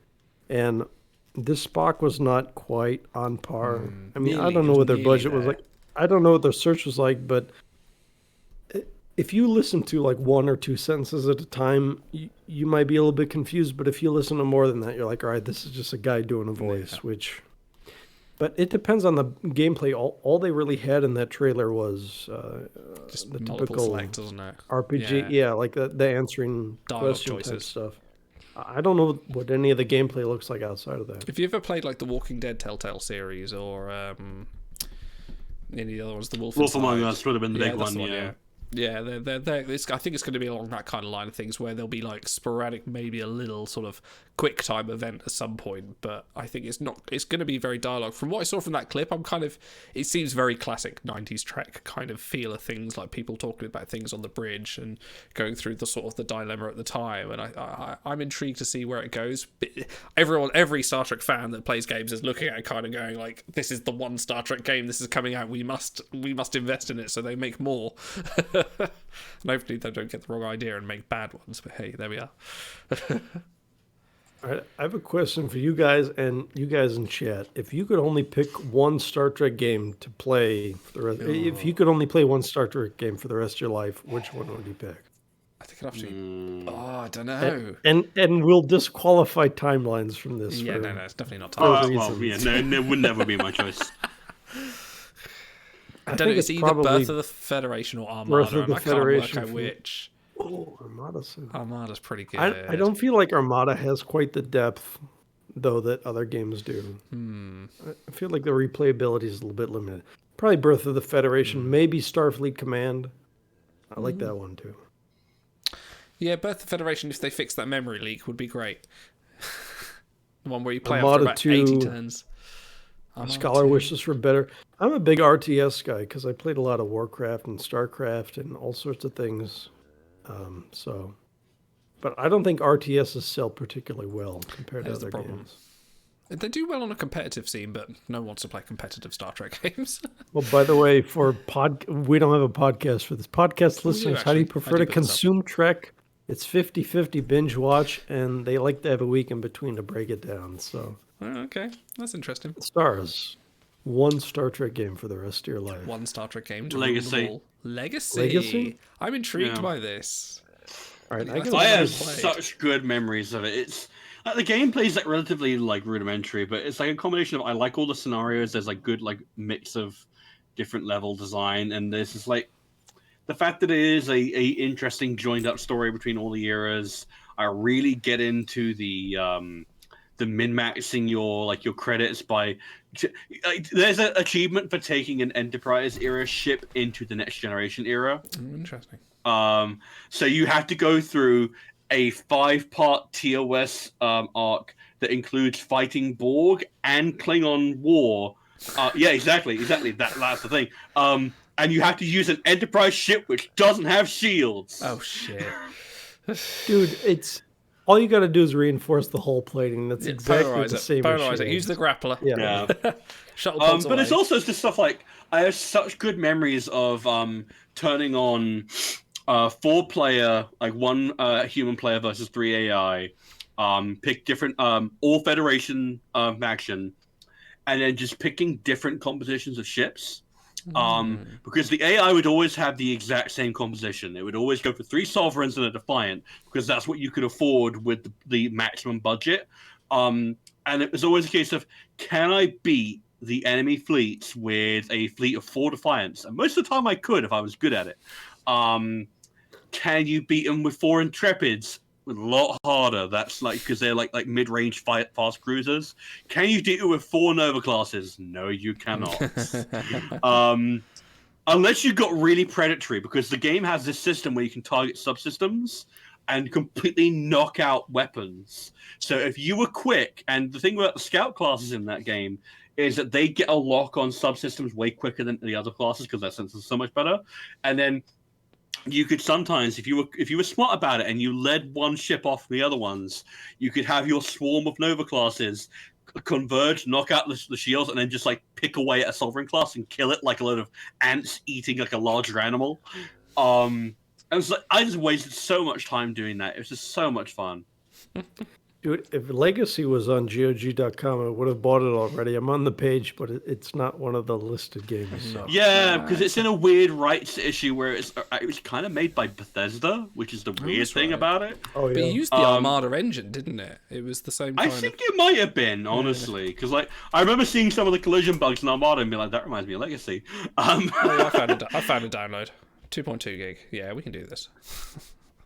And this Spock was not quite on par. I mean, I don't know what their budget was like. I don't know what their search was like, but if you listen to like one or two sentences at a time, you might be a little bit confused. But if you listen to more than that, you're like, all right, this is just a guy doing a voice, But it depends on the gameplay. All they really had in that trailer was just the multiple typical select, isn't it? RPG. Yeah, like the answering dialogue question type choices. stuff. I don't know what any of the gameplay looks like outside of that. If you ever played like the Walking Dead Telltale series or any of the other ones, the Wolf Among Us would have been the big one, yeah. Yeah, I think it's going to be along that kind of line of things where there'll be like sporadic, maybe a little sort of quick time event at some point. But I think it's going to be very dialogue. From what I saw from that clip, it seems very classic 90s Trek kind of feel of things, like people talking about things on the bridge and going through the sort of the dilemma at the time. And I'm intrigued to see where it goes. Every Star Trek fan that plays games is looking at it kind of going like, this is the one Star Trek game, this is coming out, we must invest in it so they make more. And hopefully they don't get the wrong idea and make bad ones, but hey, there we are. All right, I have a question for you guys and you guys in chat. If you could only pick one Star Trek game to play for the rest, if you could only play one Star Trek game for the rest of your life, which one would you pick? I think I'd actually. I don't know. And we'll disqualify timelines from this. Yeah, no, it's definitely not time. No, it would never be my choice. I don't know. It's either Birth of the Federation or Armada. Birth of the Federation. I can't work out which. Oh, Armada's pretty good. I don't feel like Armada has quite the depth, though, that other games do. I feel like the replayability is a little bit limited. Probably Birth of the Federation, maybe Starfleet Command. I like that one, too. Yeah, Birth of the Federation, if they fix that memory leak, would be great. The one where you play Armada after about 80 turns. Scholar wishes for better. I'm a big RTS guy because I played a lot of Warcraft and Starcraft and all sorts of things. But I don't think RTSs sell particularly well compared to other games. They do well on a competitive scene, but no one wants to play competitive Star Trek games. Well, by the way, we don't have a podcast for this. Podcast listeners, how do you prefer to consume Trek? It's 50-50 binge watch, and they like to have a week in between to break it down. So, okay, that's interesting. Stars. One Star Trek game for the rest of your life. One Star Trek game to Legacy. Legacy. I'm intrigued by this. All right, I have such good memories of it. It's like the gameplay is like relatively like rudimentary, but it's like a combination of I like all the scenarios. There's like good like mix of different level design, and there's just like the fact that it is a interesting joined up story between all the eras. I really get into the min-maxing your credits by there's an achievement for taking an Enterprise era ship into the Next Generation era. Interesting. So you have to go through a 5-part TOS arc that includes fighting Borg and Klingon war. Yeah, exactly. That's the thing. And you have to use an Enterprise ship which doesn't have shields. Oh shit, dude! It's all you got to do is reinforce the hull plating. That's exactly the same. Polarize it. Use the grappler. Yeah. Shuttle pods but away. it's also just stuff like I have such good memories of turning on 4-player, like 1 human player versus 3 AI. Pick different all Federation faction, and then just picking different compositions of ships. Because the AI would always have the exact same composition. It would always go for 3 Sovereigns and a Defiant, because that's what you could afford with the maximum budget. And it was always a case of, can I beat the enemy fleets with a fleet of 4 Defiants? And most of the time I could if I was good at it. Can you beat them with 4 Intrepids? A lot harder. That's like because they're like mid-range fast cruisers. Can you do it with 4 Nova classes? No, you cannot. Unless you got really predatory, because the game has this system where you can target subsystems and completely knock out weapons. So if you were quick, and the thing about the scout classes in that game is that they get a lock on subsystems way quicker than the other classes because their sense is so much better, and then you could sometimes, if you were smart about it and you led one ship off the other ones, you could have your swarm of Nova classes converge, knock out the shields, and then just like pick away at a Sovereign class and kill it like a load of ants eating like a larger animal. And it's like I just wasted so much time doing that. It was just so much fun. Dude, if Legacy was on GOG.com, I would have bought it already. I'm on the page, but it's not one of the listed games. So. Yeah, because it's in a weird rights issue where it was kind of made by Bethesda, which is the weird thing about it. Oh, yeah. But it used the Armada engine, didn't it? It was the same kind I think it might have been, honestly, because like I remember seeing some of the collision bugs in Armada and being like, that reminds me of Legacy. Oh, yeah, I found a download. 2.2 gig. Yeah, we can do this.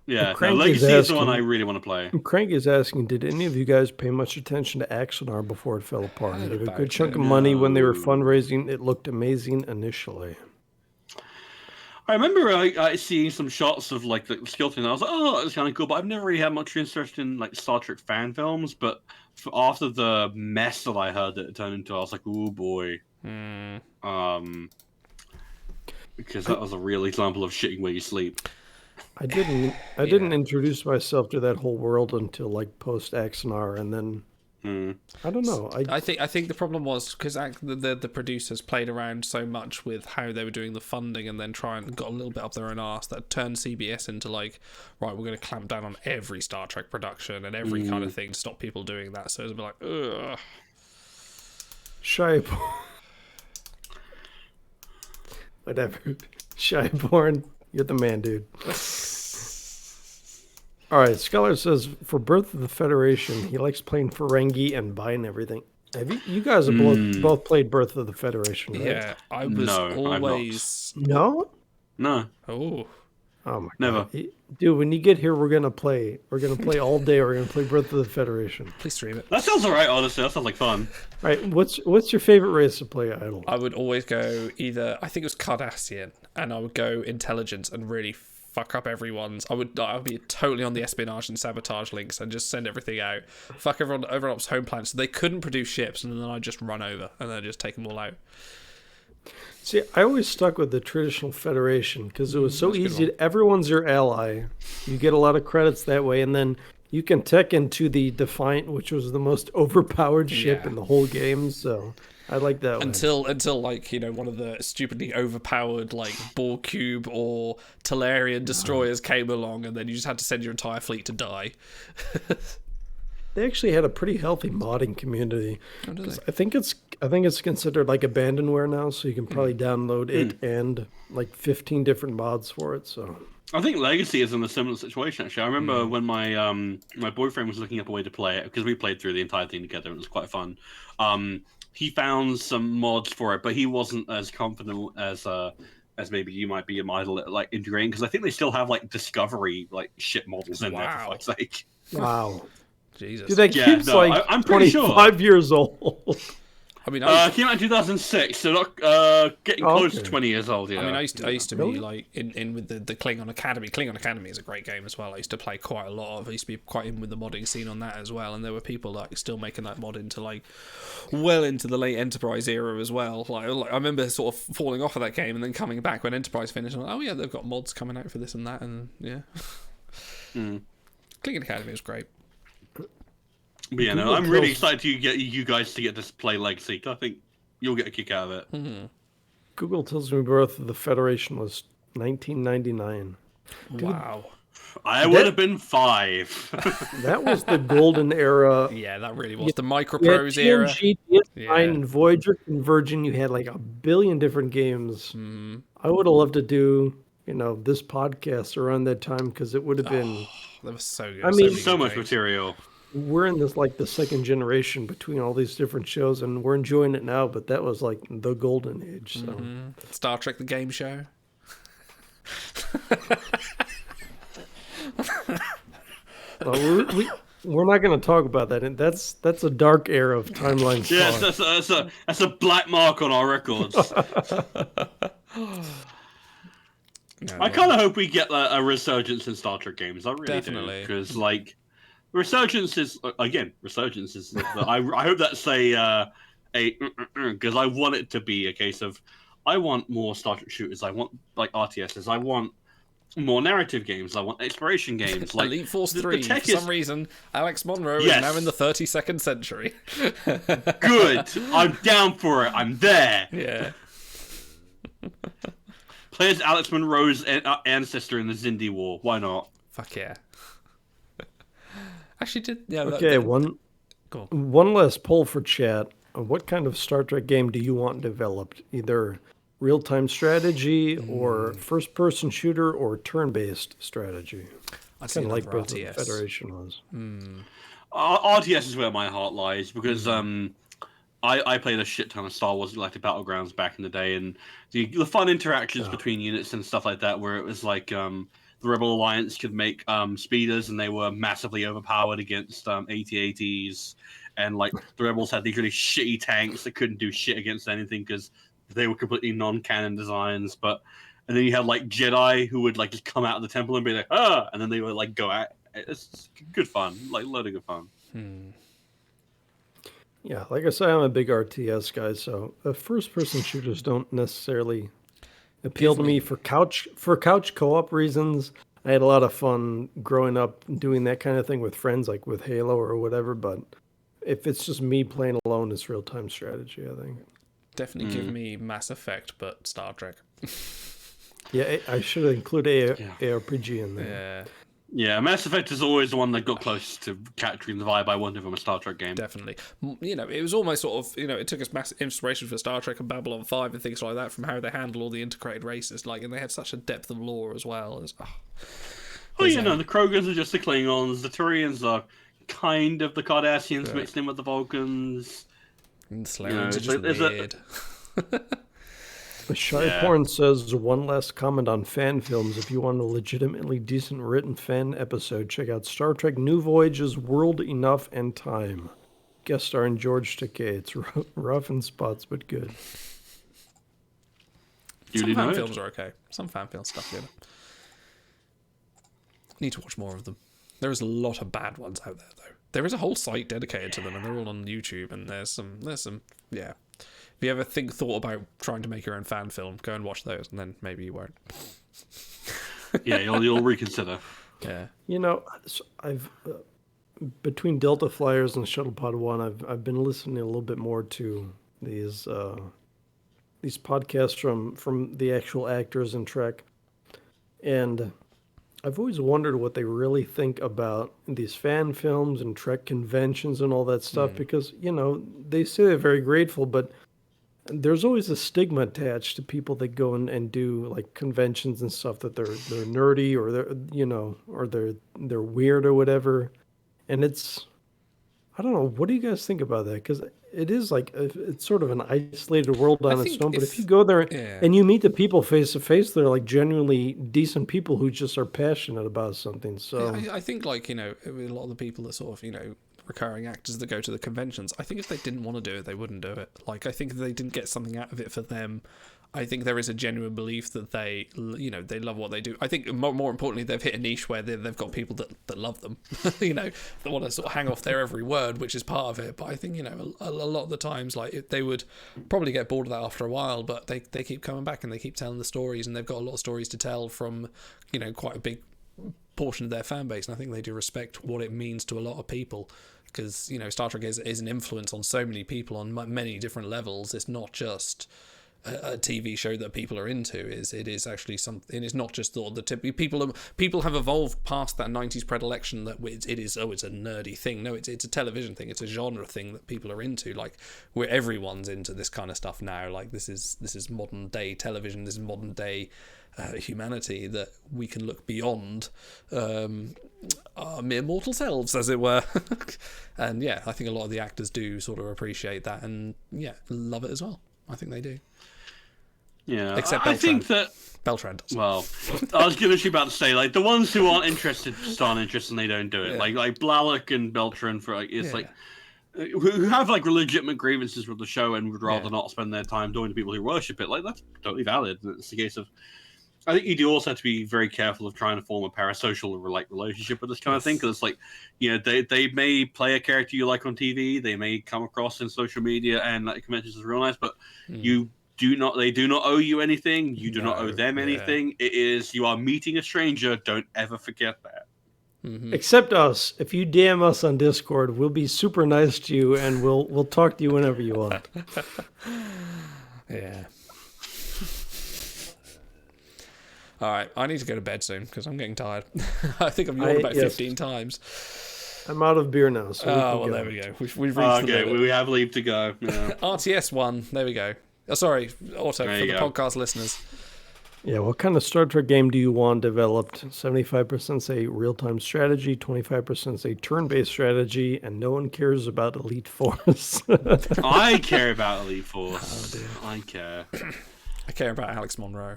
Yeah, no, Legacy is the one I really want to play. Crank is asking, did any of you guys pay much attention to Axonar before it fell apart? They had a good chunk of money when they were fundraising. It looked amazing initially. I remember seeing some shots of like the skill thing. I was like, oh, that's kind of cool. But I've never really had much interest in like Star Trek fan films. But after the mess that I heard that it turned into, I was like, oh boy. Because that was a real example of shitting where you sleep. I didn't introduce myself to that whole world until like post Axonar, and then I don't know. I think the problem was because the producers played around so much with how they were doing the funding, and then got a little bit up their own arse that turned CBS into like, right, we're going to clamp down on every Star Trek production and every kind of thing to stop people doing that. So it was a bit like, ugh. Whatever. Shyborn, you're the man, dude. All right, Scholar says, for Birth of the Federation, he likes playing Ferengi and buying everything. Have you guys have both played Birth of the Federation, right? Yeah, I was always... No? No. Oh. Oh, my Never. God. Dude, when you get here, we're going to play. We're going to play all day. We're going to play Birth of the Federation. Please stream it. That sounds alright, honestly. That sounds like fun. All right, what's your favorite race to play Idle? I would always go either, I think it was Cardassian, and I would go Intelligence and really fuck up everyone's. I would be totally on the espionage and sabotage links and just send everything out. Fuck everyone up's home planet so they couldn't produce ships, and then I'd just run over and then just take them all out. See, I always stuck with the traditional Federation because it was so easy. Everyone's your ally. You get a lot of credits that way, and then you can tech into the Defiant, which was the most overpowered ship in the whole game. So I like that until like, you know, one of the stupidly overpowered like Borg Cube or Talarian destroyers came along, and then you just had to send your entire fleet to die. They actually had a pretty healthy modding community. Oh, do they? I think it's considered like abandonware now, so you can probably download it and like 15 different mods for it. So I think Legacy is in a similar situation. Actually, I remember when my my boyfriend was looking up a way to play it, because we played through the entire thing together and it was quite fun. He found some mods for it, but he wasn't as confident as maybe you might be a model at like integrating, because I think they still have like Discovery like ship models in there, for fuck's sake. Wow. Jesus. Dude, that game's like I'm pretty 25 years old. I mean, came out in 2006, so not getting close to 20 years old. Yeah. I mean, I used to be like in with the Klingon Academy. Klingon Academy is a great game as well. I used to play quite a lot of. I used to be quite in with the modding scene on that as well. And there were people like still making that mod into like well into the late Enterprise era as well. Like I remember sort of falling off of that game and then coming back when Enterprise finished. And oh yeah, they've got mods coming out for this and that, and yeah. Klingon Academy was great. But yeah, no, I'm really excited to get you guys to get to play Legacy. I think you'll get a kick out of it. Mm-hmm. Google tells me birth of the Federation was 1999. Dude, wow. I would have been 5. That was the golden era. Yeah, that really was. The Microprose era. TNG, DS9, and Voyager Converging, you had like a billion different games. I would have loved to do, you know, this podcast around that time, because it would have been... that was so good. I mean, so much material. We're in this like the second generation between all these different shows, and we're enjoying it now, but that was like the golden age. So Star Trek the game show. Well, we're not going to talk about that. And that's a dark era of timeline. Yes, that's a black mark on our records. I kind of hope we get a resurgence in Star Trek games. I really do, because like resurgence is resurgence is. I hope that's a because I want it to be a case of I want more Star Trek shooters. I want like RTSs. I want more narrative games. I want exploration games. Like Elite Force 3. For some reason, Alex Monroe is now in the 32nd century. Good. I'm down for it. I'm there. Yeah. Play as Alex Monroe's ancestor in the Xindi War. Why not? Fuck yeah. Actually, did yeah. Okay, one last poll for chat. What kind of Star Trek game do you want developed? Either real-time strategy or first-person shooter or turn-based strategy? I kind of like both the Federation ones. RTS is where my heart lies, because I played a shit ton of Star Wars Galactic Battlegrounds back in the day, and the fun interactions between units and stuff like that, where it was like the Rebel Alliance could make speeders, and they were massively overpowered against AT-ATs, and like the Rebels had these really shitty tanks that couldn't do shit against anything because they were completely non-canon designs. And then you had like Jedi who would like just come out of the temple and be like, and then they would like go out. It's good fun, like a lot of good fun. Yeah, like I said, I'm a big RTS guy, so first-person shooters don't necessarily appeal to me for couch co-op reasons. I had a lot of fun growing up doing that kind of thing with friends, like with Halo or whatever. But if it's just me playing alone, it's real-time strategy, I think. Definitely give me Mass Effect, but Star Trek. Yeah, I should include ARPG in there. Yeah, Mass Effect is always the one that got close to capturing the vibe I wanted from a Star Trek game. Definitely. You know, it was almost sort of, you know, it took us massive inspiration for Star Trek and Babylon 5 and things like that from how they handle all the integrated races. Like, and they had such a depth of lore as well. The Krogans are just the Klingons. The Turians are kind of the Cardassians mixed in with the Vulcans. And the Solarians are just weird. Shy Porn says, one last comment on fan films. If you want a legitimately decent written fan episode, check out Star Trek New Voyages World Enough and Time. Guest starring George Takei. It's rough in spots, but good. Some fan films are okay. Some fan film stuff, good. Need to watch more of them. There is a lot of bad ones out there, though. There is a whole site dedicated to them, and they're all on YouTube. And there's some, yeah. If you ever thought about trying to make your own fan film, go and watch those, and then maybe you won't. Yeah, you'll reconsider. Yeah. I've between Delta Flyers and Shuttlepod One, I've been listening a little bit more to these podcasts from the actual actors in Trek, and I've always wondered what they really think about these fan films and Trek conventions and all that stuff, because, they say they're very grateful, but there's always a stigma attached to people that go and do like conventions and stuff, that they're nerdy, or they're weird or whatever. And I don't know, what do you guys think about that? Because it is like, it's sort of an isolated world on its own. But if you go there and you meet the people face to face, they're like genuinely decent people who just are passionate about something. So I think, like, a lot of the people that sort of, recurring actors that go to the conventions, I think if they didn't want to do it, they wouldn't do it. Like, I think if they didn't get something out of it for them, I think there is a genuine belief that they love what they do. I think more importantly, they've hit a niche where they've got people that love them, that want to sort of hang off their every word, which is part of it. But I think, a lot of the times, like, they would probably get bored of that after a while, but they keep coming back and they keep telling the stories, and they've got a lot of stories to tell from, quite a big portion of their fan base. And I think they do respect what it means to a lot of people, because, Star Trek is an influence on so many people on many different levels. It's not just a TV show that people are into. It is actually something. It's not just the tip. People have evolved past that 90s predilection that it's a nerdy thing. No, it's a television thing. It's a genre thing that people are into. Like, where everyone's into this kind of stuff now. Like, this is modern day television. This is modern day humanity, that we can look beyond our mere mortal selves, as it were. And yeah, I think a lot of the actors do sort of appreciate that, and love it as well. I think they do. Yeah, except I think that Beltran does. Well, I was literally about to say, like, the ones who aren't interested just aren't interested, and they don't do it. Yeah. Like Blalock and Beltran, for like who have like legitimate grievances with the show and would rather not spend their time talking to people who worship it. Like, that's totally valid. It's the case of, I think you do also have to be very careful of trying to form a parasocial relationship with this kind of thing, because it's like, they may play a character you like on TV, they may come across in social media and like conventions as real nice, but they do not owe you anything. You do not owe them anything. It is, you are meeting a stranger. Don't ever forget that. Mm-hmm. Except us. If you DM us on Discord, we'll be super nice to you, and we'll talk to you whenever you want. Yeah. All right, I need to go to bed soon because I'm getting tired. I think I've yawned about 15 times. I'm out of beer now. So there we go. We've reached the limit. We have leave to go. Yeah. RTS 1. There we go. Oh, sorry, Otto, for the podcast listeners. Yeah, what kind of Star Trek game do you want developed? 75% say real-time strategy, 25% say turn-based strategy, and no one cares about Elite Force. I care about Elite Force. Oh, I care. I care about Alex Monroe.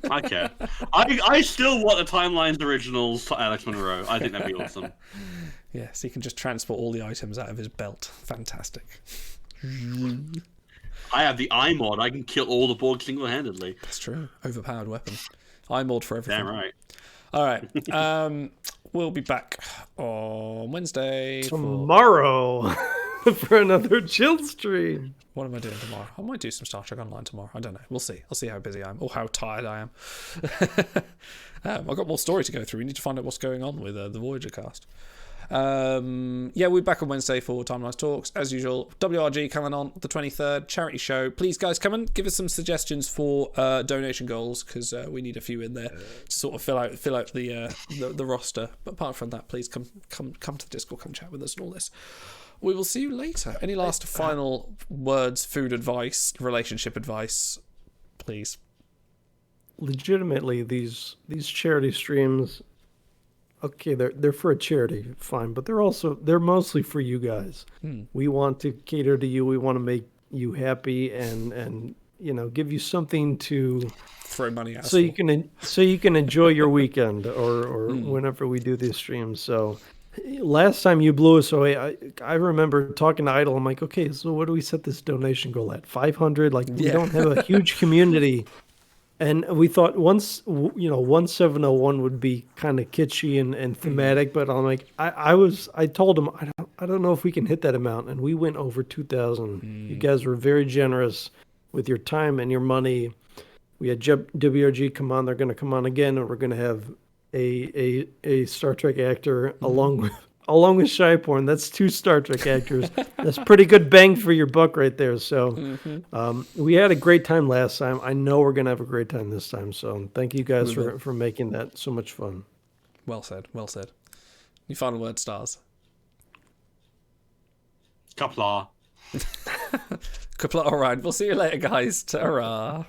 I care. I still want the Timelines originals to Alex Monroe. I think that'd be awesome. Yeah, so he can just transport all the items out of his belt. Fantastic. I have the iMod. I can kill all the Borg single-handedly. That's true. Overpowered weapon. iMod for everything. Damn right. All right. We'll be back on Wednesday. Tomorrow for another chill stream. What am I doing tomorrow? I might do some Star Trek Online tomorrow. I don't know. We'll see. I'll see how busy I am or how tired I am. I've got more story to go through. We need to find out what's going on with the Voyager cast. We're back on Wednesday for Timelines Talks as usual. WRG coming on the 23rd, charity show. Please, guys, come and give us some suggestions for donation goals, because we need a few in there to sort of fill out the roster. But apart from that, please come to the Discord, come chat with us and all this. We will see you later. Any last final words, food advice, relationship advice, please? Legitimately, these charity streams, okay, they're for a charity, fine, but they're mostly for you guys. We want to cater to you. We want to make you happy and give you something to throw money at, so you can enjoy your weekend or whenever we do these streams. So last time you blew us away, I remember talking to Idle. I'm like, okay, so what do we set this donation goal at? 500? Like, we don't have a huge community. And we thought 1701 would be kind of kitschy and thematic, but I'm like, I told him I don't know if we can hit that amount, and we went over 2,000. You guys were very generous with your time and your money. We had WRG come on; they're going to come on again, and we're going to have a Star Trek actor along with Shyporn. That's 2 Star Trek actors. That's pretty good bang for your buck right there. So we had a great time last time. I know we're going to have a great time this time. So thank you guys for making that so much fun. Well said. Well said. Your final word, Stars. Kapla. All right. We'll see you later, guys. Ta-ra.